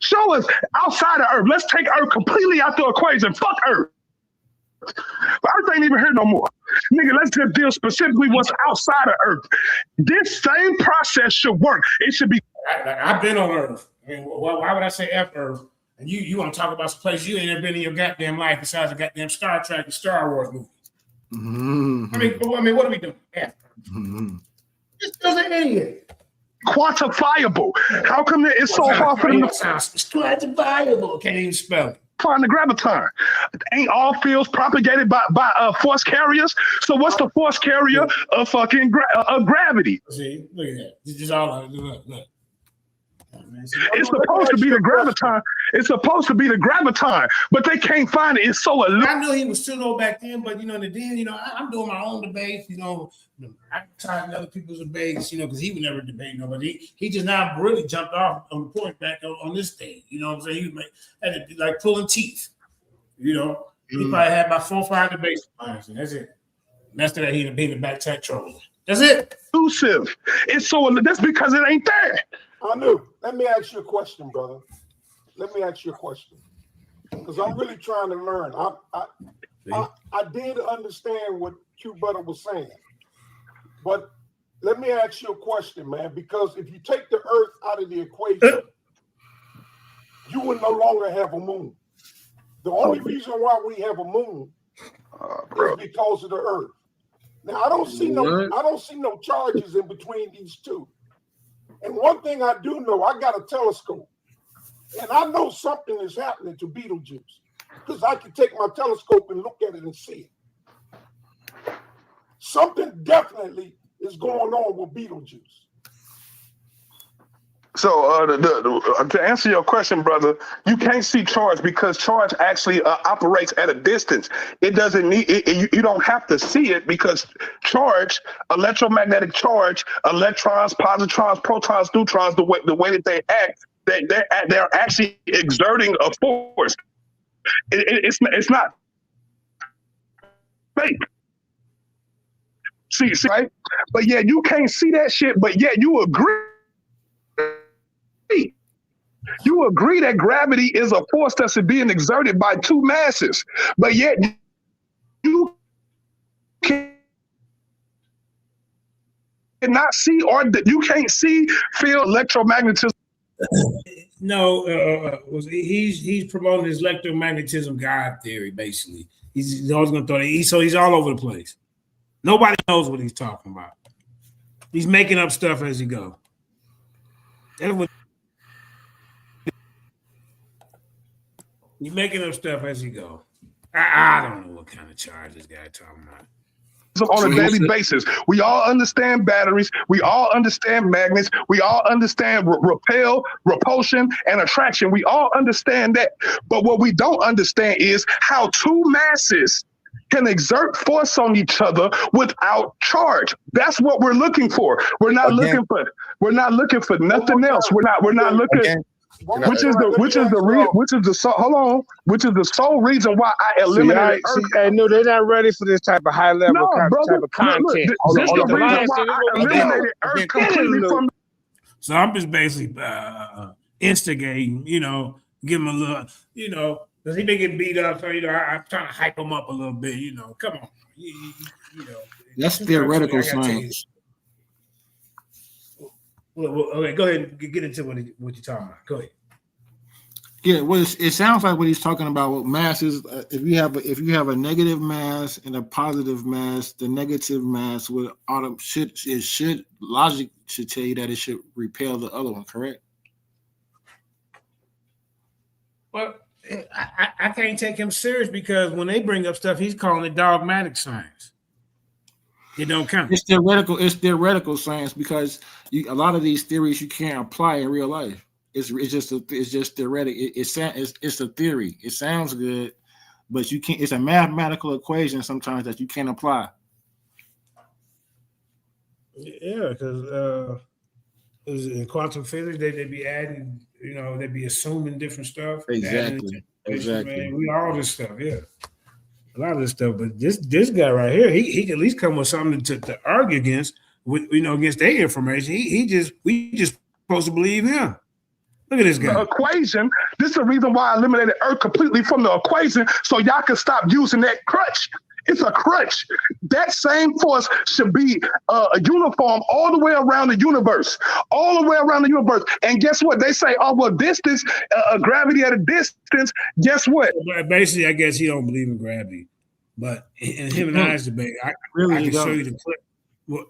Show us outside of Earth. Let's take Earth completely out the equation. Fuck Earth. Earth ain't even here no more. Nigga, let's just deal specifically what's outside of Earth. This same process should work. It should be. I've been on Earth. I mean, why would I say F Earth? And you want to talk about some place you ain't ever been in your goddamn life besides the goddamn Star Trek and Star Wars movies. Mm-hmm. I mean, what are we doing? Mm-hmm. This is an idiot. Quantifiable. How come it's so hard for them to It's quantifiable. Can't even spell it. Find the graviton. Ain't all fields propagated by force carriers? So what's the force carrier of fucking gravity? See, look at that. This is all look. It's supposed to be the graviton. It's supposed to be the graviton, but they can't find it. It's so I knew he was pseudo back then, but I'm doing my own debates. I'm trying other people's debates, because he would never debate nobody. He just now really jumped off on the point back on this stage. You know what I'm saying? He had to be like pulling teeth. He probably had about 4 or 5 debates. Honestly, that's it. And after that, he'd have been back tech trolling. That's it. Elusive. It's so that's because it ain't there. I knew. Let me ask you a question, brother. Let me ask you a question, because I'm really trying to learn. I did understand what Q Butter was saying, but let me ask you a question, man. Because if you take the Earth out of the equation, you will no longer have a moon. The only reason why we have a moon is because of the Earth. Now I don't see no charges in between these two. And one thing I do know, I got a telescope. And I know something is happening to Beetlejuice because I can take my telescope and look at it and see it. Something definitely is going on with Beetlejuice. So to answer your question, brother, you can't see charge because charge actually operates at a distance. It doesn't need you don't have to see it because charge, electromagnetic charge, electrons, positrons, protons, neutrons, the way that they act, they're actually exerting a force. It's not fake. See, right? But yeah, you can't see that shit. But yeah, you agree. You agree that gravity is a force that's being exerted by two masses, but yet you cannot see, or you can't see, feel electromagnetism. No, he's promoting his electromagnetism God theory. Basically, he's always going to throw it. So he's all over the place. Nobody knows what he's talking about. He's making up stuff as he goes. You're making up stuff as you go. I don't know what kind of charge this guy talking about. on a daily basis. We all understand batteries. We all understand magnets. We all understand repulsion, and attraction. We all understand that. But what we don't understand is how two masses can exert force on each other without charge. That's what we're looking for. We're not looking for nothing else. We're not looking. Which is the sole reason why I eliminated Earth. Hey, no, they're not ready for this type of high level type of content. This is the reason why I eliminated Earth completely from. So I'm just basically instigating, give him a little, because he been getting beat up. So I'm trying to hype him up a little bit. Come on, That's theoretical science. Well, okay, go ahead and get into what you're talking about. Go ahead. Yeah, well, it sounds like what he's talking about with mass is if you have a negative mass and a positive mass, the negative mass logic should tell you that it should repel the other one, correct? Well, I can't take him serious because when they bring up stuff, he's calling it dogmatic science. It don't count. It's theoretical science because a lot of these theories you can't apply in real life. It's just theoretic. It's a theory. It sounds good, but you can't. It's a mathematical equation sometimes that you can't apply. Yeah, because in quantum physics, they'd be adding, they'd be assuming different stuff. Exactly. Man, we all this stuff, yeah. A lot of this stuff, but this guy right here, he can at least come with something to argue against, against their information. We just supposed to believe him. Look at this guy. The equation. This is the reason why I eliminated Earth completely from the equation, so y'all can stop using that crutch. It's a crutch. That same force should be uniform all the way around the universe. All the way around the universe. And guess what? They say, oh, well, distance, gravity at a distance. Guess what? Basically, I guess he don't believe in gravity. But in him and I's debate, I can show you the clip. Well,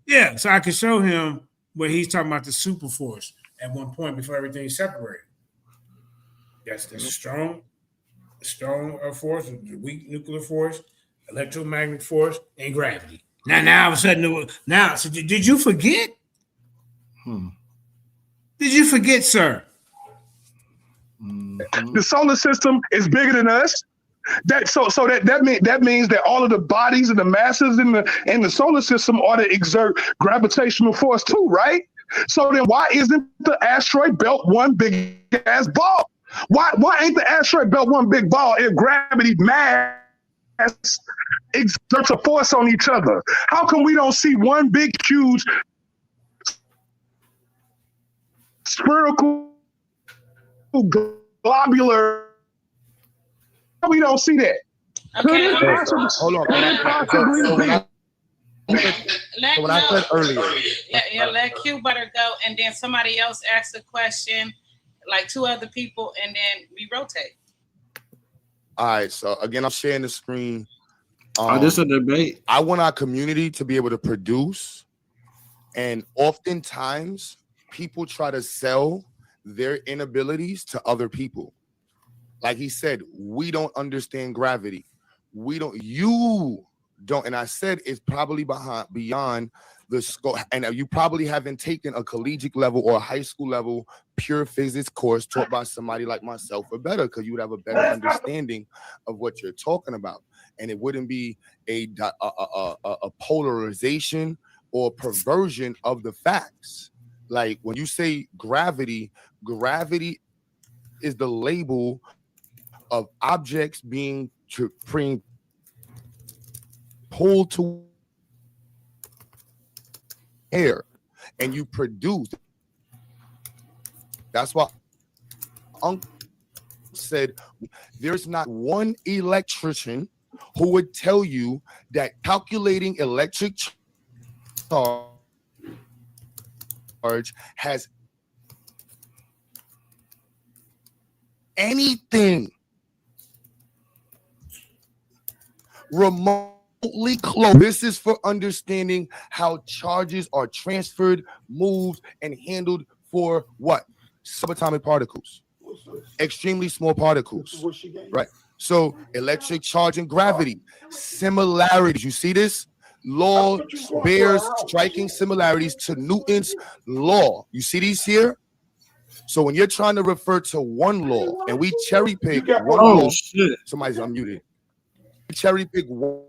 yeah, so I can show him where he's talking about the super force at one point before everything's separated. That's a strong force, the weak nuclear force, electromagnetic force, and gravity. Now all of a sudden, so did you forget? Did you forget, sir? The solar system is bigger than us. That means that all of the bodies and the masses in the solar system ought to exert gravitational force too, right? So then why isn't the asteroid belt one big ass ball? Why ain't the asteroid belt one big ball if gravity mass exerts a force on each other? How come we don't see one big, huge spherical globular? We don't see that. Okay. Hold on. What I said earlier. Yeah, let Q Butter go, and then somebody else ask a question, like two other people, and then we rotate. All right. So again, I'm sharing the screen. This a debate. I want our community to be able to produce, and oftentimes people try to sell their inabilities to other people. Like he said, we don't understand gravity. You don't. And I said it's probably beyond the scope. And you probably haven't taken a collegiate level or a high school level pure physics course taught by somebody like myself or better, because you would have a better understanding of what you're talking about. And it wouldn't be a polarization or perversion of the facts. Like when you say gravity is the label of objects being pulled to air, and you produce. That's why Uncle said there's not one electrician who would tell you that calculating electric charge has anything remotely close. This is for understanding how charges are transferred, moved, and handled for what? Subatomic particles, extremely small particles, right? So electric charge and gravity, similarities. You see this? Law bears striking similarities to Newton's law. You see these here? So when you're trying to refer to one law and we cherry pick one law, somebody's unmuted. We cherry pick one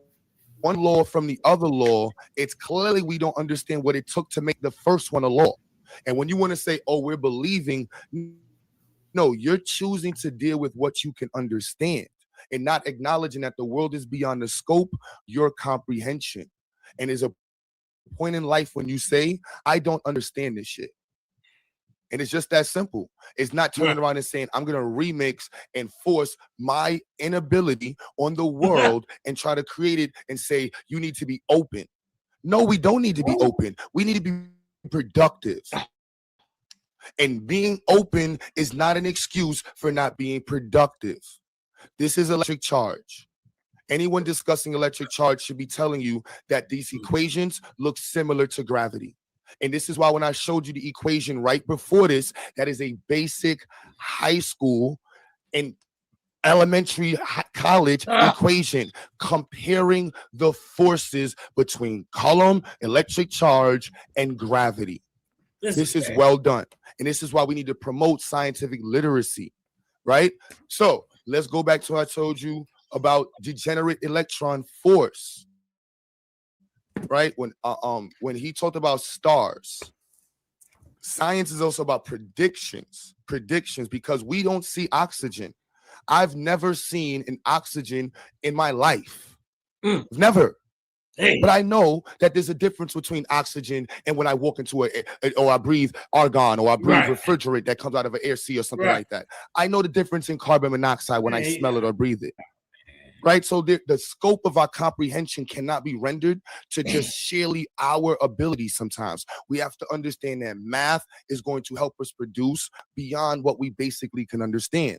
law from the other law, it's clearly we don't understand what it took to make the first one a law. And when you want to say, oh, we're believing, no, you're choosing to deal with what you can understand and not acknowledging that the world is beyond the scope, your comprehension. And there's a point in life when you say, I don't understand this shit. And it's just that simple. It's not turning around and saying, I'm going to remix and force my inability on the world and try to create it and say, you need to be open. No, we don't need to be open. We need to be productive. And being open is not an excuse for not being productive. This is electric charge. Anyone discussing electric charge should be telling you that these equations look similar to gravity. And this is why when I showed you the equation right before this, that is a basic high school and elementary college equation comparing the forces between Coulomb, electric charge, and gravity. This is well done. And this is why we need to promote scientific literacy, right? So let's go back to what I told you about degenerate electron force. Right? When he talked about stars, science is also about predictions, because we don't see oxygen. I've never seen an oxygen in my life. Never. Hey. But I know that there's a difference between oxygen and when I walk into or I breathe argon or I breathe refrigerant that comes out of an air sea or something like that. I know the difference in carbon monoxide when I smell it or breathe it. Right, so the scope of our comprehension cannot be rendered to just sheerly our ability. Sometimes we have to understand that math is going to help us produce beyond what we basically can understand.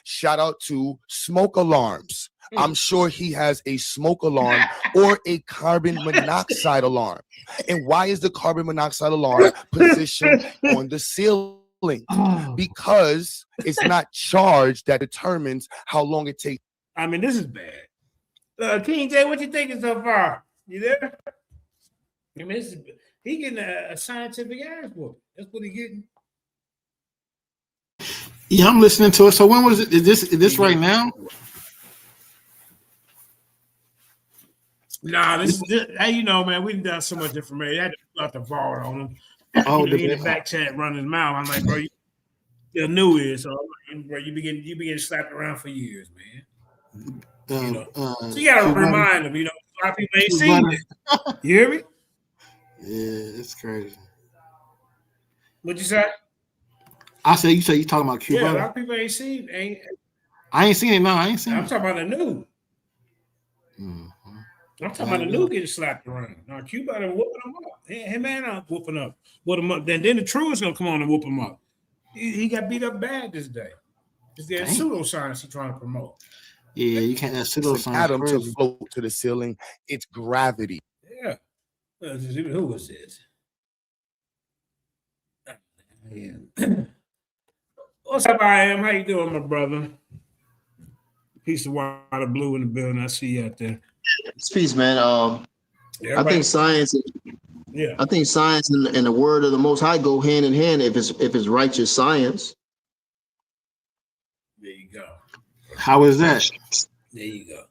Shout out to smoke alarms. I'm sure he has a smoke alarm or a carbon monoxide alarm. And why is the carbon monoxide alarm positioned on the ceiling? Because it's not charge that determines how long it takes. I mean, this is bad. King J, what you thinking so far? You there? I mean, he getting a scientific ass whoop. That's what he getting. Yeah, I'm listening to it. So when was it? Is this right now? Nah, this hey, you know, man, we've done so much information. I had to pull out the vault on him. Oh, he in the back chat running his mouth. I'm like, bro, you're new here, so bro, you begin slapped around for years, man. You know, so you gotta remind them. You know, a lot of people ain't seen it. You hear me? Yeah, it's crazy. What'd you say? I said you talking about Cuba. Yeah, a lot of people ain't seen. I ain't seen it. No, I ain't seen it. I'm talking about the new. I'm talking about the new getting slapped around. Now Cuba and whooping them up. Hey man, I'm whooping up. Whoop him up. Then the true is gonna come on and whoop him up. He got beat up bad this day. It's the pseudoscience he's trying to promote. Yeah, you can't have pseudoscience. Atom to float to the ceiling. It's gravity. Yeah. Who was this? Yeah. What's up, I am? How you doing, my brother? Piece of water blue in the building. I see you out there. Peace, man. I think science. Yeah. I think science and the word of the Most High go hand in hand. If it's righteous science. There you go. How is that? There you go.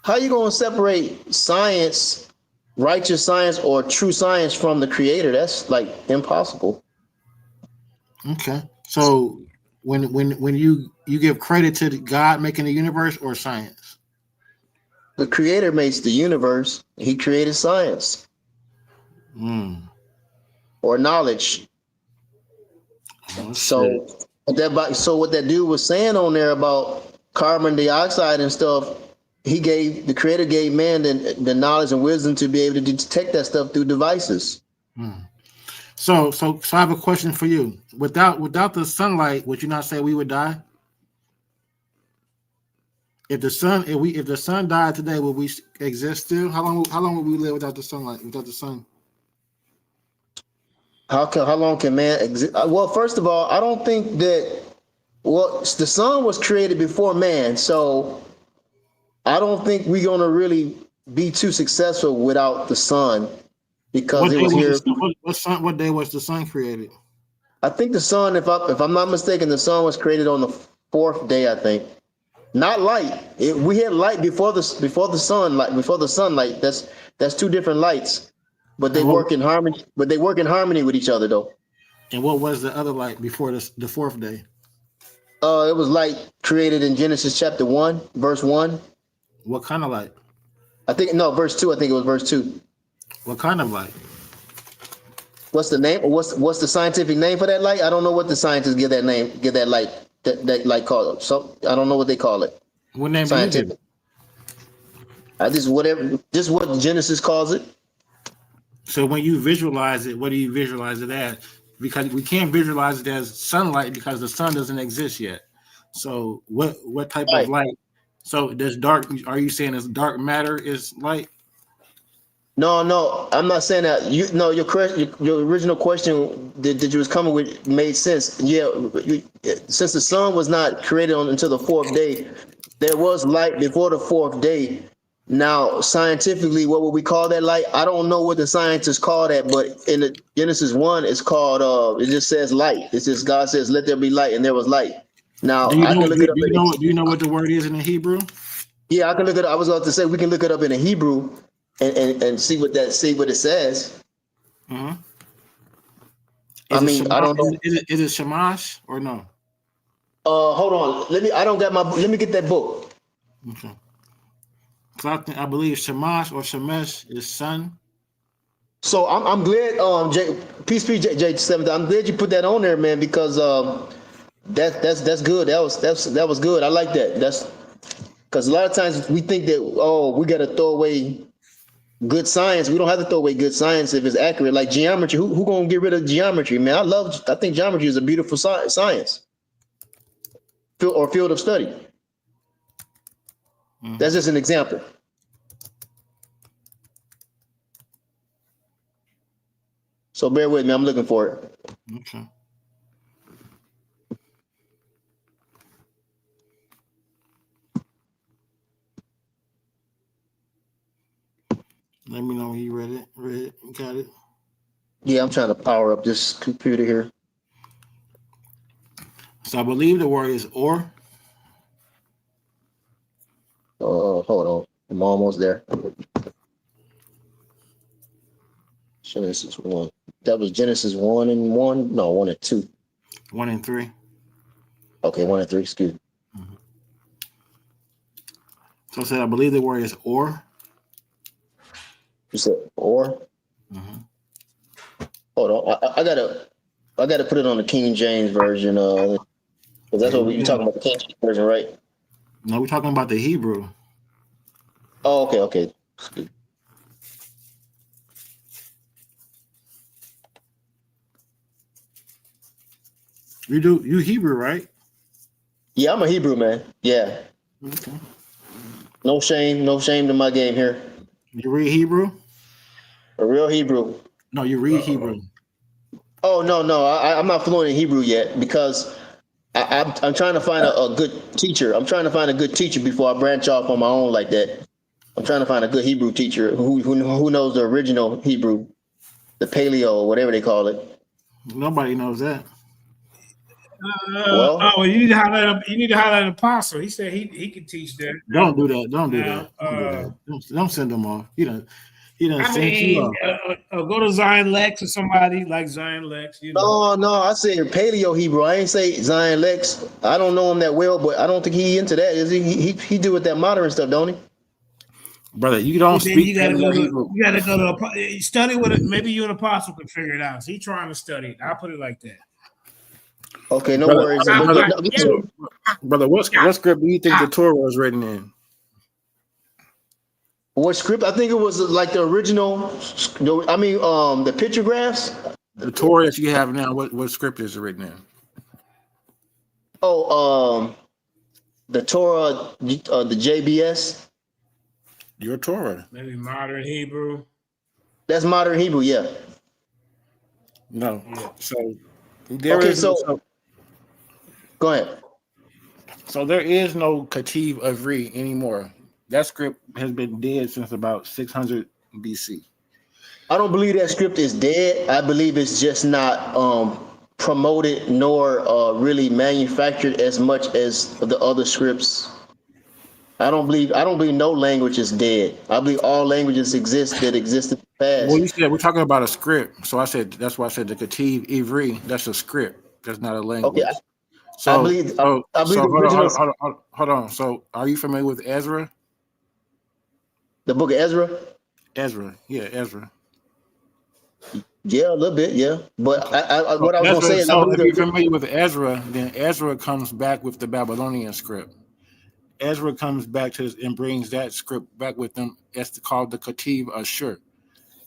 How you gonna separate science, righteous science, or true science from the Creator? That's like impossible. Okay, so when you give credit to God making the universe or science? The Creator makes the universe. He created science or knowledge. So what that dude was saying on there about carbon dioxide and stuff, the Creator gave man the knowledge and wisdom to be able to detect that stuff through devices. So I have a question for you. Without the sunlight, would you not say we would die? If the sun died today, would we exist still? How long would we live without the sunlight, without the sun? How long can man exist? Well, first of all, I don't think that Well, the sun was created before man, so I don't think we're gonna really be too successful without the sun because What it day was was the here. sun? What day was the sun created? I think the sun, if I'm not mistaken, the sun was created on the fourth day. I think. Not light. We had light before the sunlight. Before the sunlight. That's two different lights, but they And what work in harmony. But they work in harmony with each other, though. and what was the other light before the fourth day? It was light created in Genesis chapter 1, verse 1. What kind of light? I think no, verse 2. I think it was verse 2. What kind of light? What's the name? What's the scientific name for that light? I don't know what the scientists give that name. Give that light. That light called. So I don't know what they call it. What name do you Scientific. give? I just whatever. Just what Genesis calls it. So when you visualize it, what do you visualize it as? Because we can't visualize it as sunlight because the sun doesn't exist yet. So what type of light? So there's dark. Are you saying it's dark matter is light? No, I'm not saying that. Your original question that you was coming with made sense. Yeah, since the sun was not created until the fourth day, there was light before the fourth day. Now, scientifically, what would we call that light? I don't know what the scientists call that, but in the Genesis 1, it's called. It just says light. It's just God says, "Let there be light," and there was light. Now, Do you I know? can look it up. Do you know what the word is in the Hebrew? Yeah, I can look it up. I was about to say we can look it up in the Hebrew and see what it says. Mm-hmm. I mean, I don't know. Is it Shamash or no? Hold on. Let me get that book. Okay. So I believe Shamash or Shemesh is sun. So I'm glad. Peace be J7. I'm glad you put that on there, man, because that's good. That was good. I like that. That's because a lot of times we think that we got to throw away good science. We don't have to throw away good science if it's accurate. Like geometry, who gonna get rid of geometry, man? I think geometry is a beautiful science, field of study. Mm-hmm. That's just an example. So bear with me. I'm looking for it. Okay. Let me know when you read it. Got it? Yeah, I'm trying to power up this computer here. So I believe the word is or. Hold on. I'm almost there. Genesis 1. That was Genesis 1 and 1? No, 1 and 2. 1 and 3. Okay, 1 and 3, excuse me. Mm-hmm. So I said I believe the word is or. You said or? Mm-hmm. Hold on. I gotta put it on the King James version, because that's what you're talking about, the King James version, right? No, we're talking about the Hebrew. Oh, okay. You Hebrew, right? Yeah, I'm a Hebrew man. Yeah. Okay. No shame to my game here. You read Hebrew? A real Hebrew. No, you read Hebrew. Oh no, I'm not fluent in Hebrew yet because I'm trying to find a good teacher. I'm trying to find a good teacher before I branch off on my own like that. I'm trying to find a good Hebrew teacher who knows the original Hebrew, the Paleo or whatever they call it. Nobody knows that. You need to highlight an apostle. He said he could teach that. Don't do that. Don't do that. Don't send them off. He done sent you off. Go to Zion Lex or somebody like Zion Lex. You know. No, I said Paleo Hebrew. I ain't say Zion Lex. I don't know him that well, but I don't think he into that. Is he? He do with that modern stuff, don't he? Brother, you don't speak. You gotta go to study with it. Maybe you and Apostle can figure it out. So he trying to study it. I'll put it like that. Okay, no brother, worries. Brother, what script do you think the Torah was written in? What script? I think it was like the original. The pictographs. The Torah that you have now. What script is it written in? The Torah, the JBS. Your Torah. Maybe modern Hebrew. That's modern Hebrew, yeah. No. So Go ahead. So there is no Kativ Avri anymore. That script has been dead since about 600 BC. I don't believe that script is dead. I believe it's just not promoted nor really manufactured as much as the other scripts. I don't believe no language is dead. I believe all languages exist that existed in the Well, you past. said we're talking about a script, so I said that's why I said the Kativ Ivri. That's a script. That's not a Okay, language. I So, believe so, I believe so the hold on, original hold on, hold on, hold on. Hold on. So, are you familiar with Ezra? the book of Ezra. Ezra, yeah, Ezra. Yeah, a little bit, yeah. But Okay. So what I was gonna Ezra. say is I So believe if you're the familiar with Ezra, then Ezra comes back with the Babylonian script. Ezra comes back to and brings that script back with them. It's called the Kativ Ashur.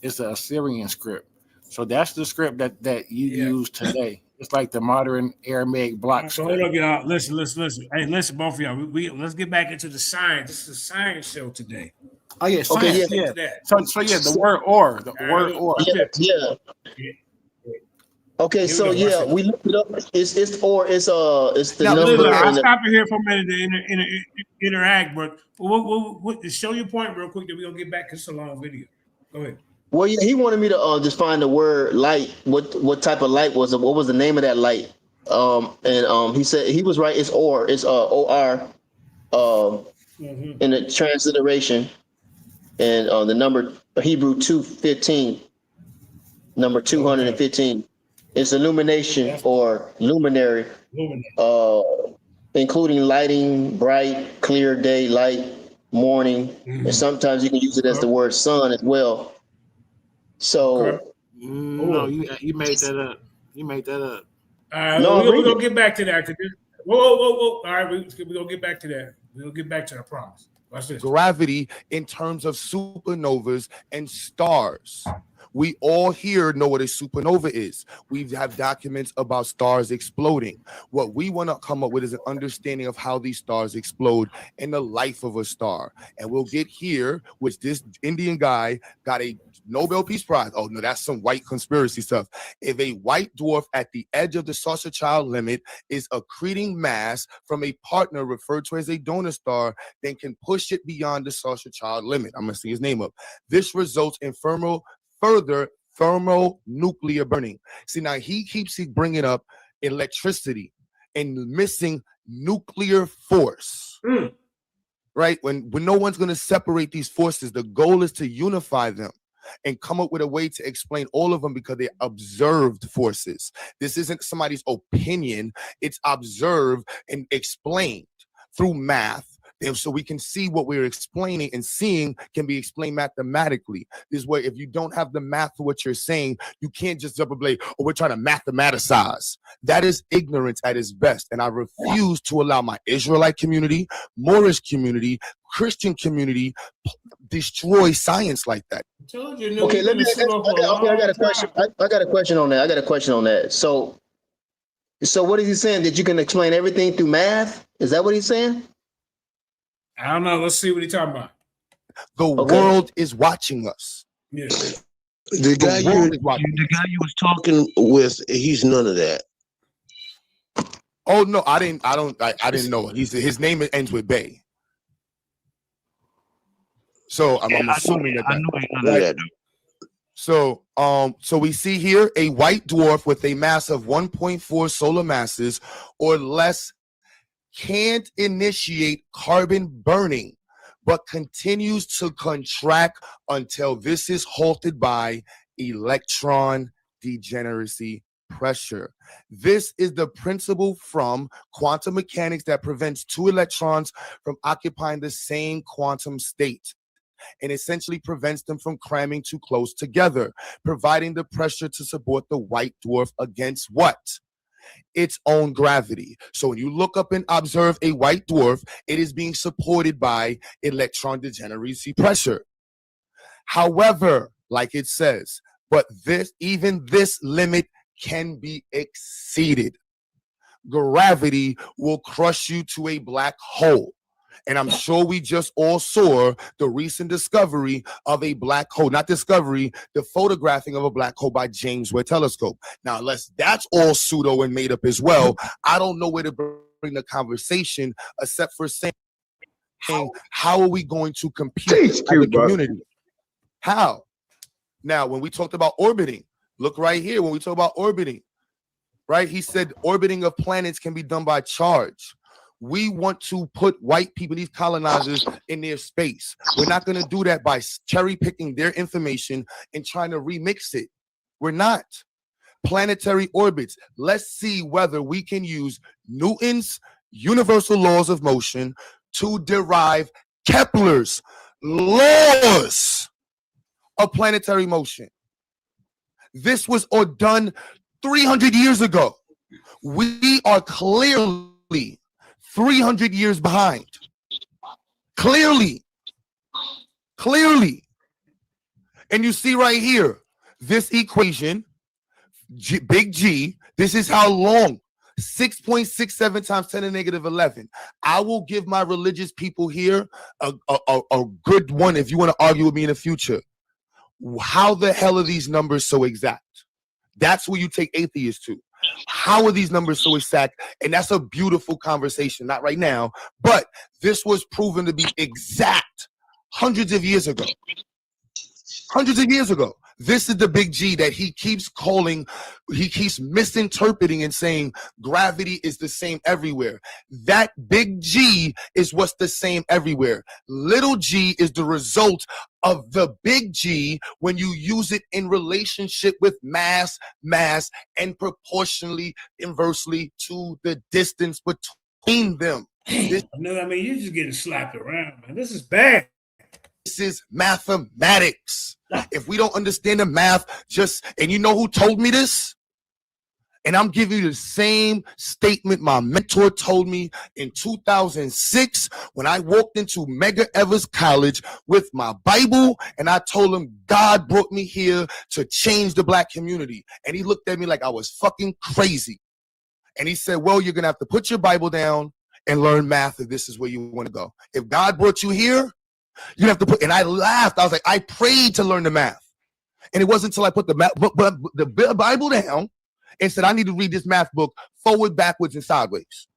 It's the Assyrian script. So that's the script that you Yeah. use today. It's like the modern Aramaic block So hold script. up, y'all. Listen. Hey, listen, both of y'all. We let's get back into the science. This is a science show today. Oh yeah, okay, science. yeah, Let's get Yeah. to that. So yeah, the word or, the All right, word or. watch yeah, this. yeah. Yeah. Okay, Here we so go. Watch yeah, this. we looked it up. It's the Now Listen, number I'll and stop it here for a minute to interact, but show your point real quick. Then we're gonna get back because it's a long video. Go ahead. well, yeah, he wanted me to just find the word light. What type of light was it? What was the name of that light? And he said he was right. It's or. It's or. Mm-hmm. In the transliteration, and the number Hebrew 2:15, number Okay. 215. It's illumination That's or luminary, luminous. uh, including lighting, bright, clear day, light, morning, and Mm-hmm. sometimes you can use it as the Okay. word sun as well. Okay. So No, Oh. you made that up. You made that up. All right. no, I'm We reading gonna it. get back to that. Whoa. All right. We gonna get back to that. We're gonna get back to that. I promise. Watch this. gravity in terms of supernovas and stars. We all here know what a supernova is. We have documents about stars exploding. What we want to come up with is an understanding of how these stars explode and the life of a star. And we'll get here, which this Indian guy got a Nobel Peace Prize. Oh, no, that's some white conspiracy stuff. If a white dwarf at the edge of the Sausage-Child limit is accreting mass from a partner referred to as a donor star, then can push it beyond the Sausage-Child limit. I'm going to see his name up. This results in further thermonuclear burning. See, now he keeps bringing up electricity and missing nuclear force. Right? When no one's going to separate these forces, the goal is to unify them and come up with a way to explain all of them because they're observed forces. This isn't somebody's opinion. It's observed and explained through math. And so we can see what we're explaining and seeing can be explained mathematically. This way, if you don't have the math for what you're saying, you can't just jump and blame, oh, we're trying to mathematicize. That is ignorance at its best. And I refuse to allow my Israelite community, Moorish community, Christian community destroy science like that. I told you, Okay, you've let been me. a pseudo for a Okay, I got long a question. time. I got a question on that. I got a question on that. So what is he saying? That you can explain everything through math? Is that what he's saying? I don't know. Let's see what he's talking about. The world is watching us. Yeah. The guy you was talking with, he's none of that. Oh no, I didn't know. His name ends with Bay. So I'm assuming that. I know ain't none of that. So so we see here a white dwarf with a mass of 1.4 solar masses or less can't initiate carbon burning, but continues to contract until this is halted by electron degeneracy pressure. This is the principle from quantum mechanics that prevents two electrons from occupying the same quantum state and essentially prevents them from cramming too close together, providing the pressure to support the white dwarf against what? Its own gravity. So when you look up and observe a white dwarf, it is being supported by electron degeneracy pressure. However, like it says, but even this limit can be exceeded. Gravity will crush you to a black hole. And I'm sure we just all saw the recent discovery of a black hole. Not discovery, the photographing of a black hole by James Webb Telescope. Now, unless that's all pseudo and made up as well, I don't know where to bring the conversation, except for saying, how are we going to compete as a community? How? Now, when we talked about orbiting, look right here. When we talk about orbiting, right? He said orbiting of planets can be done by charge. We want to put white people, these colonizers, in their space. We're not going to do that by cherry picking their information and trying to remix it. We're not. Planetary orbits. Let's see whether we can use Newton's universal laws of motion to derive Kepler's laws of planetary motion. This was all done 300 years ago. We are clearly 300 years behind. Clearly. And you see right here, this equation, big G, this is how long. 6.67 times 10 to the negative 11. I will give my religious people here a good one if you want to argue with me in the future. How the hell are these numbers so exact? That's where you take atheists to. How are these numbers so exact? And that's a beautiful conversation, not right now, but this was proven to be exact hundreds of years ago. Hundreds of years ago. This is the big G that he keeps calling, he keeps misinterpreting and saying gravity is the same everywhere. That big G is what's the same everywhere. Little g is the result of the big G when you use it in relationship with mass, and proportionally, inversely to the distance between them. No, I mean, you're just getting slapped around, man. This is bad. This is mathematics. If we don't understand the math, and you know who told me this? And I'm giving you the same statement my mentor told me in 2006 when I walked into Medgar Evers College with my Bible, and I told him God brought me here to change the black community. And he looked at me like I was fucking crazy. And he said, well, you're going to have to put your Bible down and learn math if this is where you want to go. If God brought you here, you have to put, and I laughed. I was like, I prayed to learn the math. And it wasn't until I put the Bible down and said, I need to read this math book forward, backwards, and sideways.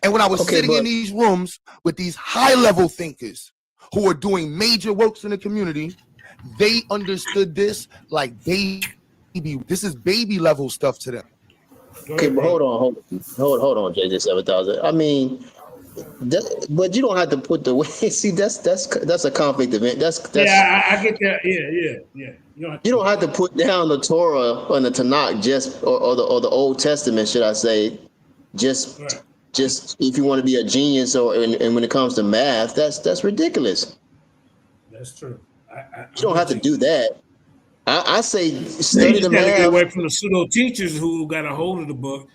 And when I was sitting in these rooms with these high-level thinkers who are doing major works in the community, they understood this like baby. This is baby level stuff to them. Okay, but hold on, JJ 7000. I mean, but you don't have to put the way. See, that's a conflict event. That's yeah, I get that. Yeah. You don't have to put down the Torah and the Tanakh or the Old Testament, should I say? Just if you want to be a genius and when it comes to math, that's ridiculous. That's true. You don't have to do that. I say study the math. Get away from the pseudo teachers who got a hold of the book.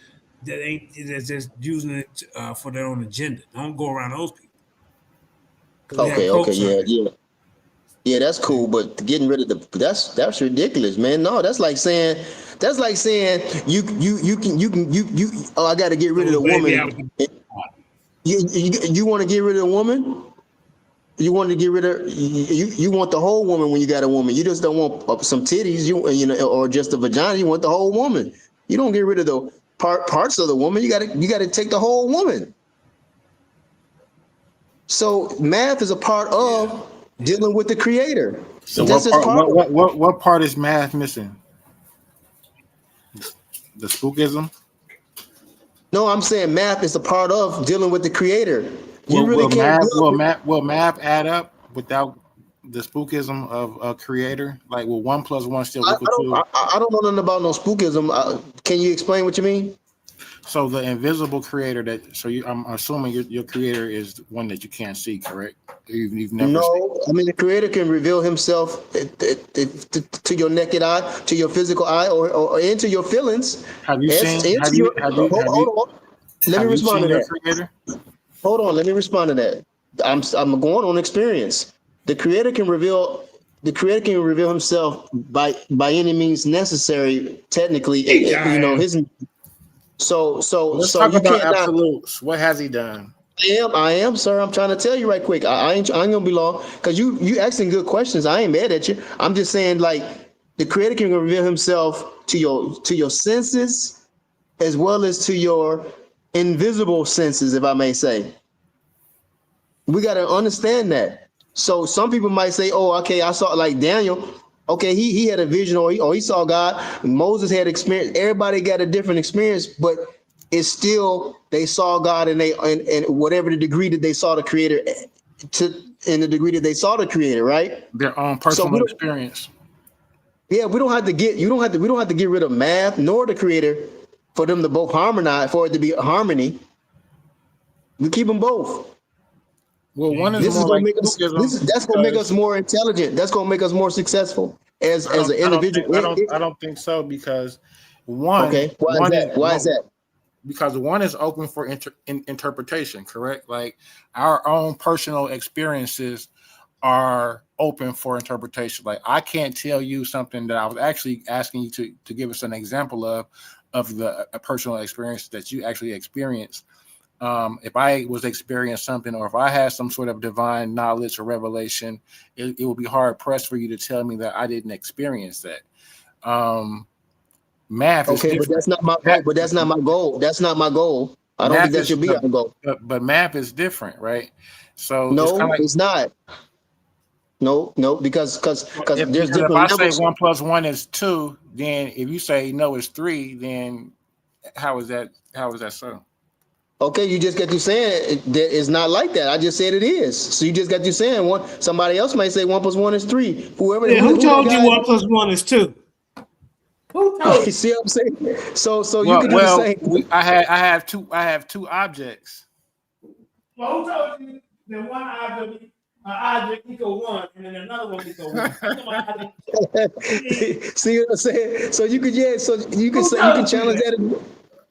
That's just using it for their own agenda. Don't go around those people. Okay, yeah, that's cool. But getting rid of that's ridiculous, man. No, that's like saying you I got to get rid of the woman. You want to get rid of the woman? You want to get rid of you want the whole woman when you got a woman. You just don't want some titties, or just a vagina. You want the whole woman. You don't get rid of the parts of the woman. You got to take the whole woman. So math is a part of dealing with the Creator. So what part is math missing? The spookism? No, I'm saying math is a part of dealing with the Creator. Will math add up without the spookism of a creator? Like, will 1 + 1 still equal 2? I don't know nothing about no spookism. Can you explain what you mean? So the invisible creator I'm assuming your creator is one that you can't see, correct? You've never No, I mean the Creator can reveal Himself to your naked eye, to your physical eye, or into your feelings. Have you seen? Hold on. Let me respond to that. Creator? Hold on, let me respond to that. I'm going on experience. The Creator can reveal Himself by any means necessary. Technically, His. So let's talk about absolutes. What has He done? I am, sir. I'm trying to tell you right quick. I ain't gonna be long because you asking good questions. I ain't mad at you. I'm just saying, like, the Creator can reveal Himself to your senses as well as to your invisible senses, if I may say. We got to understand that. So some people might say, "Oh, okay, I saw like Daniel. Okay, he had a vision, or he saw God. Moses had experience. Everybody got a different experience, but it's still they saw God, and and whatever the degree that they saw the Creator, in the degree that they saw the Creator, right? Their own So personal experience. yeah, we don't have to get we don't have to get rid of math nor the Creator for them to both harmonize, for it to be harmony. We keep them both. Well, one is This is more gonna like make us. Buddhism That's gonna make us because more intelligent. That's gonna make us more successful as an individual. I don't think so because one Okay, why is that? Why is that? because one is open for interpretation, correct? Like our own personal experiences are open for interpretation. Like I can't tell you something that I was actually asking you to give us an example of the a personal experience that you actually experienced. If I was experiencing something, or if I had some sort of divine knowledge or revelation, it would be hard pressed for you to tell me that I didn't experience that. Math is Okay, but different. that's not my goal. But that's not my goal. That's not my goal. I don't think Math that is, should be our goal. but math is different, right? So it's kind No, of like it's not. No, no, because there's because if different I say levels. 1 + 1 is 2, then if you say no, it's 3, then how is that? How is that so? Okay, you just got to saying that it's not like that. I just said it is. So you just got to saying one. Somebody else might say 1 + 1 is 3. Whoever, Yeah, who who that told you guy. 1 + 1 is 2? Who told You you? see what I'm saying? So you Well, can do the same. I have two objects. Well, who told you that one object equal 1 and then another one equal 1? See what I'm saying? So you could, yeah. So you can Who say you can told you challenge that? that.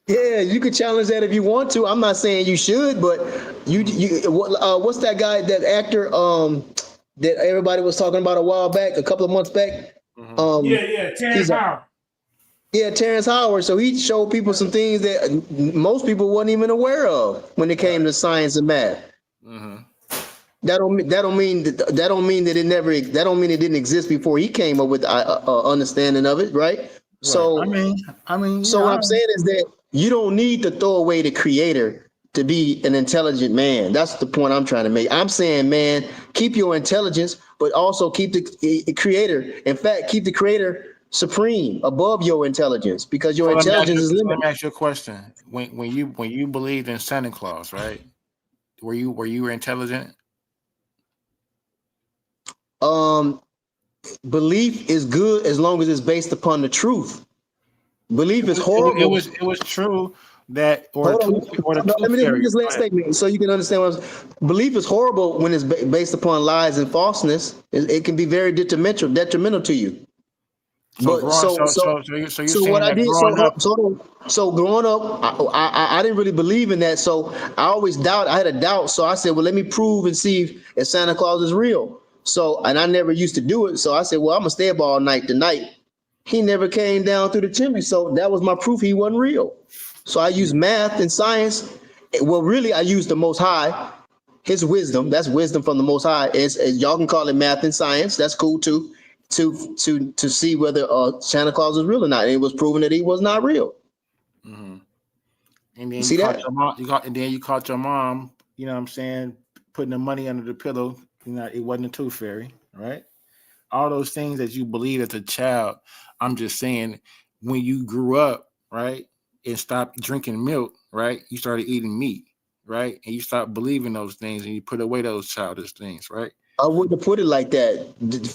Yeah, you could challenge that if you want to. I'm not saying you should, but what's that guy, that actor, that everybody was talking about a while back, a couple of months back? Yeah, Terrence He's a Howard. yeah, Terrence Howard. So he showed people some things that most people wasn't even aware of when it came to science and math. That don't mean that it never, that don't mean it didn't exist before he came up with understanding of it, right? Right. So Yeah. what I'm saying is that you don't need to throw away the Creator to be an intelligent man. That's the point I'm trying to make. I'm saying, man, keep your intelligence, but also keep the Creator. In fact, keep the Creator supreme above your intelligence, because your So intelligence is let limited. me ask you a question. When you believed in Santa Claus, right? Were you intelligent? Belief is good as long as it's based upon the truth. Belief is horrible. It was true that Hold on. No, tooth let me fairy. this Go last ahead. statement so you can understand what belief is horrible when it's based upon lies and falseness. It can be very detrimental to you. So But growing so you're saying what I that did, growing up. so growing up, I didn't really believe in that. So I always doubt. I had a doubt. So I said, well, let me prove and see if Santa Claus is real. So, and I never used to do it. So I said, well, I'm gonna stay up all night tonight. He never came down through the chimney. So that was my proof he wasn't real. So I used math and science. Well, really, I used the Most High, His wisdom. That's wisdom from the Most High. Y'all can call it math and science. That's cool too. To see whether Santa Claus is real or not. And it was proven that he was not real. And then You see that? your mom. And then you caught your mom. You know what I'm saying? Putting the money under the pillow. You know, it wasn't a tooth fairy, right? All those things that you believe as a child. I'm just saying, when you grew up, right, and stopped drinking milk, right, you started eating meat, right, and you stopped believing those things, and you put away those childish things, right? I wouldn't have put it like that.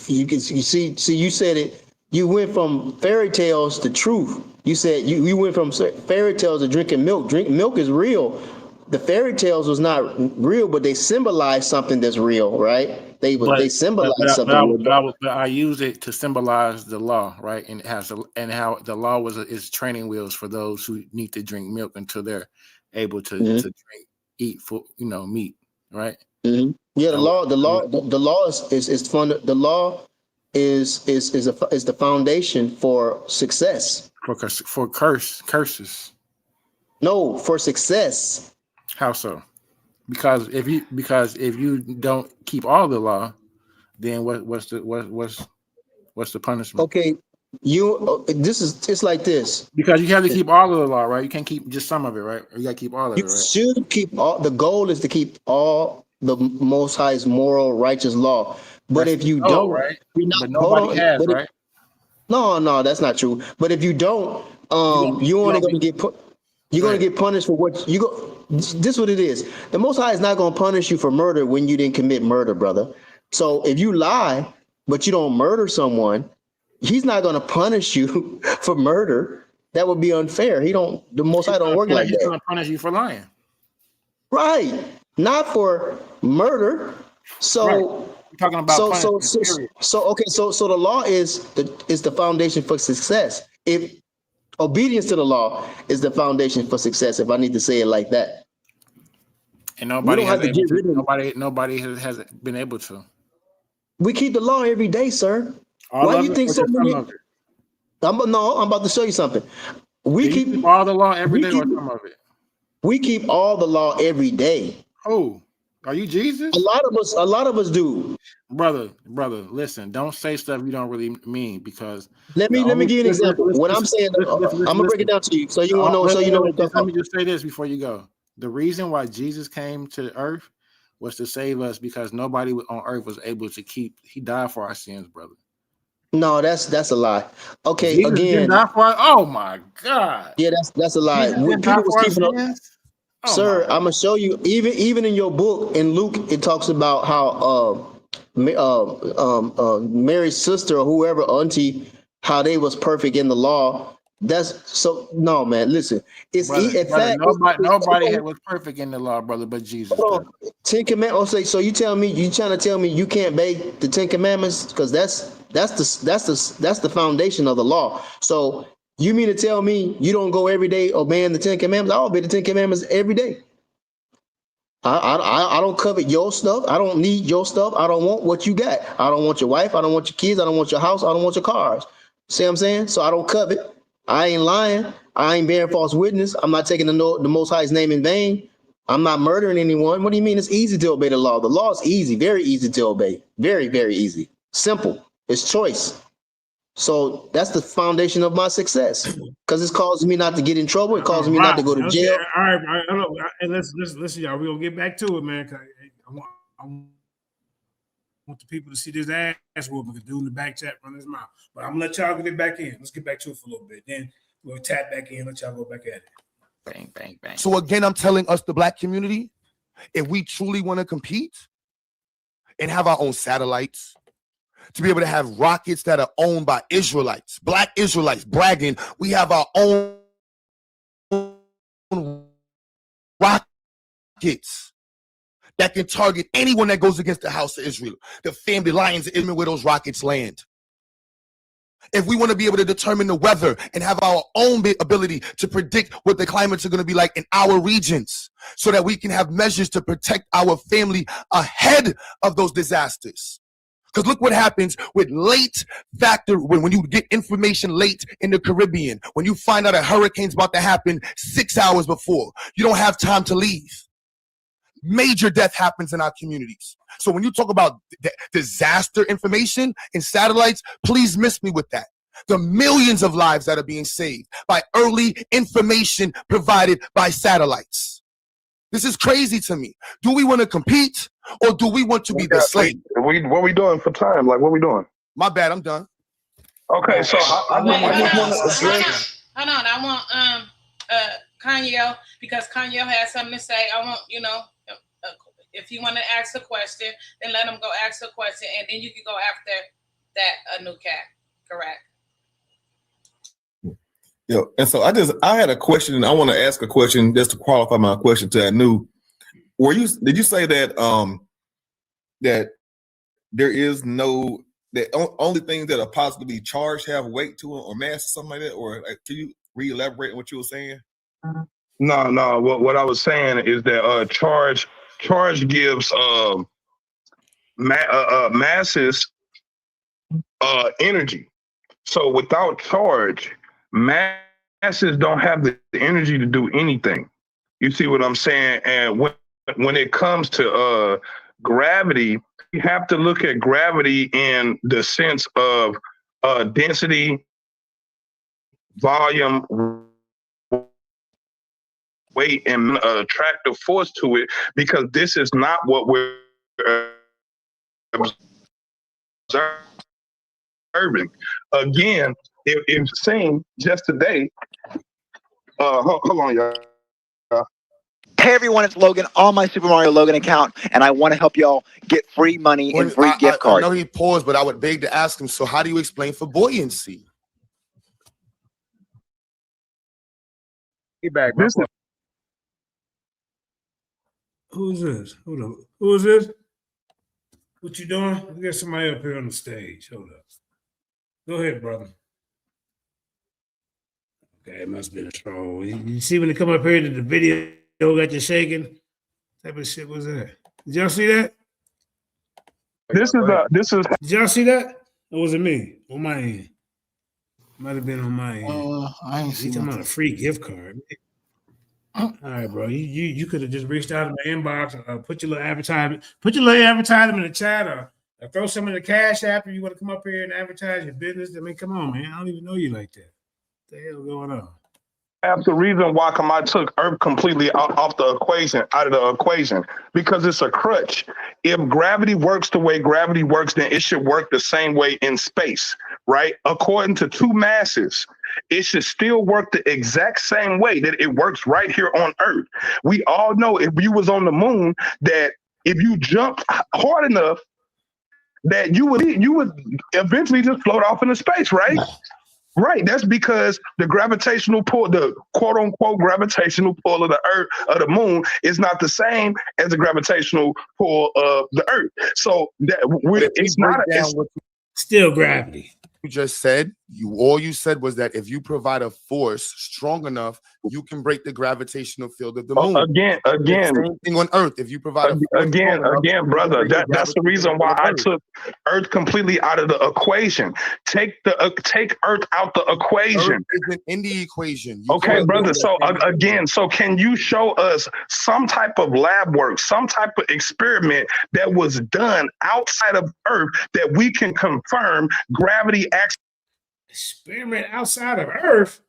You see, you said it. You went from fairy tales to truth. You said you went from fairy tales to drinking milk. Milk is real. The fairy tales was not real, but they symbolize something that's real, right? They symbolize something real. But I use it to symbolize the law, right? And it has how the law is training wheels for those who need to drink milk until they're able to eat meat, right? Yeah, the law is fun. The law is the foundation for success. For curses. No, for success. How so? Because if you don't keep all the law, then what's the punishment? Okay, It's like this. Because you have to keep all of the law, right? You can't keep just some of it, right? Or you got to keep all of it, You right? should keep all. The goal is to keep all the Most High's moral, righteous law. But That's if the you goal, don't, right? you're not. But Hold nobody on. has, But right? no, that's not true. But if you don't, you're only going to get put. You're Go going to ahead. get punished for what you go. This is what it is. The Most High is not going to punish you for murder when you didn't commit murder, brother. So if you lie, but you don't murder someone, He's not going to punish you for murder. That would be unfair. He don't. The Most High don't work like He's that. gonna punish you for lying. Right. Not for murder. Right. So We're talking about punishment, period. so the law is the foundation for success. If obedience to the law is the foundation for success, if I need to say it like that. And We nobody don't has have to able get to. rid of Nobody has been able to. We keep the law every day, sir. All Why of you it, think or so just some many? of it? I'm about to show you something. Do you keep all the law every day, or some of it? We keep all the law every day. Oh, are you Jesus? A lot of us do. Brother, listen, don't say stuff you don't really mean, because Let me give you an example. When I'm saying, I'm gonna break it down to you, so you want to know. So you know what I'm talking Let about. me just say this before you go. The reason why Jesus came to the earth was to save us, because nobody on earth was able to keep. He died for our sins, brother. No, that's a lie. Okay, Jesus again. didn't die for our, oh my God. Yeah, that's a lie. Jesus didn't Peter die was for our keeping up. sins? Oh Sir, I'm gonna show you. Even in your book in Luke, it talks about how Mary's sister or whoever auntie, how they was perfect in the law. That's so no man. Listen, it's in fact nobody was perfect in the law, brother, but Jesus. hold on. 10 Commandments. So you tell me you trying to tell me you can't obey the 10 Commandments, because that's the foundation of the law. So you mean to tell me you don't go every day obeying the 10 Commandments? I obey the 10 Commandments every day. I don't covet your stuff. I don't need your stuff. I don't want what you got. I don't want your wife. I don't want your kids. I don't want your house. I don't want your cars. See what I'm saying? So I don't covet. I ain't lying. I ain't bearing false witness. I'm not taking the Most High's name in vain. I'm not murdering anyone. What do you mean it's easy to obey the law? The law is easy, very easy to obey. Very, very easy. Simple. It's choice. So that's the foundation of my success, because it's causing me not to get in trouble. It causes me not to go to Okay, jail. all right. And listen, y'all. We're gonna get back to it, man. 'Cause I want the people to see this ass whooping, because dude in the back chat run his mouth. But I'm gonna let y'all get back in. Let's get back to it for a little bit. Then we'll tap back in, let y'all go back at it. Bang, bang, bang. So again, I'm telling us, the black community, if we truly want to compete and have our own satellites, to be able to have rockets that are owned by Israelites, black Israelites bragging, we have our own rockets that can target anyone that goes against the house of Israel, the family lions of Israel, where those rockets land. If we want to be able to determine the weather and have our own ability to predict what the climates are going to be like in our regions, so that we can have measures to protect our family ahead of those disasters. Because look what happens with late factor, when you get information late in the Caribbean, when you find out a hurricane's about to happen 6 hours before, you don't have time to leave. Major death happens in our communities. So when you talk about disaster information in satellites, please miss me with that. The millions of lives that are being saved by early information provided by satellites. This is crazy to me. Do we want to compete, or do we want to be the slave? What we doing for time? Like, what we doing? My bad, I'm done. Okay, so I just want to address. Hold on. I want Kanye, because Kanye has something to say. I want, if you want to ask a question, then let him go ask a question, and then you can go after that new cat. Correct. Yeah, and so I had a question, and I want to ask a question just to qualify my question to Anu. Did you say that that there is no, that only things that are positively charged have weight to them or mass or something like that? Or can you re-elaborate on what you were saying? No. What I was saying is that charge gives masses energy. So without charge, masses don't have the energy to do anything. You see what I'm saying? And when it comes to gravity, you have to look at gravity in the sense of density volume, weight, and attractive force to it, because this is not what we're observing. Again, if seen just today, hold on, y'all. Hey everyone, it's Logan on my Super Mario Logan account, and I want to help y'all get free money and free gift I cards. know he paused, but I would beg to ask him, so how do you explain for buoyancy? Get back, bro. Who's this? Hold up. Who is this? What you doing? We got somebody up here on the stage. Hold up. Go ahead, brother. Okay, it must have been a troll. You see when they come up here to the video got you shaking? What type of shit was that? Did y'all see that? This is. Did y'all see that? Or was it me? On my end. Might have been on my end. I ain't You seen talking about a nothing. free gift card. All right, bro. You could have just reached out in my inbox, put your little advertisement, in the chat, or throw some in the cash app if you want to come up here and advertise your business. I mean, come on, man. I don't even know you like that. What the hell going on? That's the reason why I took Earth completely out of the equation, because it's a crutch. If gravity works the way gravity works, then it should work the same way in space, right? According to two masses, it should still work the exact same way that it works right here on Earth. We all know if you was on the moon, that if you jumped hard enough, that you would eventually just float off into space, right? Right. That's because the gravitational pull, the quote unquote gravitational pull of the Earth, of the moon, is not the same as the gravitational pull of the Earth. So it's not still gravity. You just said all you said was that if you provide a force strong enough, you can break the gravitational field of the moon. Again, same thing on Earth. If you provide a force again, strong enough, brother. That's the reason why I Earth. took Earth completely out of the equation. Take Earth out the equation. Earth isn't in the equation. Okay, brother. So so can you show us some type of lab work, some type of experiment that was done outside of Earth that we can confirm gravity acts? Experiment outside of Earth?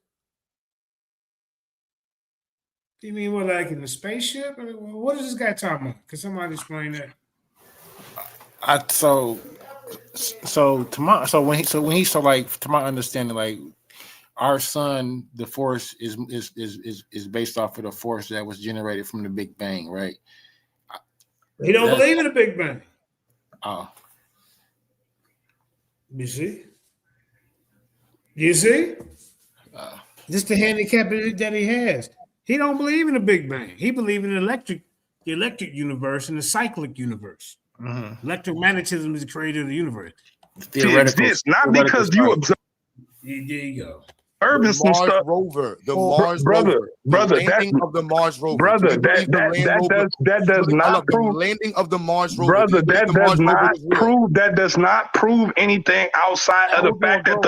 You mean what, like in the spaceship? I mean, what is this guy talking about? Can somebody explain that? So to my understanding, like our sun, the force is based off of the force that was generated from the Big Bang, right? He don't believe in the Big Bang. Oh. You see? Just the handicap that he has. He don't believe in the Big Bang. He believes in the electric universe and the cyclic universe. Mm-hmm. Electromagnetism is the creator of the universe. Theoretical, not because you observe. There you go. Urban the Mars rover, the Mars rover, the landing of the Mars rover. Brother, that does not prove the landing of the Mars rover. Brother, that does not prove anything outside of the fact that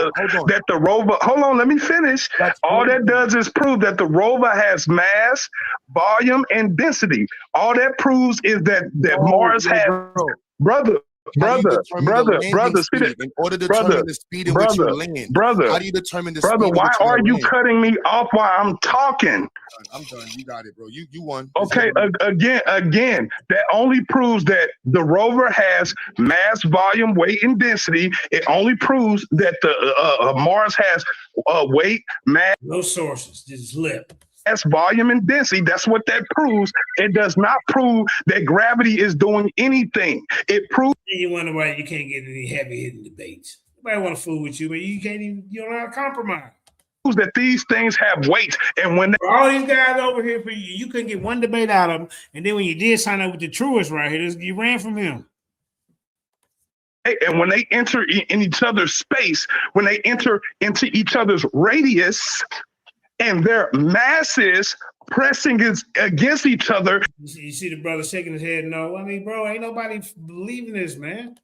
the rover. Hold on, let me finish. All that does is prove that the rover has mass, volume, and density. All that proves is that Mars has. Brother, in order to determine the speed in which you land, how do you determine the speed? Why are you cutting me off while I'm talking? I'm done. You got it, bro. You won. Okay, again, that only proves that the rover has mass, volume, weight, and density. It only proves that the Mars has weight, mass. No sources, just lip. That's volume and density. That's what that proves. It does not prove that gravity is doing anything. It proves. You wonder why you can't get any heavy hitting debates. Nobody want to fool with you, but you don't know how to compromise. That these things have weight, and when all these guys over here for you couldn't get one debate out of them, and then when you did sign up with the truest right here, you ran from him. And when they enter in each other's space, when they enter into each other's radius, and their masses pressing against each other. You see the brother shaking his head no. I mean, bro, ain't nobody believing this, man.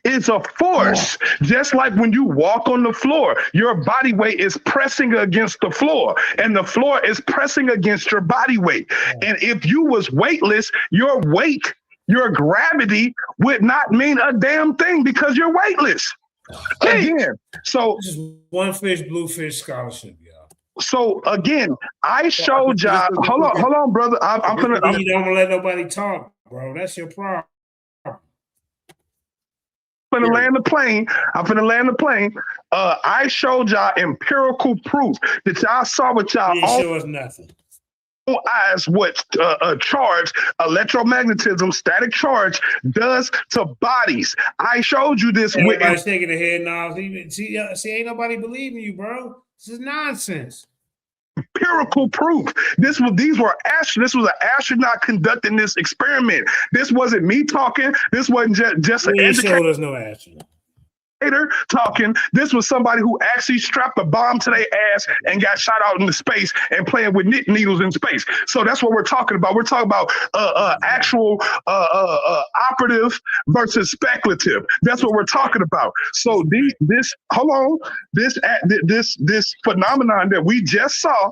It's a force. Just like when you walk on the floor, your body weight is pressing against the floor, and the floor is pressing against your body weight. And if you was weightless, your weight, your gravity would not mean a damn thing because you're weightless. Again, so this is one fish, blue fish scholarship, y'all. So again, I showed y'all. Hold on, brother. I'm gonna. You don't let nobody talk, bro. That's your problem. I'm finna land the plane. I showed y'all empirical proof that y'all saw with y'all You didn't own show us nothing. eyes what charge, electromagnetism, static charge does to bodies. I showed you this with Everybody's shaking their head now. See, ain't nobody believing you, bro. This is nonsense. empirical proof. This was an astronaut conducting this experiment. This wasn't me talking. This wasn't just an You showed educator us no astronaut talking. This was somebody who actually strapped a bomb to their ass and got shot out into space and playing with knit needles in space. So that's what we're talking about. We're talking about actual operative versus speculative. That's what we're talking about. So this phenomenon that we just saw,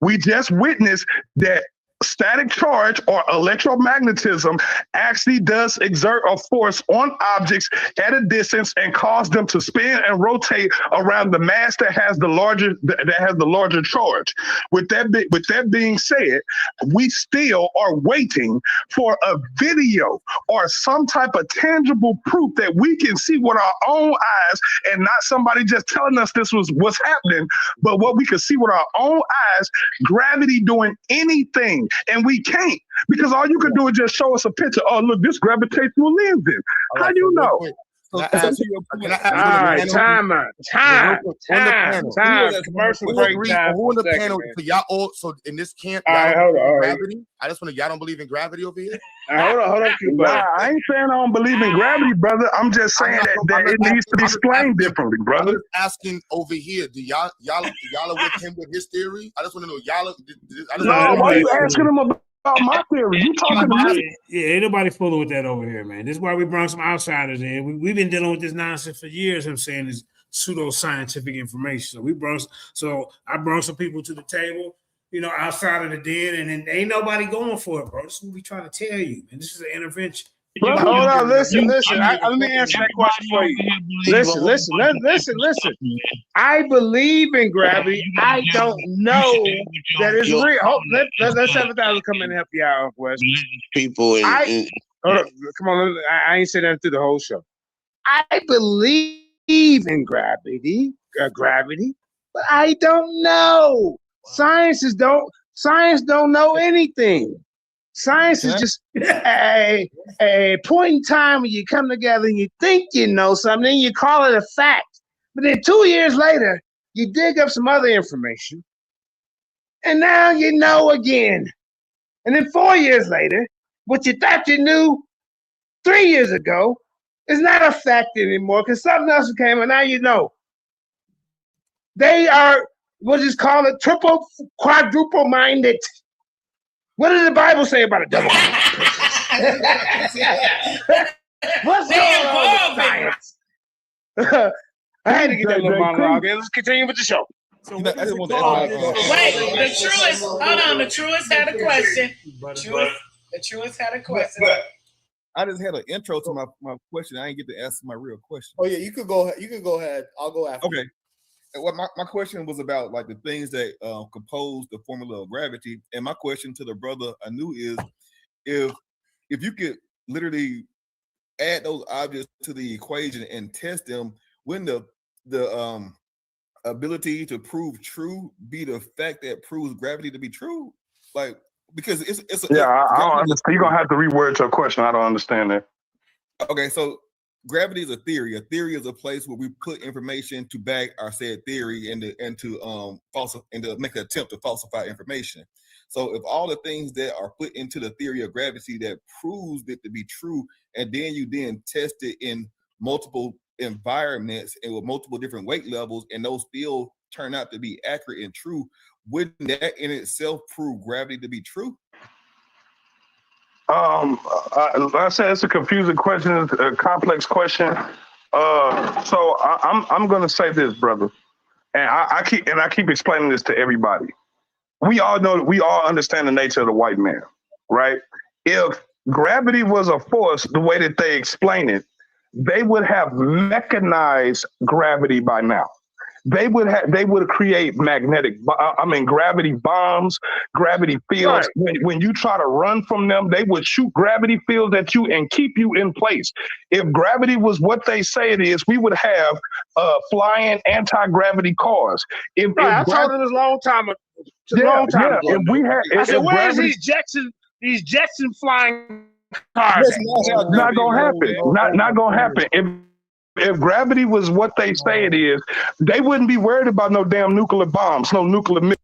we just witnessed that static charge or electromagnetism actually does exert a force on objects at a distance and cause them to spin and rotate around the mass that has the larger charge. With that being said, we still are waiting for a video or some type of tangible proof that we can see with our own eyes, and not somebody just telling us this was what's happening, but what we can see with our own eyes, gravity doing anything. And we can't, because all you can do is just show us a picture. Oh, look, this gravitational lens in. How do you know? All right, time. Commercial break time. Who in the panel? So y'all all, so in this camp, all right, hold on. Gravity. I just want to. Y'all don't believe in gravity over here? Hold on. Nah, I ain't saying I don't believe in gravity, brother. I'm just saying that it needs to be explained differently, brother. I'm asking over here. Do y'all are with him with his theory? I just want to know y'all. No, why are you asking him about my theory? You talking to me? Yeah, ain't nobody fooling with that over here, man. This is why we brought some outsiders in. We've been dealing with this nonsense for years. I'm saying this pseudo-scientific information. So I brought some people to the table, outside of the den, and then ain't nobody going for it, bro. This is what we trying to tell you, and this is an intervention. Hold on, listen. Let me answer that question for you. Listen. I believe in gravity. I don't know that it's real. Let's have 1,000 come in and help you out, Wes. People hold on, come on. I ain't said that through the whole show. I believe in gravity, but I don't know. Science don't know anything. Science is just a point in time when you come together and you think you know something, and you call it a fact. But then 2 years later, you dig up some other information, and now you know again. And then 4 years later, what you thought you knew 3 years ago is not a fact anymore because something else came, and now you know. They are, we'll just call it triple, quadruple minded. What does the Bible say about a double? What's going on with science? I had to get that little monologue. Let's continue with the show. Wait, the truest. Hold on, the truest had a question. The truest had a question. I just had an intro to my question. I didn't get to ask my real question. Oh yeah, you could go ahead. I'll go after. Okay. What my question was about, like the things that compose the formula of gravity, and my question to the brother Anu is, if you could literally add those objects to the equation and test them, wouldn't the ability to prove true be the fact that proves gravity to be true? Like, because I don't understand. You're gonna have to reword your question. I don't understand that. Okay, so gravity is a theory. A theory is a place where we put information to back our said theory and to make an attempt to falsify information. So if all the things that are put into the theory of gravity that proves it to be true, and then you test it in multiple environments and with multiple different weight levels, and those still turn out to be accurate and true, wouldn't that in itself prove gravity to be true? I said it's a confusing question, a complex question. So I'm gonna say this, brother, and I keep explaining this to everybody. We all understand the nature of the white man, right? If gravity was a force, the way that they explain it, they would have mechanized gravity by now. they would create gravity bombs, gravity fields. Right. When you try to run from them, they would shoot gravity fields at you and keep you in place. If gravity was what they say it is, we would have flying anti-gravity cars. I told him this long time ago. If we had, I said, where's gravity, these Jetson flying cars? it's not gonna happen. Not gonna happen. If gravity was what they say it is, they wouldn't be worried about no damn nuclear bombs, no nuclear missiles.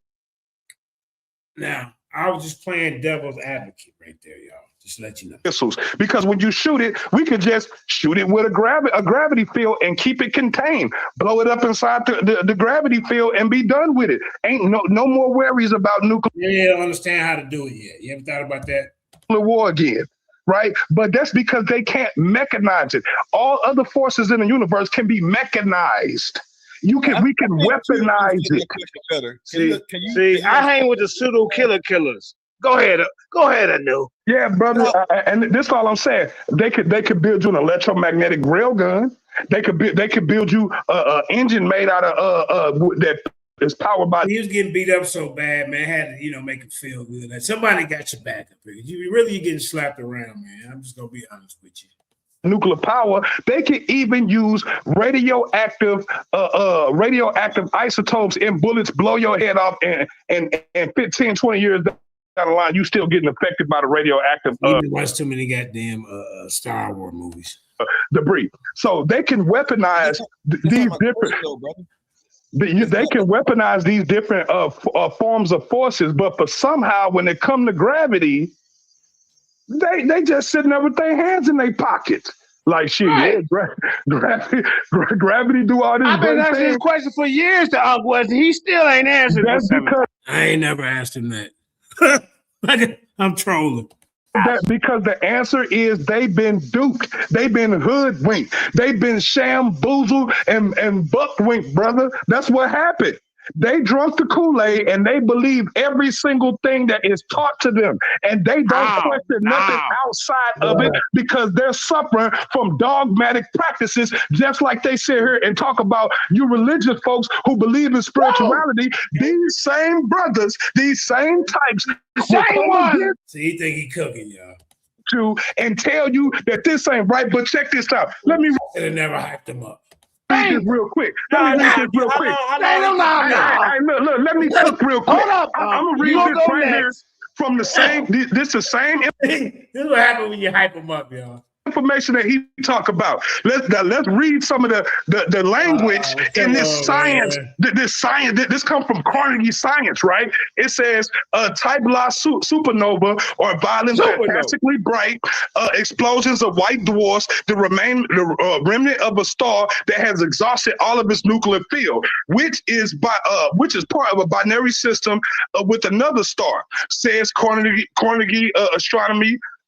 Now, I was just playing devil's advocate right there, y'all. Just to let you know. Missiles, because when you shoot it, we could just shoot it with a gravity field and keep it contained. Blow it up inside the gravity field and be done with it. Ain't no more worries about nuclear. Yeah, don't understand how to do it yet. You ever thought about that? War again. Right? But that's because they can't mechanize it. All other forces in the universe can be mechanized. We can weaponize it. See, I hang with the pseudo killers. Go ahead, Anu. Yeah, brother. And this is all I'm saying. They could build you an electromagnetic railgun. They could build you an engine made out of that is powered by. He was getting beat up so bad, man. Had to, make him feel good. Like somebody got your back up here. You're getting slapped around, man. I'm just gonna be honest with you. Nuclear power. They could even use radioactive isotopes in bullets, blow your head off, and 15, 20 years down the line, you still getting affected by the radioactive. You watch too many goddamn Star Wars movies. Debris. So they can weaponize these different. They can weaponize these different forms of forces, but for somehow when it come to gravity, they just sitting there with their hands in their pockets. Like shit, right. Gravity do all this. I've been asking this question for years to Uncle Wesley. He still ain't answered. That's because I ain't never asked him that. I'm trolling. That because the answer is they've been duped, they've been hoodwinked, they've been shamboozled and buckwinked, brother. That's what happened. They drunk the Kool-Aid and they believe every single thing that is taught to them, and they don't question nothing outside of it because they're suffering from dogmatic practices, just like they sit here and talk about you religious folks who believe in spirituality. These same brothers, these same types, same one. So you think he cooking, y'all? And tell you that this ain't right, but check this out. Let me. It never hyped him up. Read this real quick. Let me read this real quick. Look, let me cook real quick. Hold up. I'm gonna read this right here from the same. This the same. This is what happens when you hype him up, y'all. Information that he talk about. Let's read some of the language in this science. This comes from Carnegie Science, right? It says type La supernova or violent, fantastically bright explosions of white dwarfs, the remnant of a star that has exhausted all of its nuclear field, which is part of a binary system with another star. Says Carnegie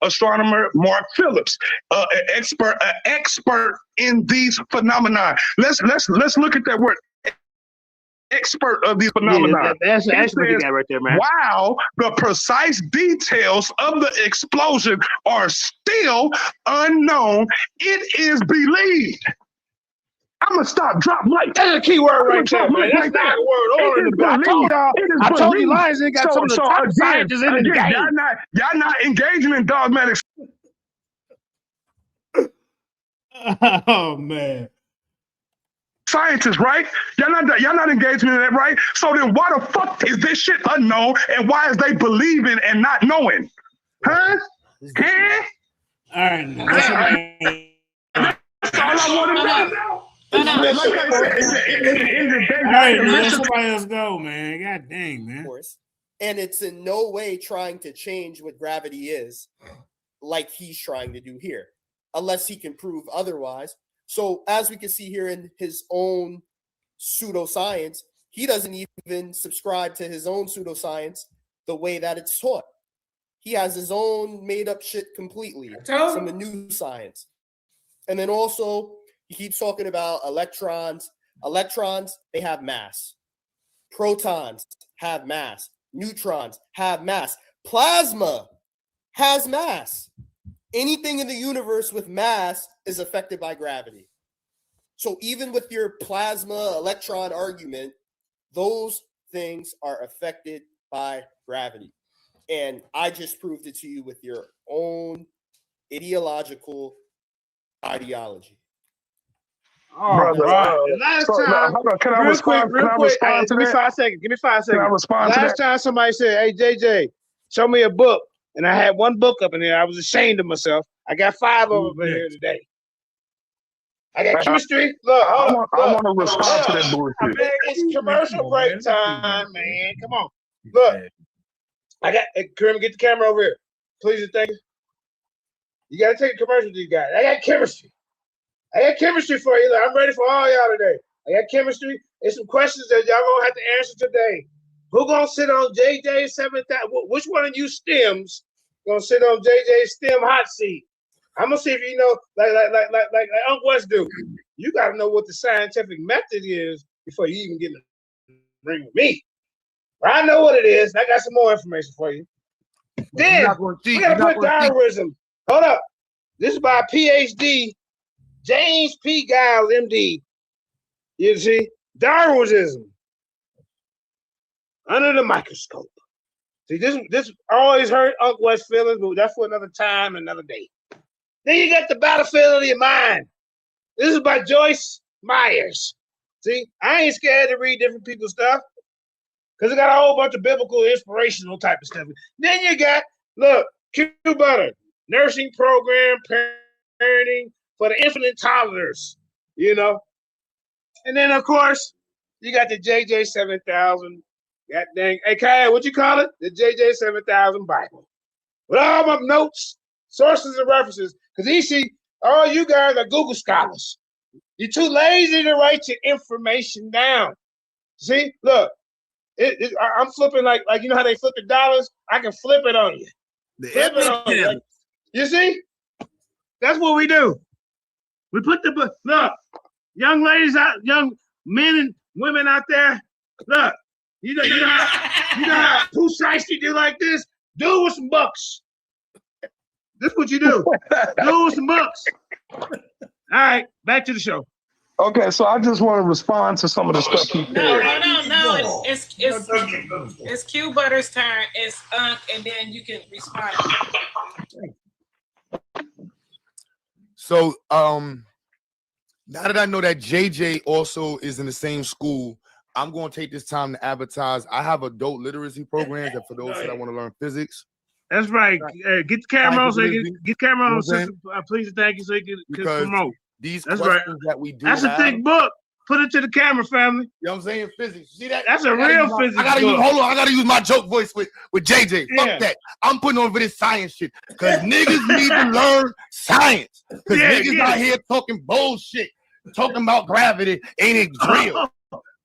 astronomer Mark Phillips, an expert in these phenomena. Let's look at that word. Expert of these phenomena. That's what you got right there, man. Wow, the precise details of the explosion are still unknown. It is believed. I'm gonna stop. Drop light. That's a key word right there, man. That's not a word. I told you, Lions ain't got some of the top scientists in the game. Y'all not engaging in dogmatic. Oh man. Scientists, right? Y'all not engaging in that, right? So then why the fuck is this shit unknown and why is they believing and not knowing? Huh? All right. That's all I want to know. Let somebody else go, man. God dang, man. Of course. And it's in no way trying to change what gravity is like he's trying to do here, unless he can prove otherwise. So as we can see here in his own pseudoscience, he doesn't even subscribe to his own pseudoscience the way that it's taught. He has his own made up shit completely. Some of new science. And then also he keeps talking about electrons. Electrons, they have mass. Protons have mass. Neutrons have mass. Plasma has mass. Anything in the universe with mass is affected by gravity. So even with your plasma electron argument, those things are affected by gravity. And I just proved it to you with your own ideological ideology. Oh, Brother, God. Last so, no, time, hold on. Can I real quick, respond? Can I respond to give me that? 5 seconds. Give me 5 seconds. Can I respond to Last that? time somebody said, "Hey, JJ, show me a book," and I had one book up in there. I was ashamed of myself. I got 5 of them in here today. I got chemistry. Look, hold up. I Look, want to respond to that bullshit. It's commercial break time, man. Come on. Look, I got. Hey, Kareem, get the camera over here, please and thank you. You got to take a commercial with these guys. I got chemistry. I got chemistry for you. Look, I'm ready for all y'all today. I got chemistry and some questions that y'all gonna have to answer today. Who gonna sit on JJ 7000? Which one of you stems gonna sit on JJ's STEM hot seat? I'm gonna see if you know, like Uncle West do. You gotta know what the scientific method is before you even get in the ring with me. But I know what it is. I got some more information for you. Then we gotta put Darwinism. Hold up. This is by PhD James P. Giles, MD. You see, Darwinism under the microscope. See, this always hurt Uncle West's feelings, but that's for another time, another day. Then you got the battlefield of your mind. This is by Joyce Myers. See, I ain't scared to read different people's stuff because it got a whole bunch of biblical, inspirational type of stuff. Then you got, look, Q Butter, nursing program, parenting for the infinite toddlers, you know. And then, of course, you got the JJ 7000. God dang, hey, Kyle, what you call it? The JJ 7000 Bible. With all my notes, sources, and references. Because you see, all you guys are Google scholars. You're too lazy to write your information down. See, look, I'm flipping like you know how they flip the dollars? I can flip it on you. Flip it on you. Like, you see? That's what we do. We put the look, young ladies out, young men and women out there. Look, you know how Pooh Shiesty do like this. Do it with some bucks. This is what you do. Do it with some bucks. All right, back to the show. Okay, so I just want to respond to some of the stuff he said. No. It's Q Butter's turn. It's Unc, and then you can respond. So, now that I know that JJ also is in the same school, I'm going to take this time to advertise. I have adult literacy programs that for those that want to learn physics. That's right. Get the camera on so you can get camera on. Please and thank you so you can promote. That's questions that we do. That's a thick book. Put it to the camera, family. You know what I'm saying? Physics. See that? That's a real physics. Hold on. I gotta use my joke voice with JJ. Yeah. Fuck that. I'm putting on for this science shit. Cause niggas need to learn science. Cause niggas out here talking bullshit. Talking about gravity. Ain't it real?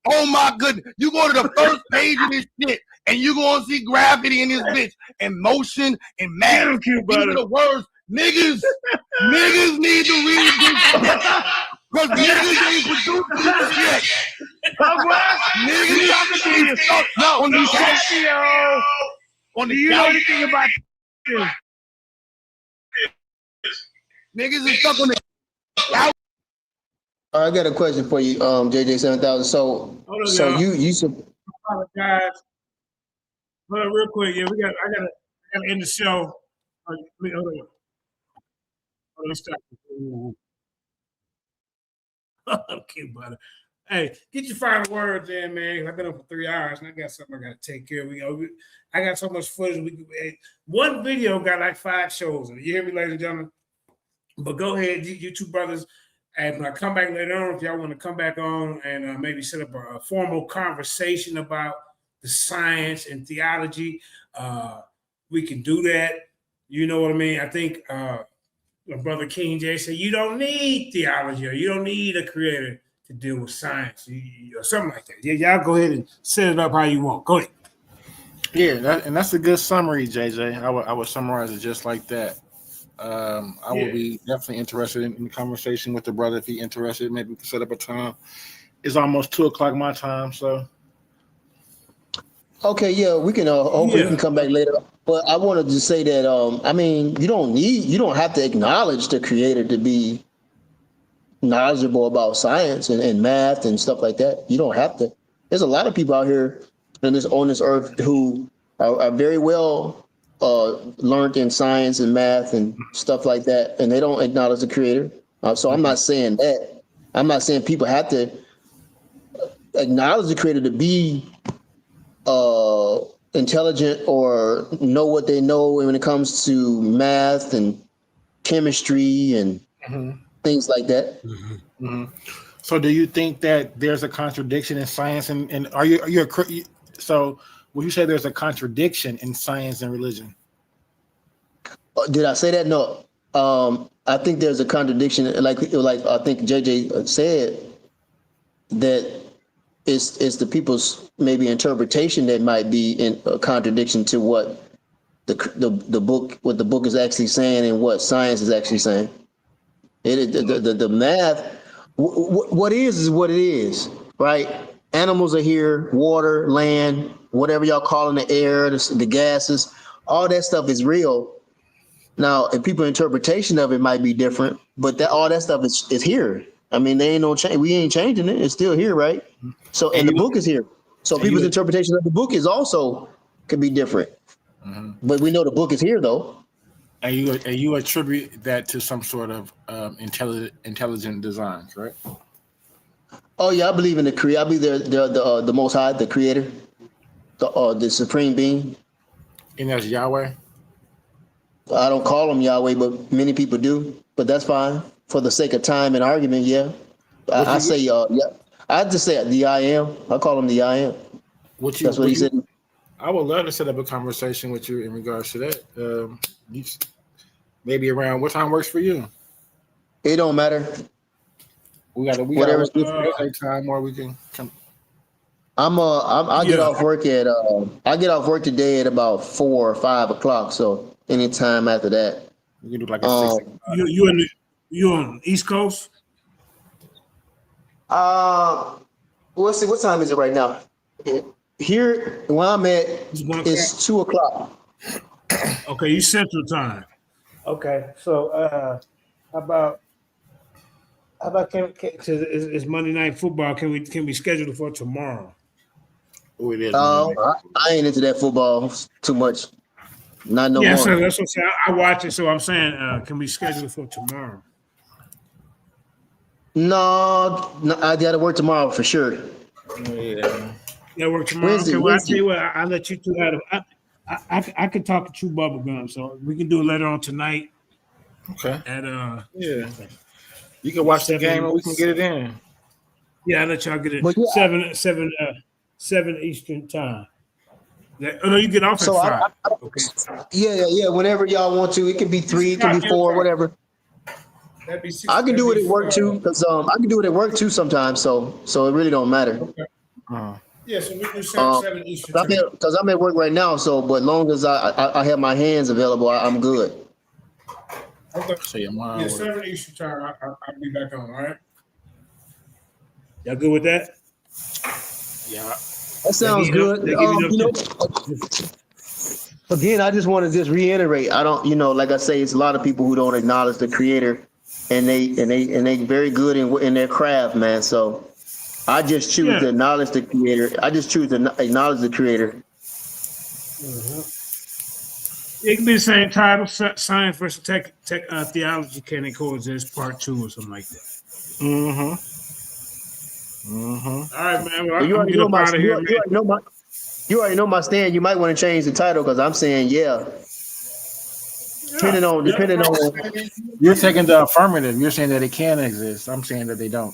Oh my goodness. You go to the first page of this shit and you gonna see gravity in this bitch and motion and matter. These are the words. Niggas need to read this shit. Because niggas ain't producing this shit. Niggas talking to you. No, on the couch. Do you know anything about this? Niggas is stuck on the couch. All right, I got a question for you, JJ 7000. So you apologize. Hold on, real quick. Yeah, I gotta end the show. Hold on. Let's stop. Okay, brother. Hey, get your final words in, man. I've been up for 3 hours and I got something I got to take care of. I got so much footage. One video got like 5 shows. You hear me, ladies and gentlemen? But go ahead, you two brothers. And when I come back later on, if y'all want to come back on and maybe set up a formal conversation about the science and theology, we can do that. You know what I mean? I think my brother King J said, you don't need theology or you don't need a creator to deal with science or something like that. Yeah, y'all go ahead and set it up how you want. Go ahead. Yeah, that's a good summary, JJ. I would summarize it just like that. I would be definitely interested in the conversation with the brother if he's interested. Maybe we can set up a time. It's almost 2:00 my time, so. Okay, yeah, we can hopefully we can come back later. But I wanted to say that I mean, you don't have to acknowledge the creator to be knowledgeable about science and math and stuff like that. You don't have to. There's a lot of people out here on this earth who are very well learned in science and math and stuff like that, and they don't acknowledge the creator. So I'm not saying that. I'm not saying people have to acknowledge the creator to be intelligent or know what they know when it comes to math and chemistry and things like that. So do you think that there's a contradiction in science and so would you say there's a contradiction in science and religion? Did I say that? No. I think there's a contradiction, like I think JJ said, that it's the people's maybe interpretation that might be in a contradiction to what the book is actually saying and what science is actually saying. The math, what is what it is, right? Animals are here, water, land, whatever y'all call in the air, the gases, all that stuff is real. Now, if people's interpretation of it might be different, but all that stuff is here. I mean, there ain't no change. We ain't changing it. It's still here, right? So, and the book is here. So people's interpretation of the book is also could be different. But we know the book is here, though. And you attribute that to some sort of intelligent design, correct? Oh yeah, I believe in the creator. I believe the Most High, the Creator, the Supreme Being. And that's Yahweh. I don't call him Yahweh, but many people do. But that's fine for the sake of time and argument. Yeah, I say yeah. I just say the I am. I call him the I am. That's what he said. I would love to set up a conversation with you in regards to that. Maybe around what time works for you? It don't matter. We got time, or we can come. I get off work at I get off work today at about 4 or 5 o'clock. So anytime after that. We can do like a 6. You on East Coast? Let's see, what time is it right now? Here where I'm at, it's 2 o'clock. Okay, you Central Time. Okay, so how about it's Monday Night Football? Can we schedule it for tomorrow? Oh, it is. I ain't into that football too much. Not no more. So that's what I'm saying. I watch it, so I'm saying, can we schedule it for tomorrow? No, I got to work tomorrow for sure. Yeah, work tomorrow. Okay, well, I tell you what, I'll let you two have it. I could talk to Chew Bubblegum, so we can do it later on tonight. Okay. At you can watch the game and we can get it in. Yeah, I'll let y'all get it. 7 Eastern time. No, you get off at 5. Okay. Yeah. Whenever y'all want to, it can be 3, it can be 4, whatever. That'd be 6, I can do it at work too, because I can do it at work too sometimes. So it really don't matter. Okay. Yeah, so we do 7 Eastern time. Because I'm at work right now. So, but long as I have my hands available, I'm good. Okay. So 7 Eastern time. I'll be back on. All right. Y'all good with that? Yeah. That sounds good. Again, I just want to just reiterate. I don't, like I say, it's a lot of people who don't acknowledge the creator, and they very good in their craft, man. So I just choose to acknowledge the creator. I just choose to acknowledge the creator. It can be the same title: Science versus Theology. Can they coexist? Part 2 or something like that. All right, man. Well, you already know my stand. You might want to change the title because I'm saying depending on. You're taking the affirmative. You're saying that it can exist. I'm saying that they don't.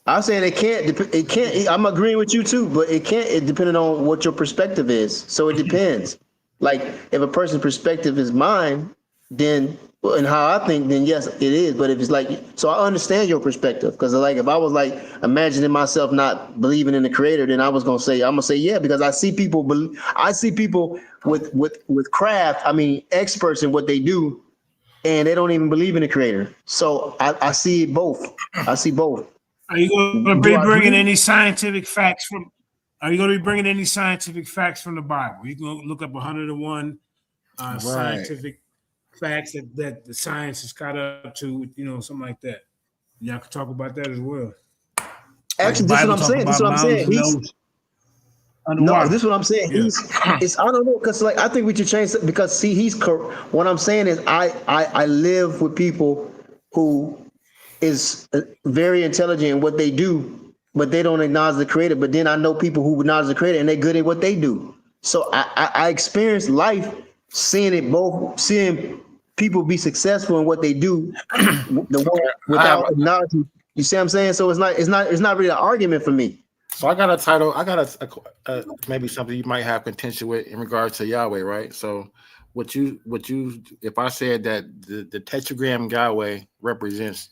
I'm saying it can't. It can't. I'm agreeing with you too, but it can't. It depending on what your perspective is. So it depends. Like if a person's perspective is mine, then and how I think, then yes, it is. But if it's like, so I understand your perspective, because like if I was like imagining myself not believing in the creator, then I'm gonna say yeah, because I see people with craft. I mean, experts in what they do, and they don't even believe in the creator. So I see both. I see both. Are you going to be bringing any scientific facts from? Are you going to be bringing any scientific facts from the Bible? You can look up 101 scientific facts that the science has caught up to, something like that. Y'all can talk about that as well. Actually, this is what I'm saying. This is what I'm saying. No, this is what I'm saying. Yeah. It's I don't know, because like I think we should change it, because see, what I'm saying is I live with people who is very intelligent in what they do, but they don't acknowledge the creator. But then I know people who acknowledge the creator and they're good at what they do. So I experience life seeing it both, seeing people be successful in what they do, without acknowledging. You see what I'm saying? So it's not really an argument for me. So I got a title. I got a maybe something you might have contention with in regards to Yahweh, right? So, what you, if I said that the tetragram Yahweh represents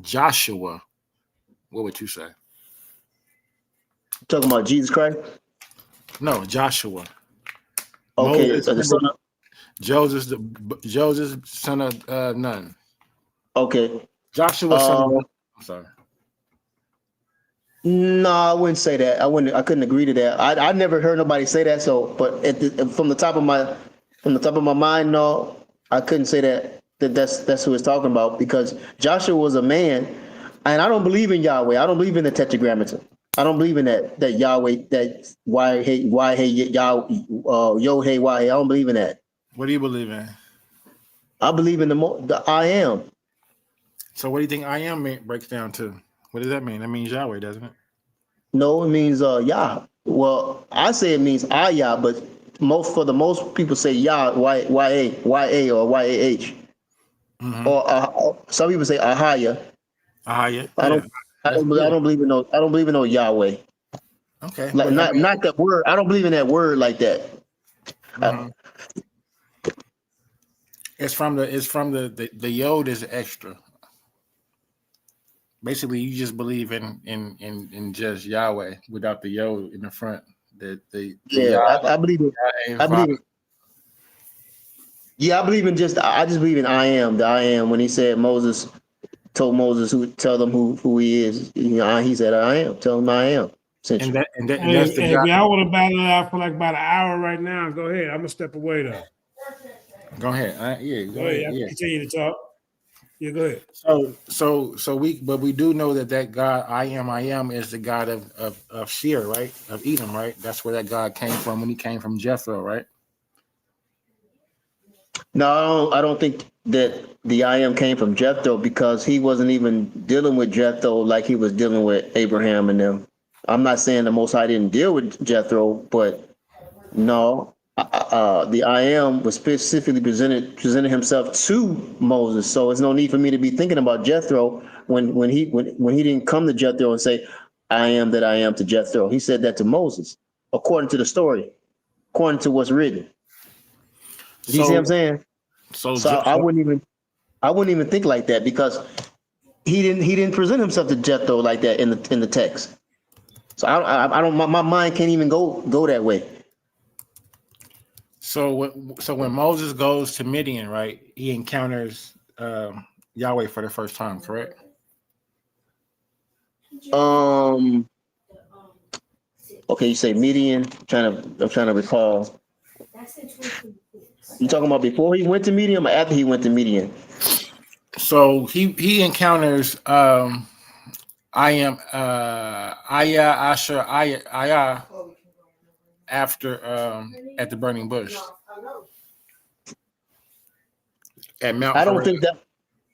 Joshua, what would you say? Talking about Jesus Christ? No, Joshua. Okay, Moses, Joseph son of Nun. Okay. Joshua son of Nun. I'm sorry. No, I wouldn't say that. I couldn't agree to that. I never heard nobody say that. So, but from the top of my mind, no, I couldn't say that's who it's talking about, because Joshua was a man, and I don't believe in Yahweh. I don't believe in the Tetragrammaton. I don't believe in that Yahweh, that why hey yo hey why hey. I don't believe in that. What do you believe in? I believe in the I am. So what do you think I am breaks down to? What does that mean? That means Yahweh, doesn't it? No, it means Yah. Well, I say it means Yah, but most people say Yah, Y-A or Y-A-H. Or some people say Ahaya. Ahaya. I don't believe in no Yahweh. Okay. Like not that word. I don't believe in that word like that. It's from the yod is extra. Basically, you just believe in just Yahweh without the yod in the front. I believe it. I believe it. Yeah, I believe in I just believe in I am. The I am. When he said Moses told Moses tell them who he is. He said I am. Tell them I am. Hey, if y'all want to battle it out for like about an hour right now, go ahead. I'm gonna step away though. Go ahead. Go ahead. Y'all can continue to talk. Yeah, go ahead. So we do know that God I am is the God of Seir, right? Of Edom, right? That's where that God came from when he came from Jethro, right? No, I don't think that the I am came from Jethro, because he wasn't even dealing with Jethro like he was dealing with Abraham and them. I'm not saying the Most High didn't deal with Jethro, but no, the I am was specifically presented himself to Moses. So there's no need for me to be thinking about Jethro when he didn't come to Jethro and say, I am that I am to Jethro. He said that to Moses, according to the story, according to what's written. You see what I'm saying? So I wouldn't even think like that, because he didn't present himself to Jethro like that in the text. So I don't my mind can't even go that way. So when Moses goes to Midian, right, he encounters Yahweh for the first time, correct? Okay, you say Midian. I'm trying to recall. You talking about before he went to Midian or after he went to Midian? So he encounters I am Aya Asher Aya after at the burning bush at Mount. I don't think that.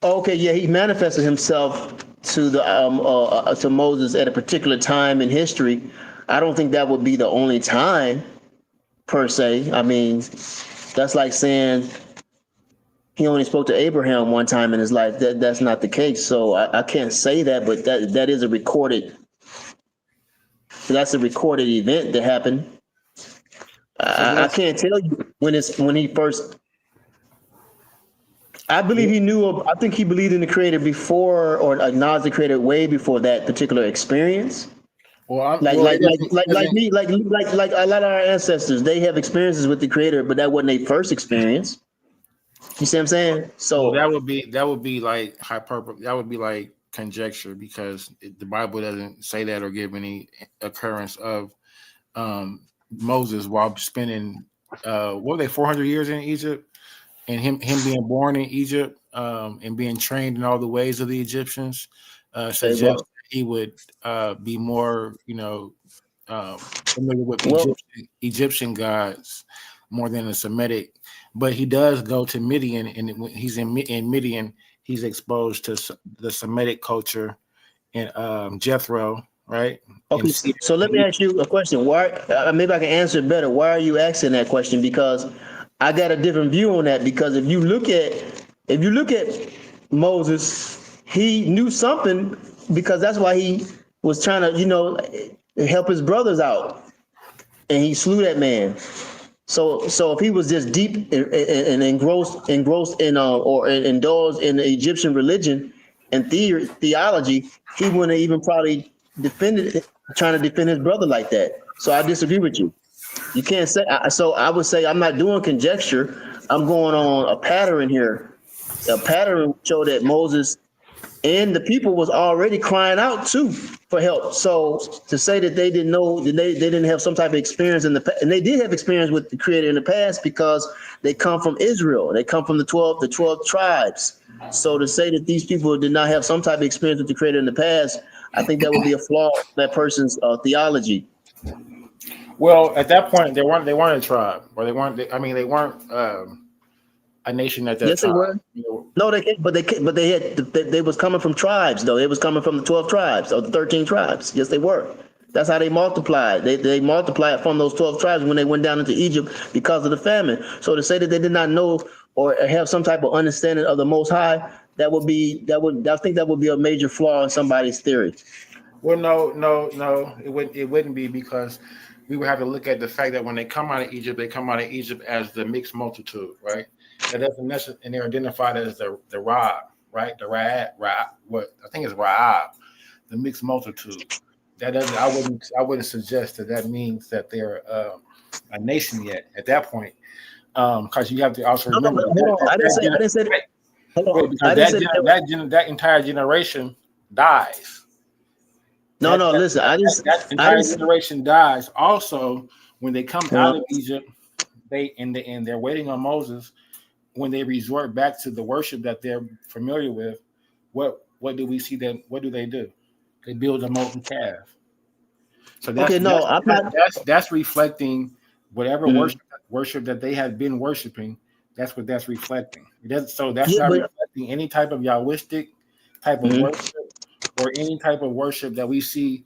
Okay, yeah, he manifested himself to to Moses at a particular time in history. I don't think that would be the only time, per se. I mean, that's like saying he only spoke to Abraham one time in his life. That's not the case. So I can't say that, but that is a recorded. That's a recorded event that happened. I can't tell you when he first. I believe he knew. I think he believed in the Creator before, or acknowledged the Creator way before that particular experience. Well, like a lot of our ancestors, they have experiences with the Creator, but that wasn't their first experience. You see what I'm saying? So that would be like hyperbole. That would be like conjecture, because the Bible doesn't say that or give any occurrence of Moses while spending what were they 400 years in Egypt, and him being born in Egypt and being trained in all the ways of the Egyptians, Hey, suggests bro. that he would be more, familiar with Well, Egyptian gods more than a Semitic. But he does go to Midian, and when he's in Midian, he's exposed to the Semitic culture and Jethro, right? okay, And so let me ask you a question. Why? Maybe I can answer it better. Why are you asking that question? Because I got a different view on that. Because if you look at Moses, he knew something because that's why he was trying to, help his brothers out, and he slew that man. So if he was just deep and engrossed in or indulged in the Egyptian religion and theology, he wouldn't have even probably trying to defend his brother like that. So I disagree with you. You can't say so. I would say I'm not doing conjecture. I'm going on a pattern here. A pattern showed that Moses and the people was already crying out too for help. So to say that they didn't know, that they didn't have some type of experience in the past, and they did have experience with the Creator in the past because they come from Israel. They come from the 12 tribes. So to say that these people did not have some type of experience with the Creator in the past, I think that would be a flaw in that person's theology. well, at that point, they weren't a tribe, or they weren't. They weren't a nation at that Yes, they time. were. No, they can't, but they was coming from tribes though. They was coming from the 12 tribes or the 13 tribes. Yes, they were. That's how they multiplied. They multiplied from those 12 tribes when they went down into Egypt because of the famine. So to say that they did not know or have some type of understanding of the Most High, I think that would be a major flaw in somebody's theory. Well, no, it wouldn't be, because we would have to look at the fact that when they come out of Egypt, they come out of Egypt as the mixed multitude, right? That doesn't necessarily, and they're identified as the Raab, right? The Raab, what I think is Raab, the mixed multitude. That doesn't. I wouldn't suggest that means that they're a nation yet at that point, because you have to also remember that entire generation dies. That entire generation dies. Also, when they come out of Egypt, they're waiting on Moses. When they resort back to the worship that they're familiar with, what do we see them? What do? They build a molten calf. So that's reflecting whatever worship that they have been worshiping. That's what that's reflecting. That's not reflecting any type of Yahwistic type of worship, or any type of worship that we see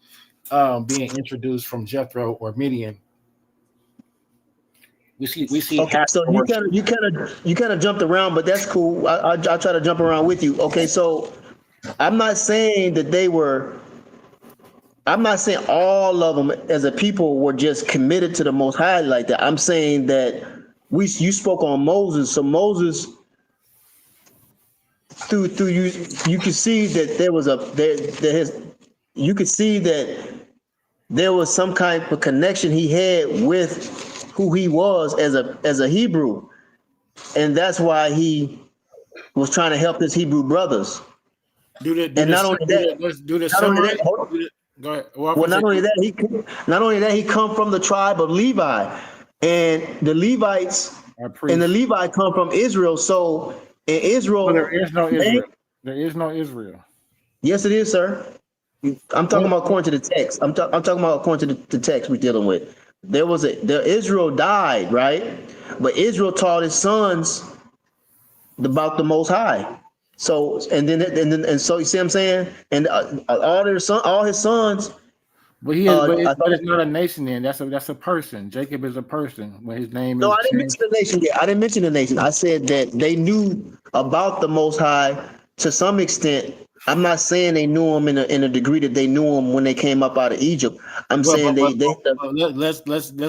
being introduced from Jethro or Midian. We see. Okay, so you kind of jumped around, but that's cool. I'll try to jump around with you. Okay, so I'm not saying that they were. I'm not saying all of them as a people were just committed to the Most High like that. I'm saying that you spoke on Moses, so Moses through you could see that you could see that there was some kind of connection he had with who he was as a Hebrew, and that's why he was trying to help his Hebrew brothers. Not only that, he come from the tribe of Levi, and the Levites come from Israel. So in Israel, there is no Israel. There is no Israel. Yes, it is, sir. I'm talking about according to the text. I'm talking about according to the text we're dealing with. Israel died, right? But Israel taught his sons about the Most High. So so you see what I'm saying? And all his sons. But it's not a nation. Then that's a person. Jacob is a person. When his name is. No, I didn't mention the nation yet. I didn't mention the nation. I said that they knew about the Most High to some extent. I'm not saying they knew him in a degree that they knew him when they came up out of Egypt. Let's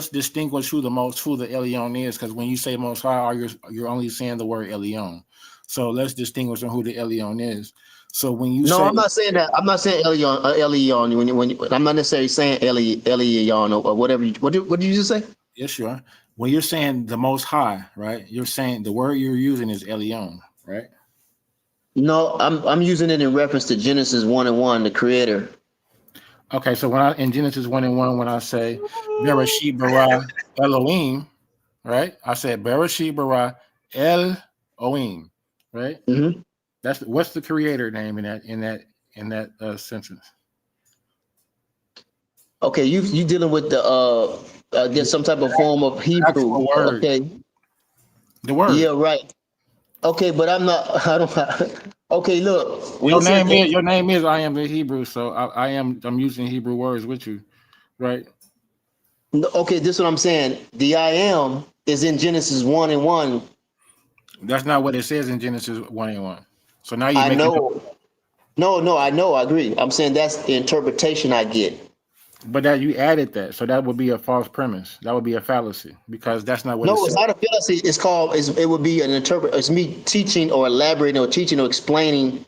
distinguish who the Elyon is, because when you say Most High, you're only saying the word Elyon. So let's distinguish on who the Elyon is. So when you I'm not saying that. I'm not saying Elyon. When I'm not necessarily saying Elyon or whatever. What did you just say? Yes, you are. When you're saying the Most High, right? You're saying the word you're using is Elyon, right? No, I'm using it in reference to Genesis 1:1, the Creator. Okay, so in Genesis 1:1, when I say Bereshit bara Elohim, right? I said Bereshit bara Elohim, right? Mm-hmm. That's what's the creator name in that sentence? Okay, you dealing with the I guess some type of form of Hebrew. Actual word. Okay. The word. Yeah, right. Okay, but I'm not. I don't. Okay, look. When Your it says name is I am the Hebrew, so I'm using Hebrew words with you, right? okay, this is what I'm saying. The I am is in Genesis 1:1. That's not what it says in Genesis 1:1. So now you I making up. know. No, I know. I agree. I'm saying that's the interpretation I get. But that you added that, so that would be a false premise. That would be a fallacy because that's not what it No, says. it's not a fallacy. It's called. It would be an interpret. It's me teaching or elaborating or teaching or explaining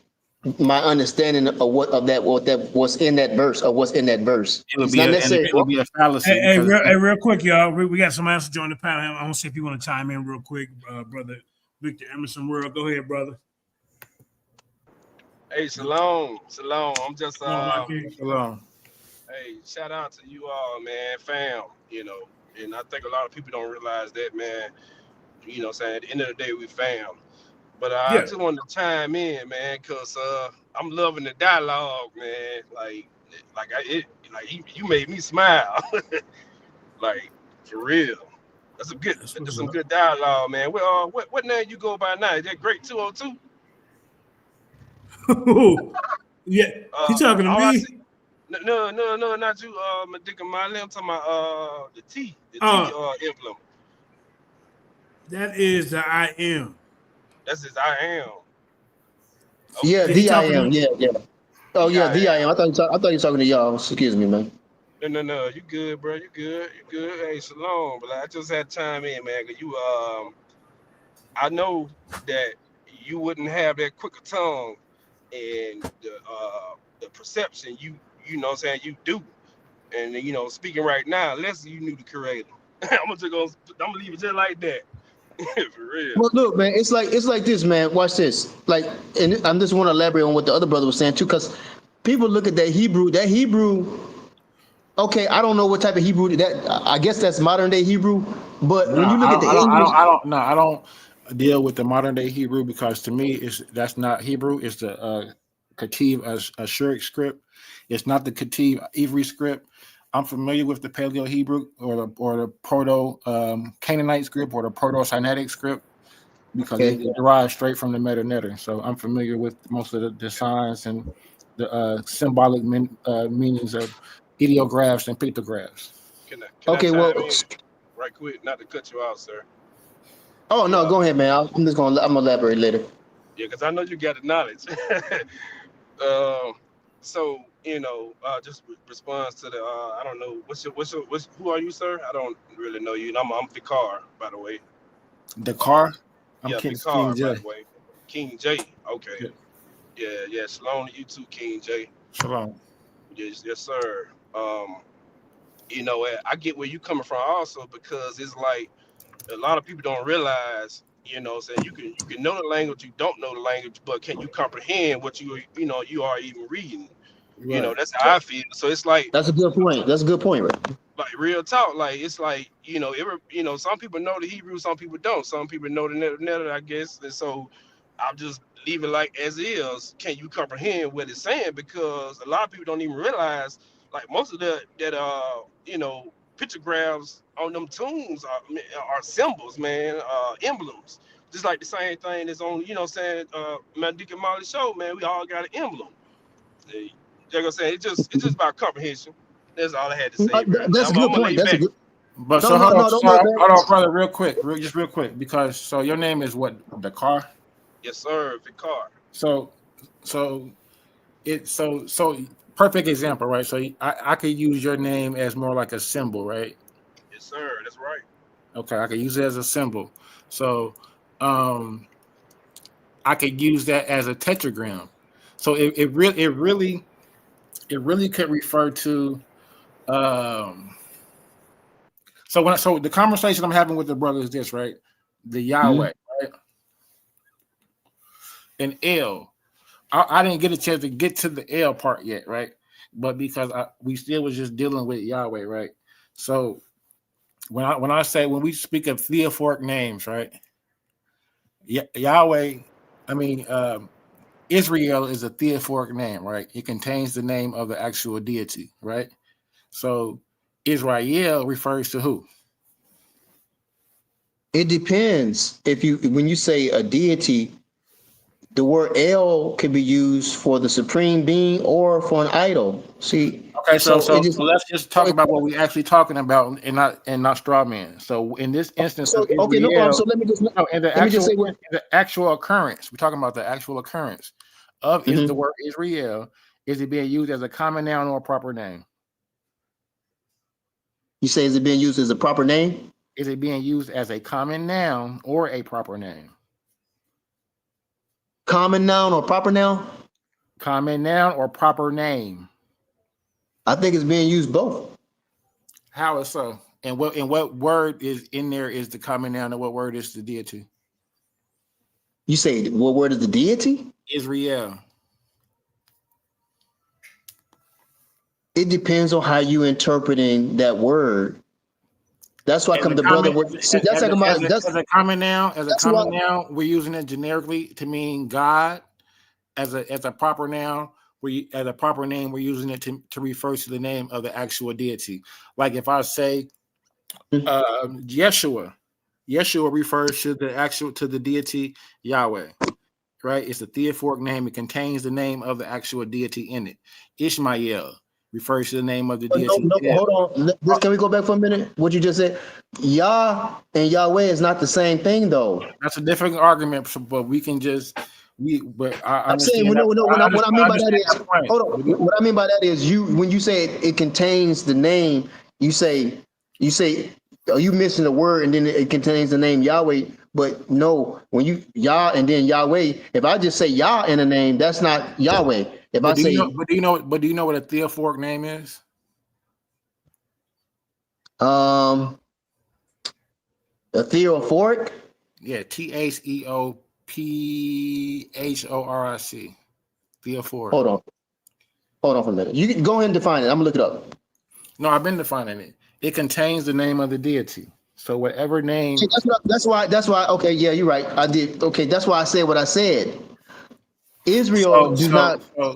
my understanding of what's in that verse or what's in that verse. It would It's be not a necessarily. fallacy Hey, because real quick, y'all. We got somebody else to join the panel. I want to see if you want to chime in real quick, brother Victor Emerson World. Go ahead, brother. Hey, shalom. I'm just Shalom. hey, shout out to you all, man, fam. And I think a lot of people don't realize that, man. Saying at the end of the day, we fam. But I just wanted to chime in, man, cause I'm loving the dialogue, man. You made me smile, like for real. That's some good dialogue, man. Well, what name you go by now? Is that Great 202? Yeah, he talking to all I me. see, no, not you, Madika Miley. I'm talking about the T emblem. That is the I am. That's his I am. Yeah, He the I talking am. to- Yeah. Oh yeah, the I am. I thought you were talking to y'all. Excuse me, man. No. You good, bro? You good? Hey, shalom. But I just had to chime in, man. Cause I know that you wouldn't have that quicker tongue and the perception you know what I'm saying you do. And speaking right now, unless you knew the creator. I'm gonna leave it just like that. For real. Well, look, man, it's like this, man. Watch this. Like, and I just want to elaborate on what the other brother was saying too, because people look at that Hebrew. Okay, I don't know what type of Hebrew that. I guess that's modern day Hebrew. But No, when you look at the English, I don't deal with the modern day Hebrew because to me that's not Hebrew. It's the Ketiv Ashuric script. It's not the Ketiv Ivri script. I'm familiar with the Paleo Hebrew or the Proto Canaanite script or the Proto Sinaitic script because it derives straight from the Meta Netter. So I'm familiar with most of the signs and the symbolic meanings of ideographs and pictographs. Can I chime in right quick? Not to cut you out, sir. Oh no, go ahead, man. I'm gonna elaborate later. Yeah, because I know you got the knowledge. So just response to the I don't know who are you, sir? I don't really know you. I'm Vikar, by the way. Dakar? Yeah, King Vikar, J. by the way. King J. Okay. Yeah. Shalom to you too, King J. Shalom. Yes, sir. I get where you coming from also because it's like a lot of people don't realize, saying you can know the language, you don't know the language, but can you comprehend what you are even reading? Right. That's how I feel. So it's like That's a good point. That's a good point, right? like real talk. Like it's like some people know the Hebrew, some people don't. Some people know the Netter, I guess. And so I'll just leave it like as is. Can you comprehend what it's saying? Because a lot of people don't even realize, like most of that pictographs on them tombs are symbols, man, emblems. Just like the same thing that's on, saying Mandika Molly show, man. We all got an emblem. Like I said, it's just about comprehension. That's all I had to say, bro. That's a I'm good gonna lay point. That's a back. good. But Don't lay back. brother, real quick, because so your name is what? Dakar? Yes, sir, Vikar. So perfect example, right? So I could use your name as more like a symbol, right? Yes, sir. That's right. Okay, I could use it as a symbol. So I could use that as a tetragram. So it really could refer to so the conversation I'm having with the brother is this, right? The Yahweh, right? And L. I didn't get a chance to get to the L part yet, right? But because we still was just dealing with Yahweh, right? So when we speak of theophoric names, right? Yahweh, I mean Israel is a theophoric name, right? It contains the name of the actual deity, right? So Israel refers to who? It depends. When you say a deity, the word El can be used for the supreme being or for an idol. See, Okay, so so it so, just so let's just talk about what we actually talking about, and not straw man. So in this instance so of okay, no problem. Israel, So let me just no, in say what. the actual occurrence, we're talking about the actual occurrence of is the Mhm. word Israel. Is it being used as a common noun or a proper name? You say is it being used as a proper name? Is it being used as a common noun or a proper name? Common noun or proper noun? Common noun or proper name? I think it's being used both. How is so? And what word is in there is the common noun, and what word is the deity? You say what word is the deity? Israel. It depends on how you interpreting that word. That's why As come a the brother common, would see. That's talking about. as a common noun, That's what. we're using it generically to mean God. As a proper noun, as a proper name, we're using it to refer to the name of the actual deity. Like if I say Yeshua, Yeshua refers to the deity Yahweh, right? It's a theophoric name. It contains the name of the actual deity in it. Ishmael refers to the name of the No, deity. no, hold on. Can we go back for a minute? What you just said? Yah and Yahweh is not the same thing, though. That's a different argument, but we can just but I I'm saying, understand that. what I I mean by that understand is, that point. hold on. What I mean by that is, when you say it contains the name, you say, are you missing the word and then it contains the name Yahweh? But no, when you Yah and then Yahweh, if I just say Yah in a name, that's not Yahweh. If I But do you know? say, Do you know what a theophoric name is? a theophoric. Yeah, Theophoric. Theophoric. Hold on for a minute. You can go ahead and define it. I'm gonna look it up. No, I've been defining it. It contains the name of the deity. So whatever name. See, that's why. Okay, yeah, you're right. I did. Okay, that's why I said what I said. Israel do not. I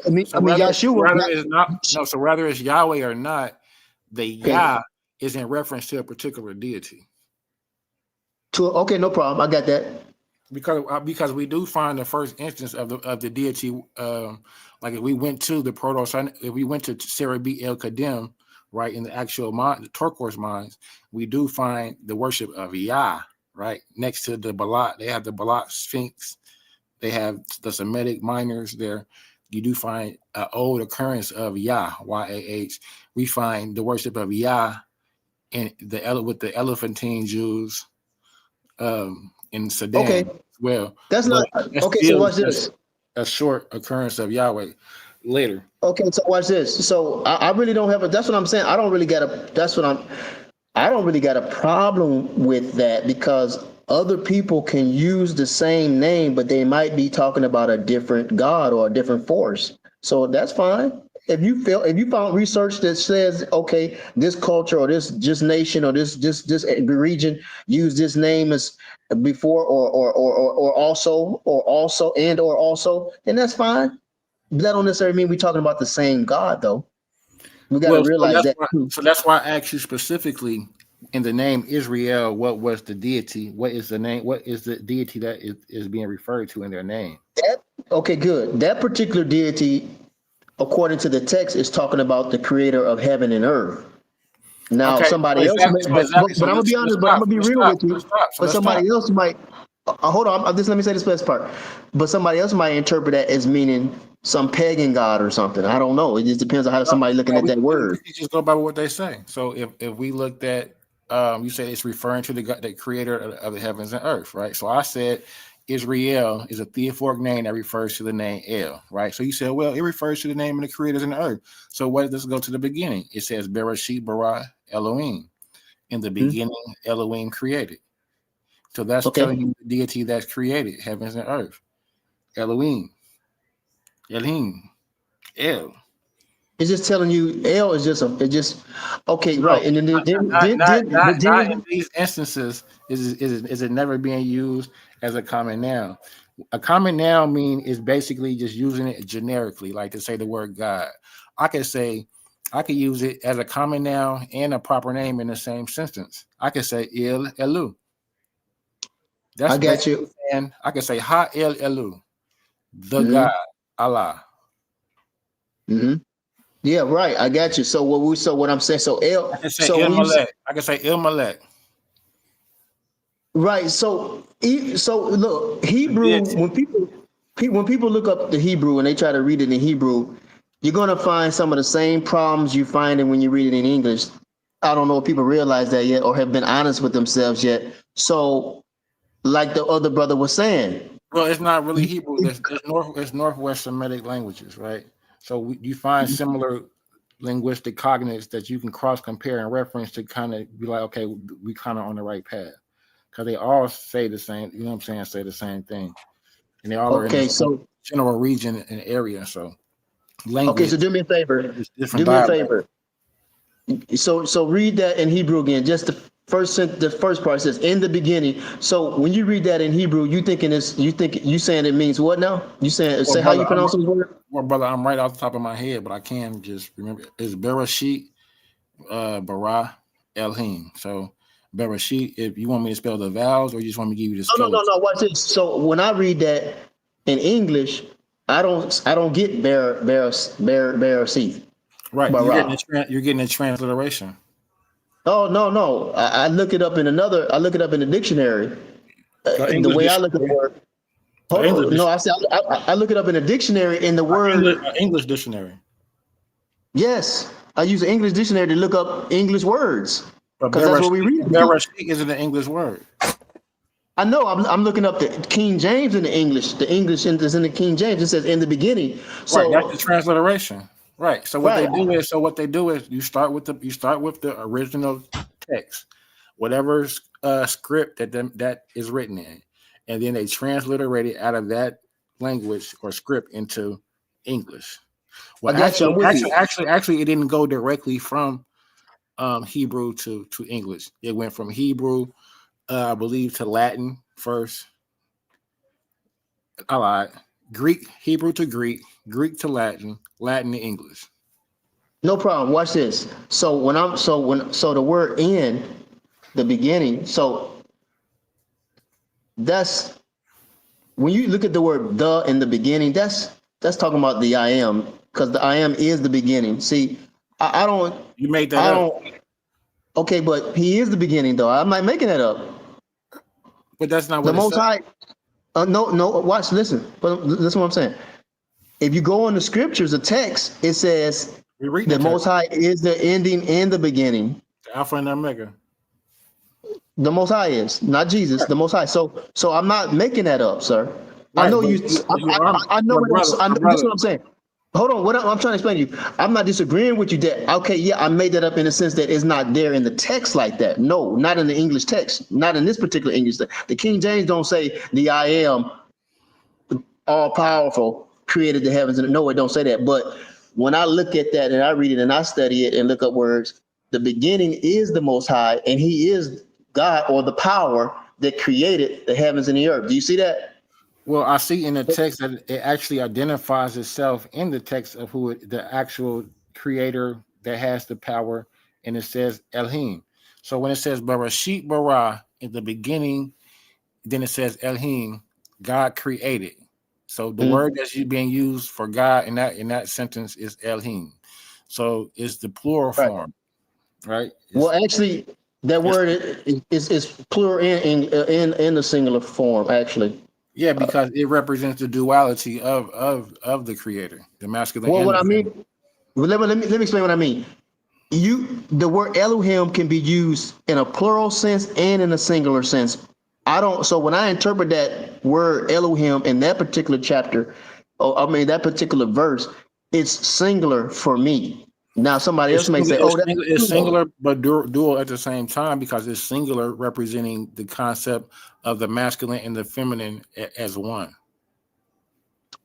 mean, Yahshua. Rather is not no. So rather it's Yahweh or not. The Yah is in reference to a particular deity. Okay, no problem. I got that. Because we do find the first instance of the deity. Like if we went to the if we went to Sarah B. El Kadem, right, in the actual the turquoise mines, we do find the worship of Yah, right, next to the Balat. They have the Balat Sphinx. They have the Semitic miners there. You do find an old occurrence of Yah, Y-A-H. We find the worship of Yah with the Elephantine Jews in Sudan as well. That's not okay. So watch this. A short occurrence of Yahweh later. Okay, so watch this. So I really don't have a. That's what I'm saying. I don't really got a. I don't really got a problem with that because other people can use the same name, but they might be talking about a different God or a different force. So that's fine. If you found research that says, okay, this culture or this just nation or this region use this name as before or also, then that's fine. But that don't necessarily mean we're talking about the same God, though. We got to realize that. So that's why I asked you specifically in the name Israel, what was the deity? What is the name? What is the deity that is being referred to in their name? Okay, good. That particular deity, according to the text, is talking about the creator of heaven and earth. Now, Okay, somebody else, but I'm gonna be honest, but I'm gonna be real with you. But somebody else might. Hold on, let me say this best part. But somebody else might interpret that as meaning some pagan god or something. I don't know. It just depends on how somebody looking at that word. We just go by what they say. So if we looked at, you said it's referring to the creator of the heavens and earth, right? So I said Israel is a theophoric name that refers to the name El, right? So you said, well, it refers to the name of the creators in the earth. So let's go to the beginning. It says Bereshit bara Elohim. In the beginning, Elohim created. So that's telling you the deity that's created heavens and earth. Elohim. El. It's just telling you L is just okay, No, right? And then not in these instances is it never being used as a common noun. A common noun is basically just using it generically, like to say the word God. I could use it as a common noun and a proper name in the same sentence. I could say El Elu. That's I got basically you. saying I could say Ha El Elu, the Mm-hmm. God, Allah. Mm-hmm. Yeah, right. I got you. So what I'm saying, so I L, can say so Il when you Malek. I can say Il Malek. right, so look, The Hebrew, deity. when people look up the Hebrew and they try to read it in Hebrew, you're gonna find some of the same problems you find it when you read it in English. I don't know if people realize that yet or have been honest with themselves yet. So, like the other brother was saying, Well, it's not really Hebrew. It's Northwest Semitic languages, right? So you find similar linguistic cognates that you can cross compare and reference to kind of be like, okay, we kind of on the right path because they all say the same. You know what I'm saying? Say the same thing, and they all are in the okay, same so general region and area. So okay, so language do me a favor. is different Do me a dialect. favor. So read that in Hebrew again. Just the first part says in the beginning. So when you read that in Hebrew, you saying it means what now? You saying Well, say how brother, you pronounce this word? I'm right off the top of my head, but I can just remember it's Bereshit, Bara, Elohim. So Bereshit, if you want me to spell the vowels or you just want me to give you the skeleton. No. Watch this. So when I read that in English, I don't get bear seed. Right, Bara. you're getting a transliteration. Oh no. I look it up in the dictionary. The English way I look at the dictionary. word. Hold on. No, I look it up in the dictionary in the word. English dictionary. Yes, I use an English dictionary to look up English words But because that's what we read. Bereshit isn't an English word. I know. I'm looking up the King James in the English. The English is in the King James. It says in the beginning. Right, that's the So transliteration. Right. So what right. they do is you start with the original text, whatever script that is written in, and then they transliterate it out of that language or script into English. I Well, got you. I'm with you. actually, it didn't go directly from Hebrew to English. It went from Hebrew, I believe, to Latin first. I lied. Greek, Hebrew to Greek, Greek to Latin, Latin to English. No problem. Watch this. So the word in the beginning. So that's when you look at the word the in the beginning. That's talking about the I am because the I am is the beginning. See, I don't. You made that I up. don't. Okay, but he is the beginning though. I'm not making that up. But that's not The what it Most says. High. No. Watch. Listen. But listen, what I'm saying. If you go in the scriptures, the text, it says We're reading the the Most text. High is the ending and the beginning. The Alpha and Omega. The Most High is not Jesus. Right. The Most High. So I'm not making that up, sir. I Right, know but you. you are, I know my it. brother, I my know, this is brother. what I'm saying. Hold on. What I'm trying to explain to you. I'm not disagreeing with you. That okay? Yeah, I made that up in the sense that it's not there in the text like that. No, not in the English text. Not in this particular English. The King James don't say the I am all powerful created the heavens and no, it don't say that. But when I look at that and I read it and I study it and look up words, the beginning is the Most High, and He is God or the power that created the heavens and the earth. Do you see that? Well, I see in the text that it actually identifies itself in the text of the actual creator that has the power, and it says Elohim. So when it says Bereshit bara in the beginning, then it says Elohim, God created. So the word that's being used for God in that sentence is Elohim. So it's the plural Right. form, right? Well, actually, that It's word is plural in the singular form. Actually, yeah, because it represents the duality of the creator, the masculine well, and what the I feminine. mean, let me explain what I mean. The word Elohim can be used in a plural sense and in a singular sense. I don't. So when I interpret that word Elohim in that particular chapter, or I mean that particular verse, it's singular for me. Now somebody else may say, "Oh, that's It's plural." singular but dual at the same time because it's singular representing the concept of the masculine and the feminine as one.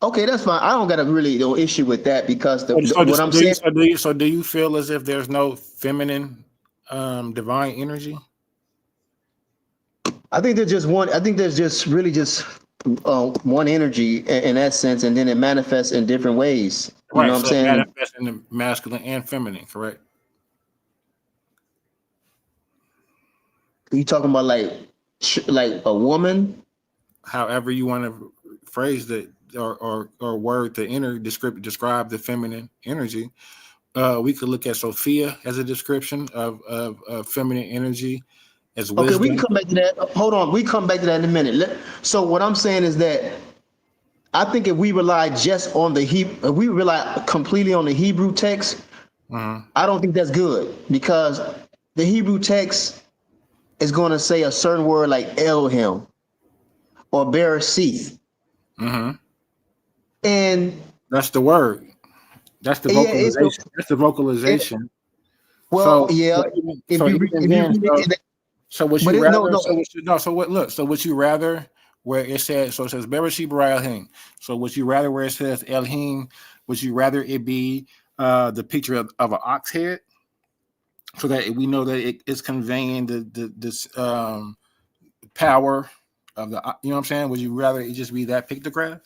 Okay, that's fine. I don't got a really no issue with that because what I'm Do you, saying. do you feel as if there's no feminine divine energy? I think there's just one. I think there's just really just one energy in that sense, and then it manifests in different ways. You know Right. what I'm So it saying? manifests in the masculine and feminine, correct? You talking about like a woman? However you want to phrase it or word the inner describe the feminine energy. We could look at Sophia as a description of feminine energy as Okay, we can wisdom. come back to that. Hold on, we come back to that in a minute. So what I'm saying is that I think if we rely just on if we rely completely on the Hebrew text, I don't think that's good because the Hebrew text is going to say a certain word like Elohim or Bereshith, and That's the word. That's the yeah, vocalization. That's the vocalization. well, So, yeah. If you even if you then, read it, so would but you it, no, rather? no. So would you, no. So what? Look. So would you rather where it says? So it says Bereshit bara Elohim. So would you rather where it says Elohim? Would you rather it be the picture of an ox head, so that we know that it is conveying this power of the? You know what I'm saying? Would you rather it just be that pictograph?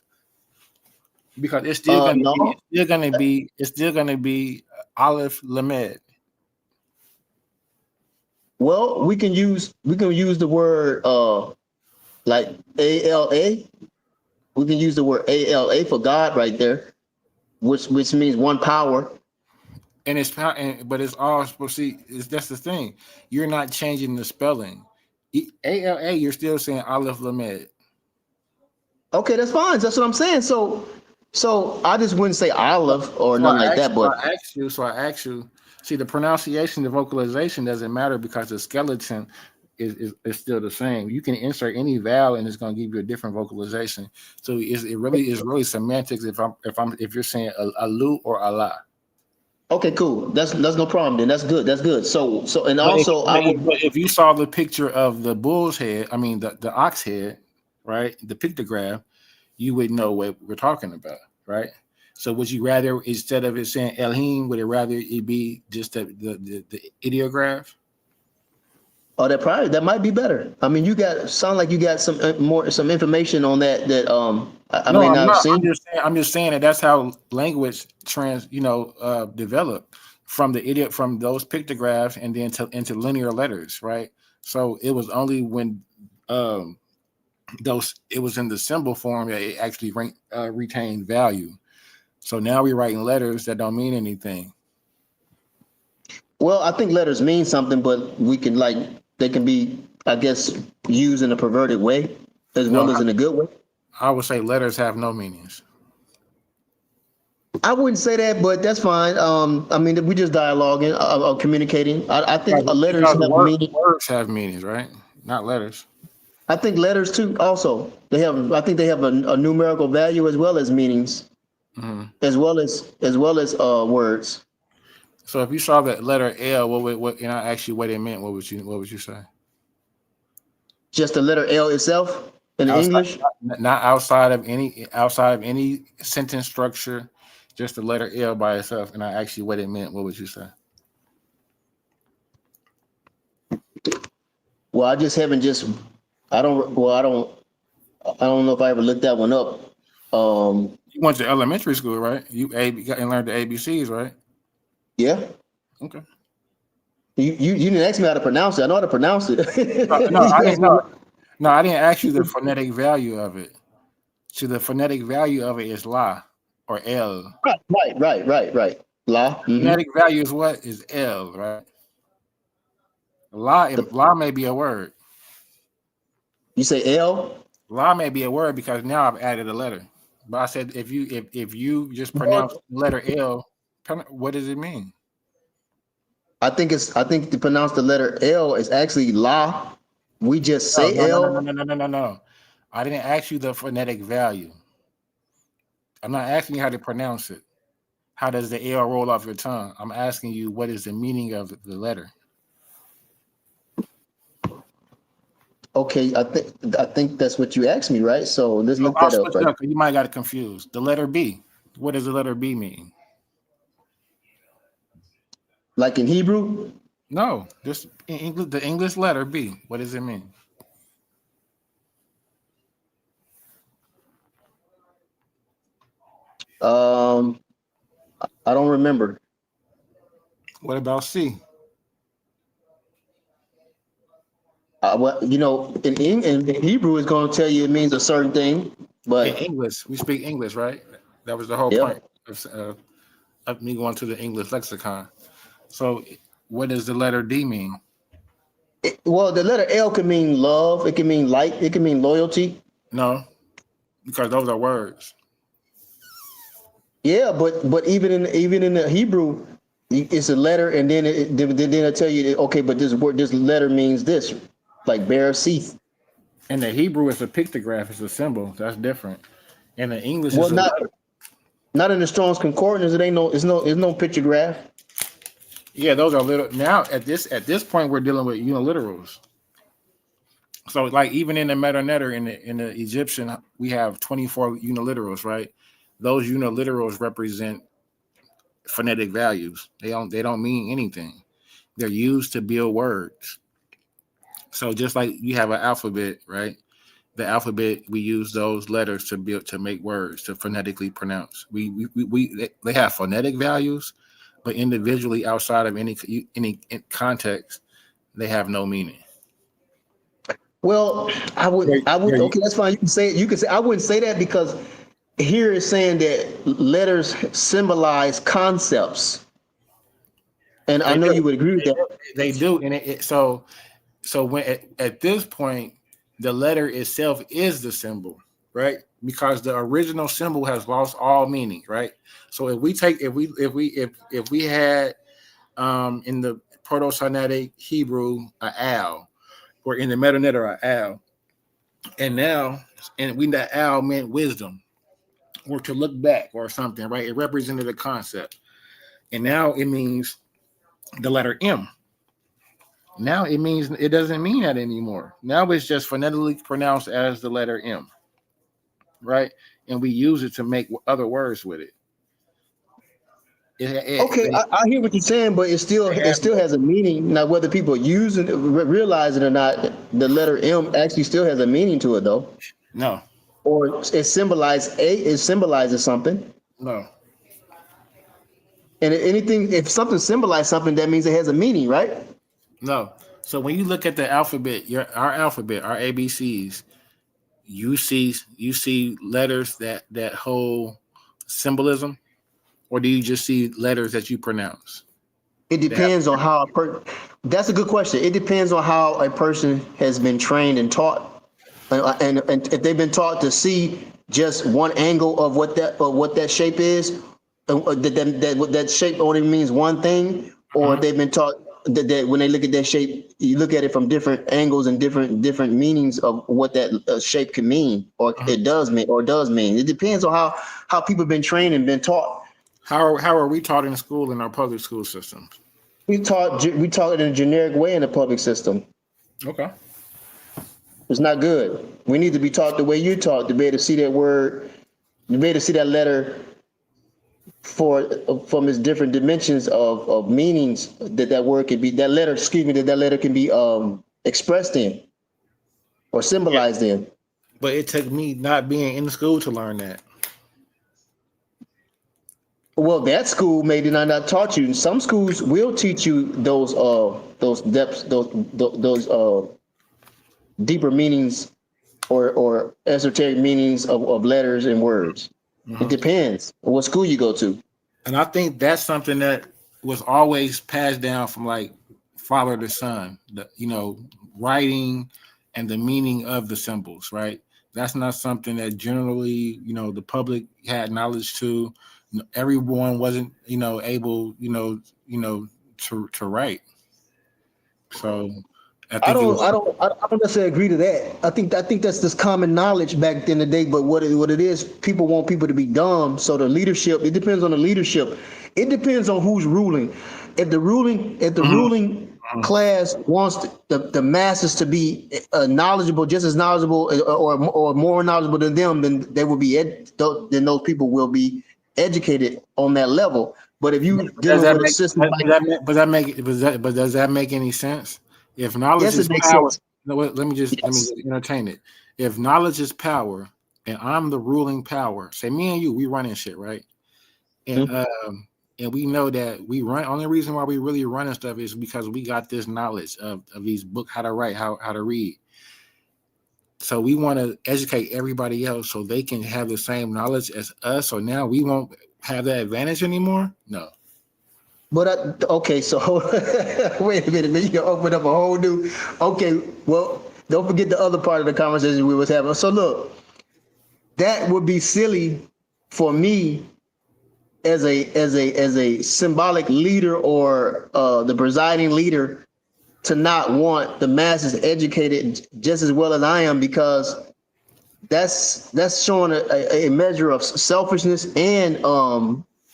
Because it's still gonna be. No. It's still gonna be. It's still gonna be Aleph Lamed. Well, we can use the word like ALA. We can use the word ALA for God right there, which means one power. And it's but it's all supposed to see. That's the thing. You're not changing the spelling. ALA, you're still saying Aleph Lamed. Okay, that's fine. That's what I'm saying. So I just wouldn't say olive or So nothing I like asked that. you. But I asked you. See, the pronunciation, the vocalization doesn't matter because the skeleton is still the same. You can insert any vowel and it's going to give you a different vocalization. So it really is really semantics. If you're saying alu or Allah. okay, cool. That's no problem. Then that's good. That's good. So and But if, also I would. but if you saw the picture of the bull's head, I mean the ox head, right? The pictograph, you would know what we're talking about, right? So would you rather instead of it saying Elohim, would it rather it be just the ideograph? Oh, that might be better. I mean, sound like you got some information on that I No, may I'm not have not. seen. I'm just saying that that's how language developed from the idiot from those pictographs and then into linear letters, right? So it was only when it was in the symbol form that it actually retained value. So now we're writing letters that don't mean anything. Well, I think letters mean something, but they can be, I guess, used in a perverted way as No, well as in a good way. I would say letters have no meanings. I wouldn't say that, but that's fine. I mean, we just dialoguing, communicating. I think letters Because have meaning. words have meanings, right? Not letters. I think letters too. Also, I think they have a numerical value as well as meanings, as well as words. So if you saw that letter L, what and I asked you what it meant, what would you say? Just the letter L itself in English. Not outside of any sentence structure, just the letter L by itself. And I asked you what it meant. What would you say? Well, I just haven't just. I don't. Well, I don't know if I ever looked that one up. You went to elementary school, right? You and learned the ABCs, right? Yeah. Okay. You didn't ask me how to pronounce it. I know how to pronounce it. No, I didn't ask you the phonetic value of it. So the phonetic value of it is la or L. Right. La. Phonetic value is what? Is L, right? La may be a word. You say L? La may be a word because now I've added a letter. But I said if you just pronounce the letter L, what does it mean? I think to pronounce the letter L is actually la. We just say L. No. I didn't ask you the phonetic value. I'm not asking you how to pronounce it. How does the L roll off your tongue? I'm asking you what is the meaning of the letter. Okay, I think that's what you asked me, right? So let's So look I'll that up, switch it right? up 'cause you might got it confused. The letter B. What does the letter B mean? Like in Hebrew? No, just in English. The English letter B. What does it mean? I don't remember. What about C? Well, in Hebrew, it's going to tell you it means a certain thing, In but English, we speak English, right? That was the whole yep. point of me going to the English lexicon. So, what does the letter D mean? Well, the letter L can mean love. It can mean light. It can mean loyalty. No, because those are words. Yeah, but even in the Hebrew, it's a letter, and then then I tell you that, okay, but this letter means this, like bear seeth. In the Hebrew, it's a pictograph. It's a symbol. That's different. In the English, Well, it's a letter. not in the Strong's Concordance. It ain't no. It's no pictograph. Yeah, those are little. Now at this point, we're dealing with uniliterals. So, like even in the meta-netter in the Egyptian, we have 24 uniliterals, right? Those uniliterals represent phonetic values. They don't mean anything. They're used to build words. So just like you have an alphabet, right? The alphabet, we use those letters to make words to phonetically pronounce. They have phonetic values, but individually outside of any context, they have no meaning. Well, I would. Okay, that's fine. You can say it. You can say. I wouldn't say that because here it's saying that letters symbolize concepts, and I They know do. you would agree with that. They do, and so when at this point, the letter itself is the symbol, right? Because the original symbol has lost all meaning, right? So if we had in the Proto-Sinaitic Hebrew a al, or in the meta-netter a al, and that al meant wisdom or to look back or something, right? It represented a concept, and now it means the letter M. Now it doesn't mean that anymore. Now it's just phonetically pronounced as the letter M, right? And we use it to make other words with it. Okay, I hear what you're saying, but it still has a meaning. Now, whether people use it, realize it or not, the letter M actually still has a meaning to it, though. No. Or it symbolizes something. No. And if something symbolizes something, that means it has a meaning, right? No. So when you look at the alphabet, our alphabet, our ABCs, you see letters that hold symbolism, or do you just see letters that you pronounce? It depends on how that's a good question. It depends on how a person has been trained and taught, and if they've been taught to see just one angle of what that shape is, that shape only means one thing, or they've been taught that when they look at that shape, you look at it from different angles and different meanings of what that shape can mean, or it does mean. It depends on how people have been trained and been taught. How are we taught in school in our public school systems? We taught it in a generic way in the public system. Okay. It's not good. We need to be taught the way you taught, to be able to see that word, to be able to see that letter from its different dimensions of meanings that word can be, that letter can be expressed in or symbolized in. But it took me not being in school to learn that. Well, that school maybe not taught you. Some schools will teach you those depths, those deeper meanings or esoteric meanings of letters and words. It depends on what school you go to. And I think that's something that was always passed down from like father to son, writing and the meaning of the symbols, right? That's not something that generally, the public had knowledge to. Everyone wasn't, able, to write. So I don't necessarily agree to that. I think that's just common knowledge back in the day. But what it is, people want people to be dumb. So the leadership, it depends on the leadership. It depends on who's ruling. If the ruling class wants the masses to be knowledgeable, just as knowledgeable or more knowledgeable than them, then they will be then those people will be educated on that level. But if you dealing with a system but does that make any sense? If knowledge yes, is it makes power, sense. no, let me just entertain it. If knowledge is power, and I'm the ruling power, say me and you, we running shit, right? And and we know that we run. Only reason why we really running stuff is because we got this knowledge of these books, how to write, how to read. So we want to educate everybody else so they can have the same knowledge as us. So now we won't have that advantage anymore. No. But okay, so wait a minute, man. You can open up a whole new. Okay, well, don't forget the other part of the conversation we was having. So look, that would be silly for me as a symbolic leader or the presiding leader to not want the masses educated just as well as I am, because that's showing a measure of selfishness and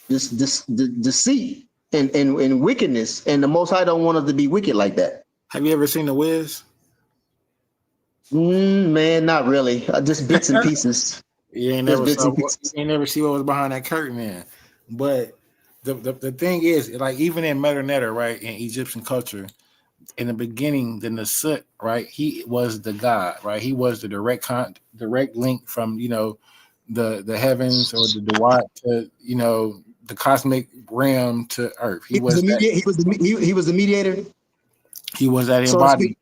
this deceit and wickedness, and the Most High don't want us to be wicked like that. Have you ever seen The Wiz? Man, not really. Just bits and pieces. You ain't Just never bits saw. and pieces. You ain't never see what was behind that curtain, man. But the thing is, like even in Medu Neter, right, in Egyptian culture, in the beginning, the Nasut, right, he was the god, right? He was the direct link from the heavens or the Duat to the cosmic realm to Earth. He was the mediator. He was that So to speak. embodiment.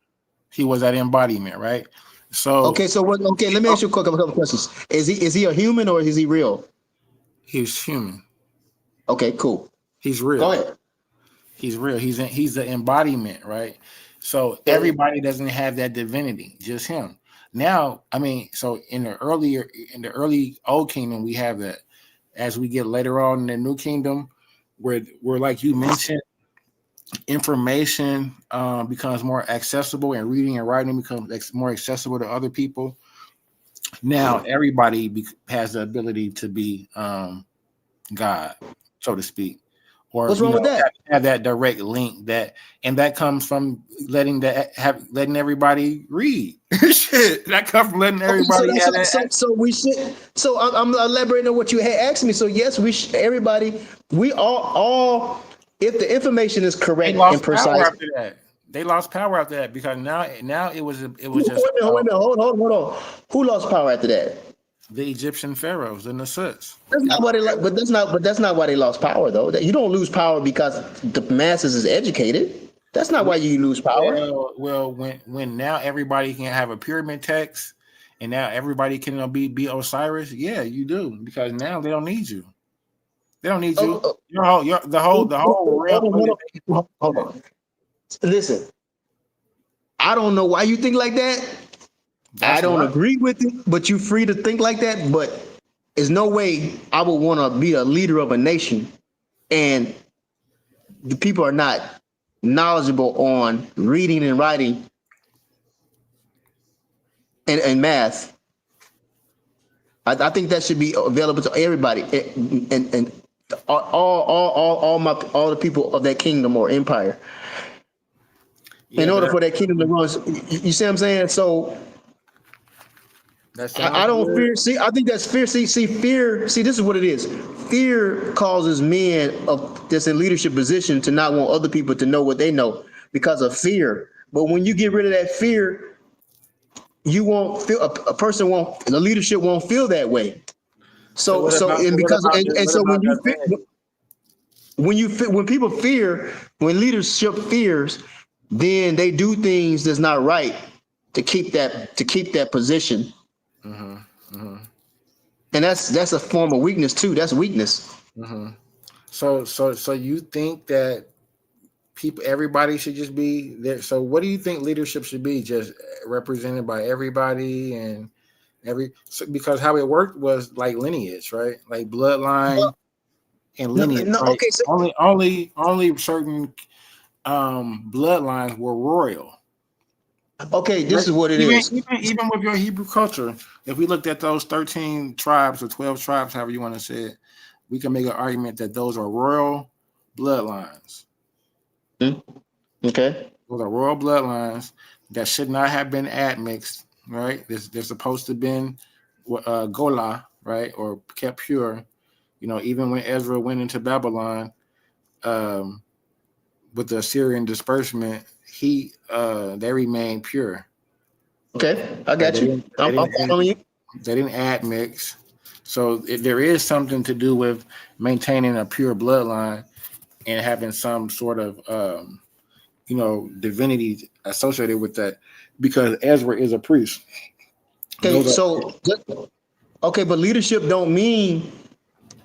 He was that embodiment, right? So okay, so what? Okay, let me ask you a couple of questions. Is he a human or is he real? He's human. Okay, cool. He's real. Go ahead. He's real. He's the embodiment, right? So everybody doesn't have that divinity, just him. Now, I mean, so in the early old kingdom, we have that. As we get later on in the new kingdom, where like you mentioned, information becomes more accessible, and reading and writing becomes more accessible to other people. Now everybody has the ability to be God, so to speak, or what's wrong with that? Have that direct link and that comes from letting everybody read. Shit, that comes from letting everybody have that. So we should. So I'm elaborating on what you had asked me. So yes, everybody, we all. If the information is correct and precise, They lost power after that because now it was just. Wait a minute, hold on. Who lost power after that? The Egyptian pharaohs, the Nasuts. That's not why that's not why they lost power though. You don't lose power because the masses is educated. That's not why you lose power. Well, when now everybody can have a pyramid text, and now everybody can be Osiris. Yeah, you do, because now they don't need you. They don't need you. The whole realm. Hold on. Listen, I don't know why you think like that. I don't agree with it, but you're free to think like that. But there's no way I would want to be a leader of a nation and the people are not knowledgeable on reading and writing and math. I think that should be available to everybody and all the people of that kingdom or empire. In order for that kingdom to run, you see what I'm saying? So I don't fear. See, I think that's fear. See, fear. See, this is what it is. Fear causes men that's in leadership position to not want other people to know what they know because of fear. But when you get rid of that fear, you won't feel the leadership won't feel that way. So when people fear, when leadership fears, then they do things that's not right to keep that position. And that's a form of weakness too. That's weakness. So you think that everybody should just be there? So what do you think leadership should be? Just represented by everybody and because how it worked was like lineage, right? Like bloodline and lineage. No, right? okay, so only certain bloodlines were royal. Okay, this is what it is. Even with your Hebrew culture, if we looked at those 13 tribes or 12 tribes, however you want to say it, we can make an argument that those are royal bloodlines. Okay. Those are royal bloodlines that should not have been admixed, right? They're supposed to have been gola, right, or kept pure. You know, even when Ezra went into Babylon with the Assyrian disbursement, they remained pure. Okay, I got you. I'm following you. They didn't admix. So there is something to do with maintaining a pure bloodline and having some sort of divinity associated with that, because Ezra is a priest. Okay, but leadership don't mean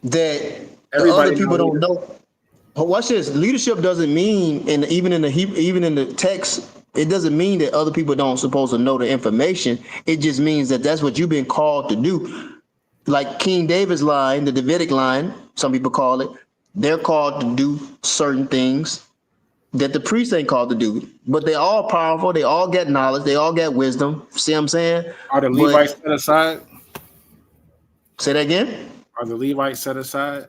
that the other people don't know. But watch this. Leadership doesn't mean, and even in the text, it doesn't mean that other people don't supposed to know the information. It just means that that's what you've been called to do. Like King David's line, the Davidic line, some people call it, they're called to do certain things that the priests ain't called to do. But they all powerful, they all get knowledge, they all get wisdom. See what I'm saying? Are the Levites set aside? Say that again? Are the Levites set aside?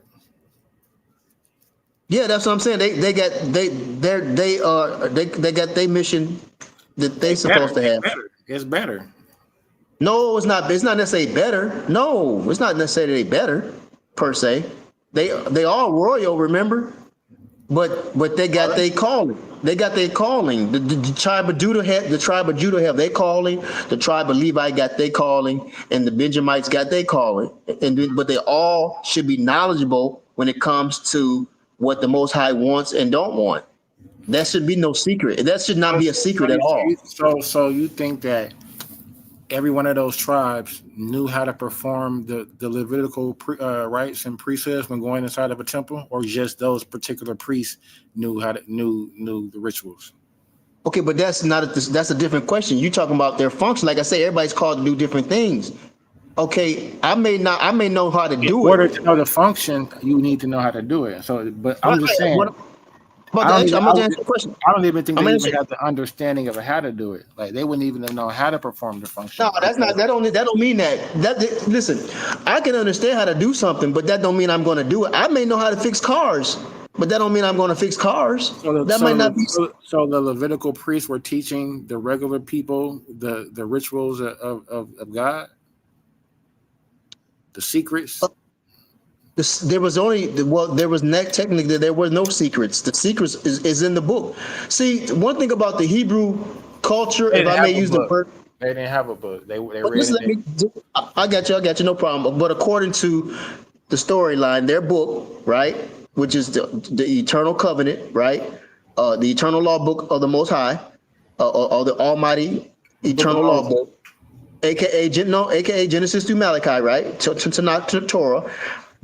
Yeah, that's what I'm saying. They got their mission that they supposed to have. It's better. No, it's not. It's not necessarily better. No, it's not necessarily better per se. They all royal, remember? But they got their calling. They got their calling. The tribe of Judah have their calling. The tribe of Levi got their calling, and the Benjamites got their calling. But they all should be knowledgeable when it comes to what the Most High wants and don't want. That should be no secret. That should not be a secret at all. So you think that every one of those tribes knew how to perform the Levitical rites and priesthoods when going inside of a temple, or just those particular priests knew the rituals? Okay, but that's a different question. You talking about their function? Like I say, everybody's called to do different things. Okay, I may know how to do it. In order to know the function, you need to know how to do it. So, but I'm just saying. I don't even think they even have the understanding of how to do it. Like they wouldn't even know how to perform the function. No, that's not. That don't mean that. Listen, I can understand how to do something, but that don't mean I'm going to do it. I may know how to fix cars, but that don't mean I'm going to fix cars. So the Levitical priests were teaching the regular people the rituals of God, the secrets. There was no secrets. The secrets is in the book. See, one thing about the Hebrew culture, if I may use the word, they didn't have a book. They read it. I got you, no problem. But according to the storyline, their book, right, which is the Eternal Covenant, right, the Eternal Law Book of the Most High, or the Almighty Eternal Law Book, aka Genesis through Malachi, right, to Torah.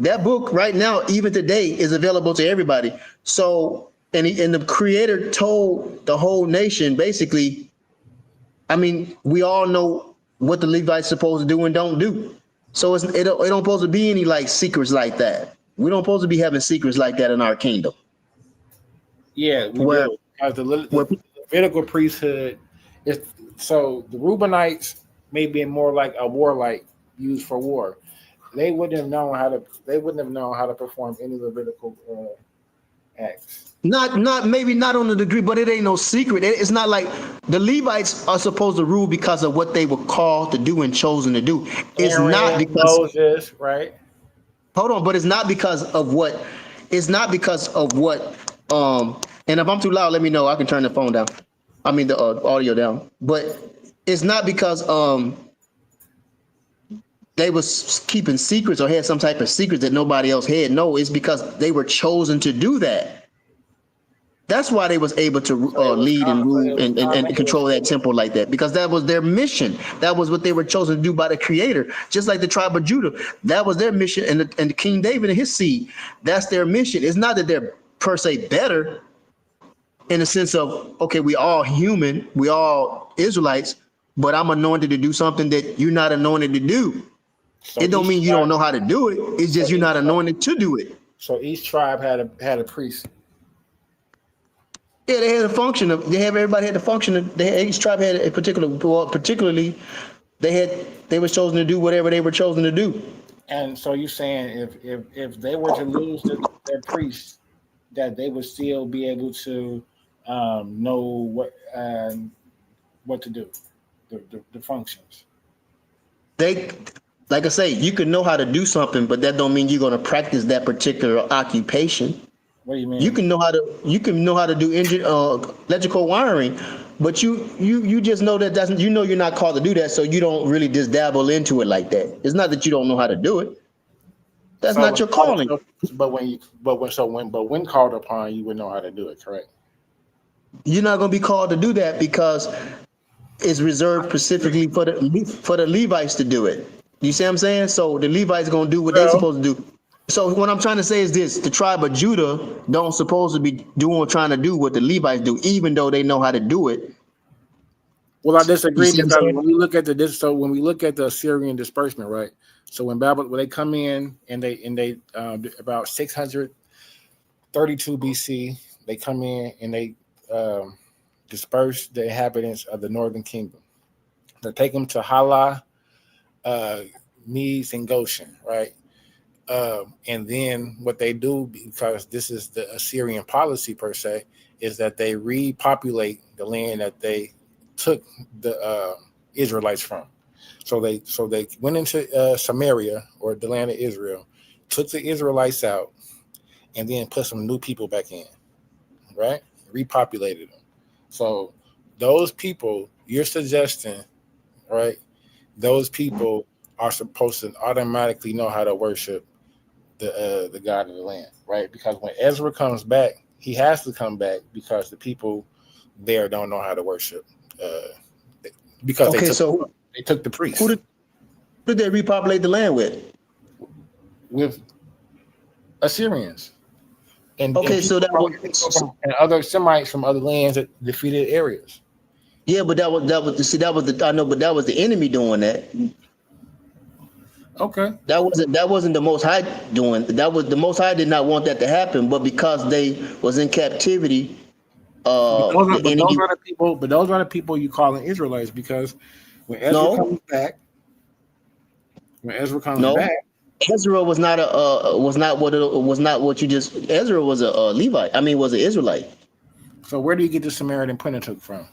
That book right now, even today, is available to everybody. So, and the Creator told the whole nation, basically, I mean, we all know what the Levites supposed to do and don't do. So it don't supposed to be any like secrets like that. We don't supposed to be having secrets like that in our kingdom. Yeah, we do. Because the Levitical priesthood is, so the Reubenites may be more like a warlike used for war. They wouldn't have known how to perform any Levitical acts. Maybe not on the degree, but it ain't no secret. It's not like the Levites are supposed to rule because of what they were called to do and chosen to do. It's not because Moses, right? Hold on, but it's not because of what. It's not because of what. And if I'm too loud, let me know. I can turn the phone down. I mean the audio down. But it's not because they was keeping secrets or had some type of secrets that nobody else had. No, it's because they were chosen to do that. That's why they was able to lead and rule and control that temple like that, because that was their mission. That was what they were chosen to do by the Creator. Just like the tribe of Judah, that was their mission, and King David and his seed, that's their mission. It's not that they're per se better in the sense of, okay, we all human, we all Israelites, but I'm anointed to do something that you're not anointed to do. So it don't mean you don't know how to do it. It's just you're not anointed to do it. So each tribe had a priest. Yeah, they had a function of. Everybody had the function of. Each tribe had a particularly, they were chosen to do whatever they were chosen to do. And so you're saying if they were to lose their priests, that they would still be able to know what to do, the functions. They, like I say, you can know how to do something, but that don't mean you're going to practice that particular occupation. What do you mean? You can know how to do electrical wiring, but you just know that doesn't, you know, you're not called to do that, so you don't really just dabble into it like that. It's not that you don't know how to do it. That's So not your calling. But when called upon, you would know how to do it, correct? You're not going to be called to do that because it's reserved specifically for the Levites to do it. You see what I'm saying? So the Levites going to do what they're supposed to do. So what I'm trying to say is this: the tribe of Judah don't supposed to be trying to do what the Levites do, even though they know how to do it. Well, I disagree You see what I'm because saying? when we look at the Assyrian disbursement, right? So when they come in and they about 632 BC, they come in and they disperse the inhabitants of the northern kingdom. They take them to Hala, Medes, and Goshen, right? And then what they do, because this is the Assyrian policy per se, is that they repopulate the land that they took the Israelites from. So they went into Samaria, or the land of Israel, took the Israelites out, and then put some new people back in, right? Repopulated them. So those people you're suggesting, right? Those people are supposed to automatically know how to worship the God of the land, right? Because when Ezra comes back, he has to come back because the people there don't know how to worship. Because they took the priest. Who did they repopulate the land with? With Assyrians. And okay, so that was and other Semites from other lands that defeated areas. Yeah, but that was I know, but that was the enemy doing that. Okay. That wasn't the Most High doing. That was the Most High did not want that to happen, but because they was in captivity, those are the people you calling Israelites, because when Ezra comes back, Ezra was not what you just. Ezra was a Levite. I mean, was an Israelite. So where do you get the Samaritan Pentateuch from?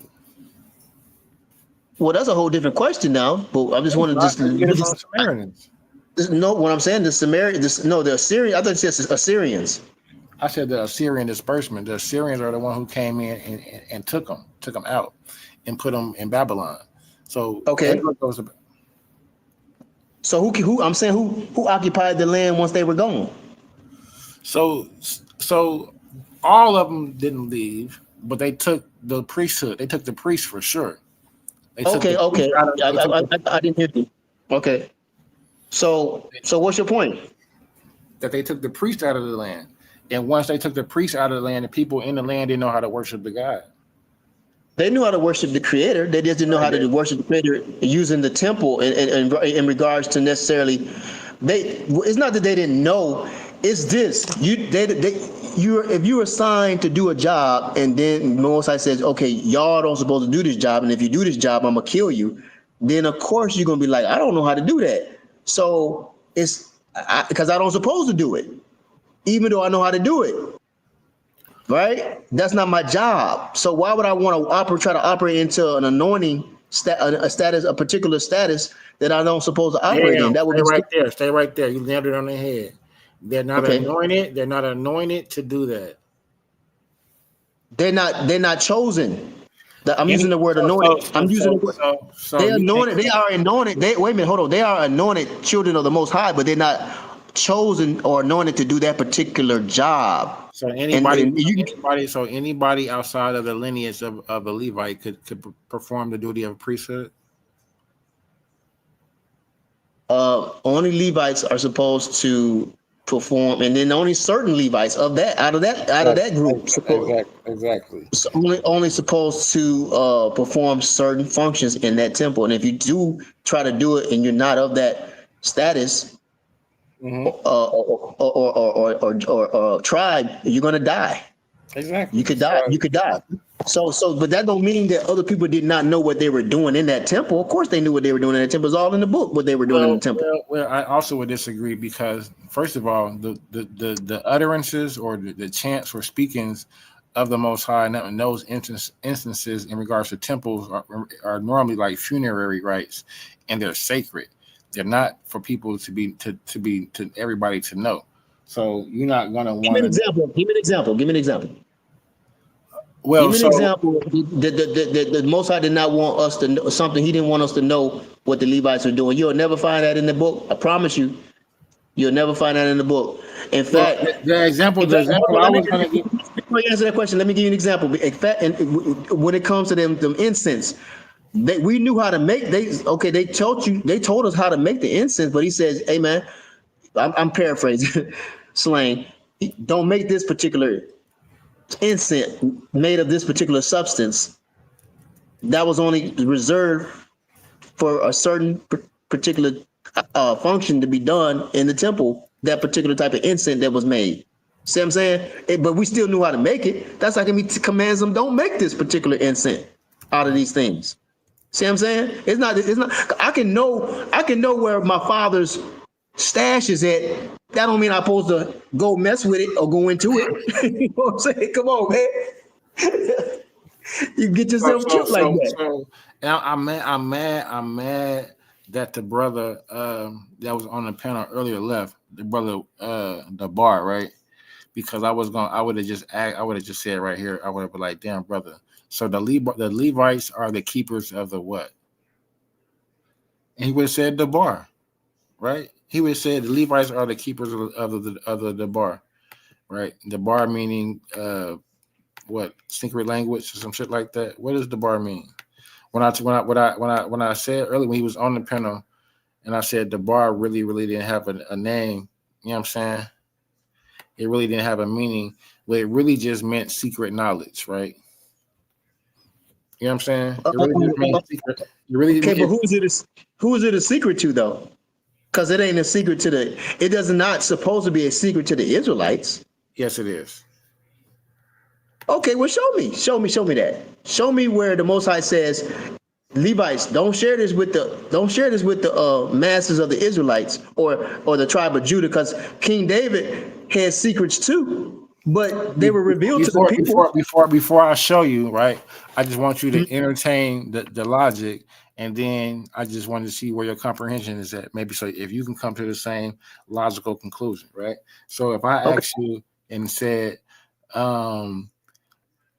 Well, that's a whole different question now. But I just want to just get it from Samaritans. No, what I'm saying, the Assyrians. I thought you said Assyrians. I said the Assyrian disbursement. The Assyrians are the one who came in and took them out and put them in Babylon. So okay. So who I'm saying who occupied the land once they were gone? So all of them didn't leave, but they took the priesthood. They took the priest for sure. Okay. I didn't hear you. Okay. So what's your point? That they took the priest out of the land. And once they took the priest out of the land, the people in the land didn't know how to worship the God. They knew how to worship the Creator. They just didn't know how to worship the Creator using the temple in regards to necessarily. It's not that they didn't know. It's this. If you're assigned to do a job, and then Moses says, "Okay, y'all don't supposed to do this job, and if you do this job, I'm gonna kill you." Then of course you're gonna be like, "I don't know how to do that." So it's because I don't supposed to do it, even though I know how to do it. Right? That's not my job. So why would I want to try to operate into an anointing a particular status that I don't supposed to operate in? That would Stay right there. You nailed it on the head. They're not anointed. They're not anointed to do that. They're not chosen. I'm using the word anointed. They're anointed. They are anointed. Wait a minute, hold on. They are anointed children of the Most High, but they're not chosen or anointed to do that particular job. So anybody outside of the lineage of a Levite could perform the duty of a priesthood? Only Levites are supposed to perform, and then only certain Levites out of that group. Exactly. So only supposed to perform certain functions in that temple. And if you do try to do it and you're not of that status, or tribe, you're gonna die. Exactly. You could die. So, but that don't mean that other people did not know what they were doing in that temple. Of course, they knew what they were doing in that temple. It's all in the book what they were doing in the temple. Well, I also would disagree because, first of all, the utterances or the chants or speakings of the Most High, and in those instances in regards to temples are normally like funerary rites, and they're sacred. They're not for people to everybody to know. So you're not gonna Give me want an to. example. Give me an example. Give me an example. Well, Give me an so example. The Most High did not want us to know something. He didn't want us to know what the Levites were doing. You'll never find that in the book. I promise you. You'll never find that in the book. In well, fact, the example hold on, I was gonna give. before you answer that question, let me give you an example. In fact, when it comes to them incense, we knew how to make. They told us how to make the incense, but he says, "Hey man, I'm paraphrasing, slang. Don't make this particular incense made of this particular substance. That was only reserved for a certain particular function to be done in the temple, that particular type of incense that was made. See what I'm saying? But we still knew how to make it. That's like he commands them, don't make this particular incense out of these things. See what I'm saying? It's not, I can know where my father's stash is at. That don't mean I'm supposed to go mess with it or go into it. You know what I'm saying? Come on, man. You get yourself killed like that. And I'm mad that the brother that was on the panel earlier left. The brother the bar, right? Because I would have just said right here, I would have been like, damn brother. So the Levites are the keepers of the what? And he would have said the bar, right? He would have said the Levites are the keepers of the bar, right? The bar meaning what, secret language or some shit like that. What does the bar mean? When I said earlier when he was on the panel, and I said the bar really didn't have a name. You know what I'm saying? It really didn't have a meaning. But it really just meant secret knowledge, right? You know what I'm saying? It really just meant secret. But who is it a secret to though? Because it ain't a secret to it does not supposed to be a secret to the Israelites. Yes, it is. Okay, well show me that. Show me where the Most High says, Levites, don't share this with the masses of the Israelites or the tribe of Judah, because King David had secrets too, but they were revealed to the people. Before I show you, right? I just want you to entertain the logic, and then I just wanted to see where your comprehension is at. Maybe so if you can come to the same logical conclusion, right? So if I asked you and said,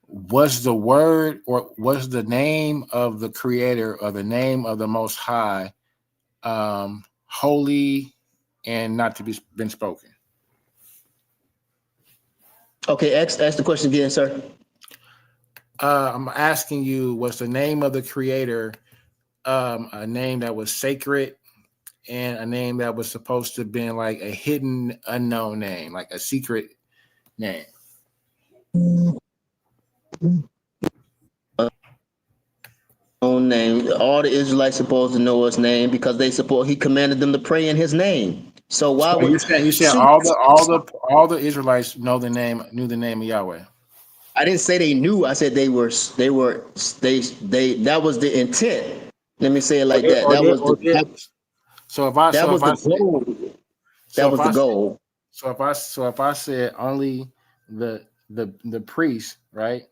was the word or was the name of the Creator or the name of the Most High holy and not to be been spoken? Okay, ask the question again, sir. I'm asking you, was the name of the Creator a name that was sacred and a name that was supposed to be like a hidden, unknown name, like a secret name? Own name. All the Israelites supposed to know his name because he commanded them to pray in his name. So why So would you said all the Israelites knew the name of Yahweh? I didn't say they knew. I said they that was the intent. Let me say it like that. That was the goal. So if I said only the priest, right?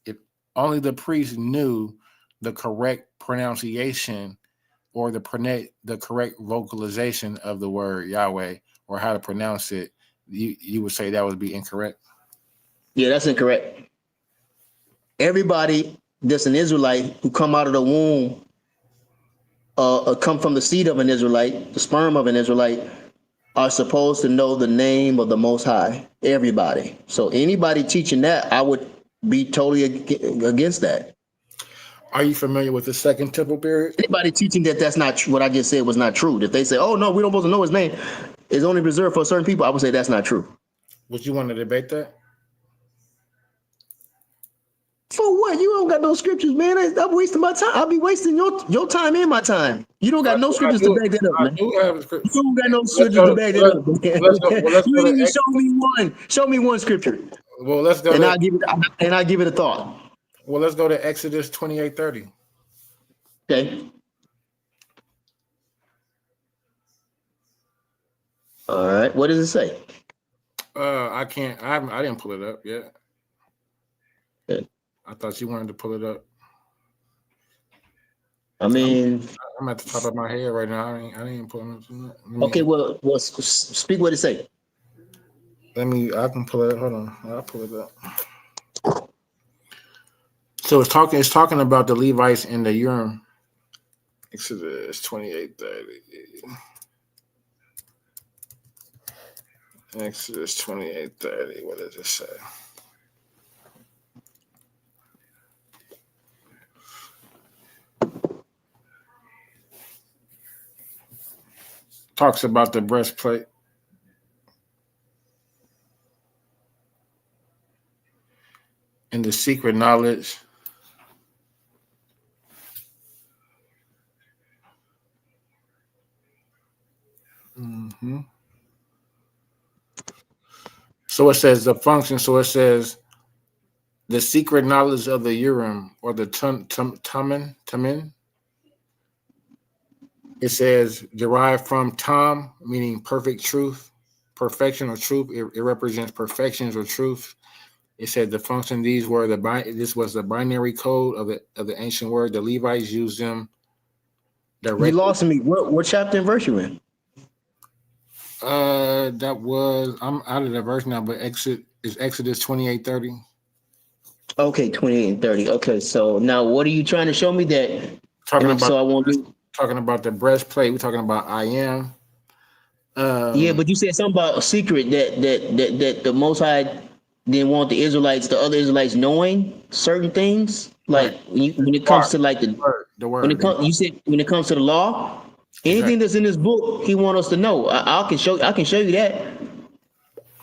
If only the priest knew the correct pronunciation or the correct vocalization of the word Yahweh or how to pronounce it, you would say that would be incorrect? Yeah, that's incorrect. Everybody that's an Israelite who come out of the womb, come from the seed of an Israelite, the sperm of an Israelite, are supposed to know the name of the Most High. Everybody. So anybody teaching that, I would be totally against that. Are you familiar with the Second Temple period? Anybody teaching that's not what I just said was not true. If they say, "Oh no, we don't supposed to know his name," it's only reserved for certain people, I would say that's not true. Would you want to debate that? For what? You don't got no scriptures, man. I'm wasting my time. I'll be wasting your time and my time. You don't got no scriptures to back that up, man. You don't got no scriptures to back that up, man. You didn't even show me one. Show me one scripture. Well, let's go. And I'll give it a thought. Well, let's go to Exodus 28:30. Okay. All right. What does it say? I didn't pull it up yet. I thought you wanted to pull it up. I mean, I'm at the top of my head right now. I ain't pulling up. Okay, well, speak what it say. I can pull it. Hold on, I'll pull it up. So it's talking about the Levites and the Urim. Exodus 28:30. Exodus 28:30. What does it say? Talks about the breastplate. And the secret knowledge. Mm-hmm. So it says the function. So it says the secret knowledge of the Urim or the Tumen. It says derived from Tam, meaning perfect truth, perfection or truth. It represents perfections or truth. It said the function. This was the binary code of the ancient word. The Levites used them directly. You lost me. What chapter and verse you in? That was, I'm out of the verse now, but Exodus 28:30. Okay, 28 and 30. Okay, so now what are you trying to show me that? Talking about the breastplate. We're talking about I am. Yeah, but you said something about a secret that the Most High didn't want the other Israelites knowing certain things. Like when it comes to like the word. You said when it comes to the law, anything that's in this book, He wants us to know. I can show you that.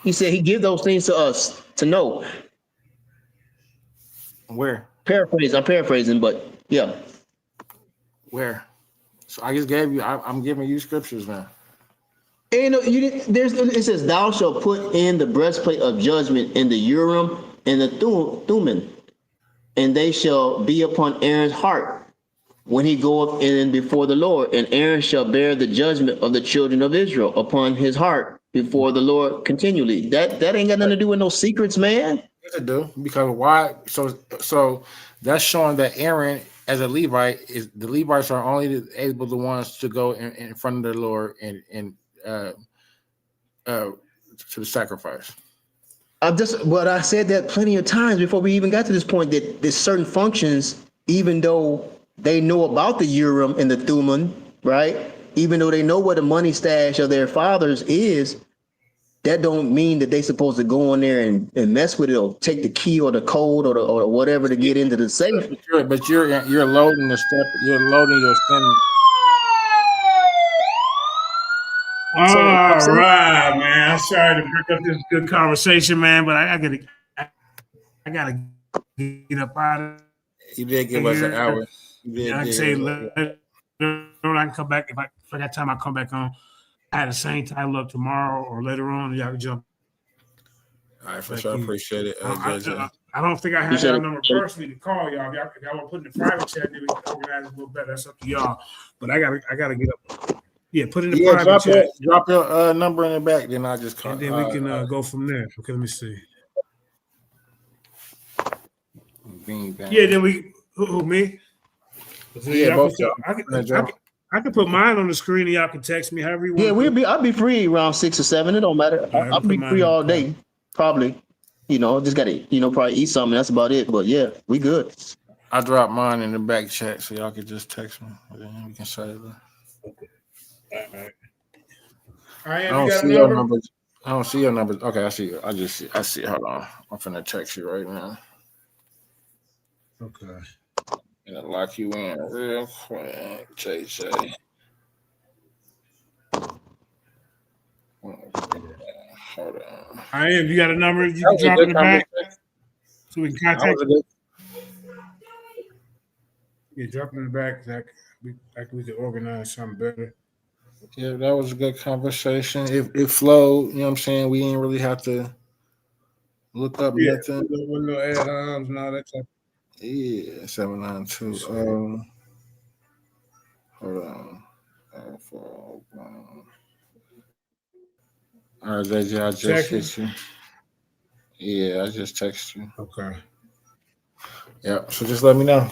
He said He give those things to us to know. Where? I'm paraphrasing, but yeah. Where? So I just gave you. I'm giving you scriptures now. And it says, "Thou shalt put in the breastplate of judgment in the Urim and the Thummim, and they shall be upon Aaron's heart when he goeth in before the Lord. And Aaron shall bear the judgment of the children of Israel upon his heart before the Lord continually." That ain't got nothing to do with no secrets, man. Yes, it do. Because why? So that's showing that Aaron, as a Levite, the Levites are only able the ones to go in front of the Lord and to the sacrifice. But I said that plenty of times before we even got to this point, that there's certain functions, even though they know about the Urim and the Thummim, right? Even though they know what the money stash of their fathers is, that don't mean that they supposed to go in there and mess with it or take the key or the code or whatever to get into the safe. But you're loading the step. You're loading your sin. All right, man. I'm sorry to break up this good conversation, man, but I gotta get up out of You did give us an hour. You I can say I can come back if I got time. I'll come back on. I had the same title up tomorrow or later on. Y'all can jump. All right, for sure. I appreciate it. I don't think I have y'all number personally to call y'all. If y'all want to put in the private chat, then we can organize it a little better. That's up to y'all. But I gotta get up. Yeah, put in the private chat. Drop your number in the back, then I just call. And then we can go from there. Okay, let me see. Yeah, then we who me? So yeah, both. I can put mine on the screen and y'all can text me however you want. Yeah, I'll be free around 6 or 7. It don't matter. I'll be free all day. Probably. Just gotta, probably eat something. That's about it. But yeah, we good. I dropped mine in the back chat so y'all can just text me. Then we can say it. Okay. All right. I don't see your numbers. I don't see your numbers. Okay, I see you. I see. Hold on. I'm finna text you right now. Okay. I'm gonna lock you in real quick, JJ. Hold on. I am. You got a number you can drop in the back so we can contact you? Yeah, drop it in the back, Zach. We can organize something better. Yeah, that was a good conversation. It flowed, you know what I'm saying? We didn't really have to look up nothing. With no add-ons and all that stuff. Yeah, 792. Hold on. All right, JJ, I just hit you. Yeah, I just texted you. Okay. Yeah. So just let me know.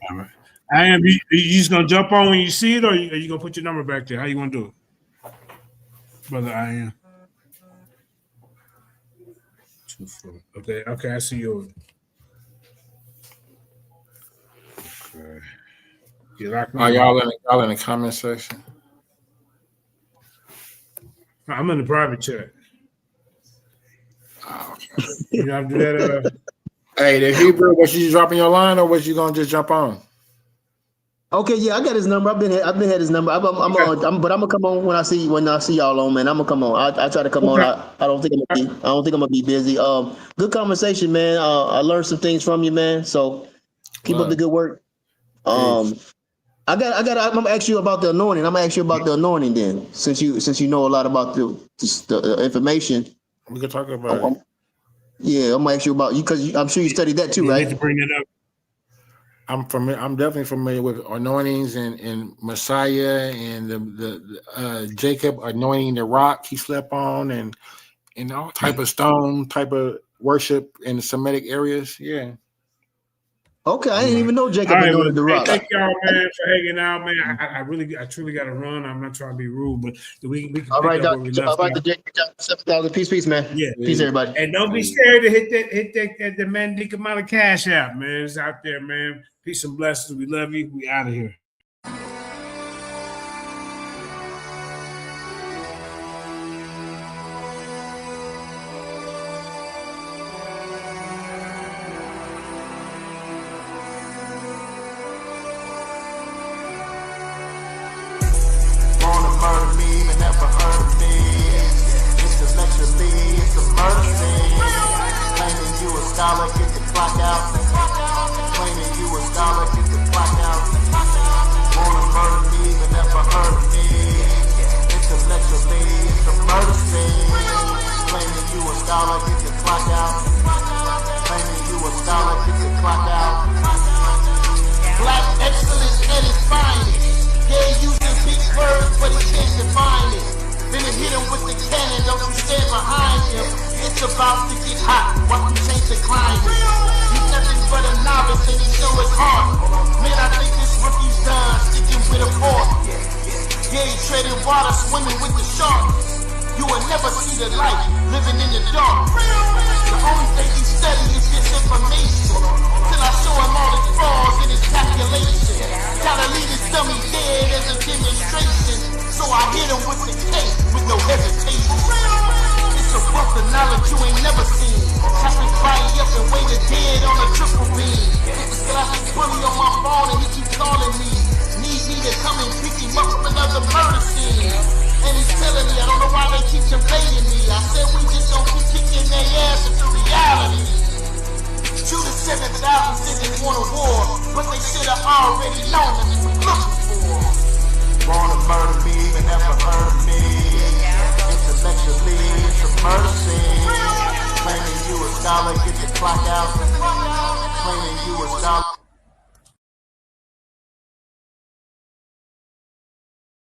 All right. I am. You just gonna jump on when you see it, or are you gonna put your number back there? How you gonna do it, brother? I am. Okay. Okay. I see yours. Okay. Are y'all in the comment section? I'm in the private chat. Oh, You have to do that. Hey, the Hebrew, was you dropping your line, or was you gonna just jump on? Okay, yeah, I got his number. I've been had his number. But I'm gonna come on when I see y'all on, man. I'm gonna come on. I try to come on. I don't think I'm gonna be busy. Good conversation, man. I learned some things from you, man. So keep up the good work. I'm gonna ask you about the anointing. I'm gonna ask you about the anointing then, since you know a lot about the information. We can talk about it. Yeah, I'm gonna ask you about you because I'm sure you studied that too, right? You need to bring that up. I'm definitely familiar with anointings and Messiah and the Jacob anointing the rock he slept on and all type of stone type of worship in the Semitic areas. Yeah. Okay, I didn't even know Jacob anointed the rock. Thank y'all, man, for hanging out, man. I truly got to run. I'm not trying to be rude, but we can All right, pick up where we left off. 7,000. Peace, man. Yeah, peace, everybody. And don't be scared to hit that the Mandika amount of cash out, man. It's out there, man. Peace and blessings. We love you. We out of here. Wanna murder me, but never heard of me. Intellectually, it's a murder scene. Claiming you a scholar, get the clock out. Claiming you a scholar, get the clock out. Wanna murder me, but never heard of me. Intellectually, it's a murder scene. Claiming you a scholar, get the clock out. Claiming you a scholar, get the clock out. Black excellence at its finest. Yeah, using big words, but he can't define it. Then it hit him with the cannon, don't you stand behind him. It's about to get hot, watch him change the climate. He's nothing but a novice and he show his heart. Man, I think this rookie's done, sticking with a fork. Yeah, he treading water, swimming with the sharks. You will never see the light, living in the dark. The only thing he study is his information. Till I show him all his flaws and his calculation. Gotta leave his dummy dead as a demonstration. So I hit him with the case with no hesitation. It's a wealth of knowledge you ain't never seen. Chop his body up and weigh the dead on a triple beam. This got his bully on my phone and he keeps calling me. Need me to come and pick him up from another murder scene. And he's telling me, I don't know why they keep debating me. I said we just don't keep kicking their ass into reality. Shoot the 7,000 said they want a war, but they should have already known that they were looking for. Wanna murder me, but never heard of me. Intellectually, it's a murder scene. Claiming you a scholar, get the clock out. Claiming you a scholar.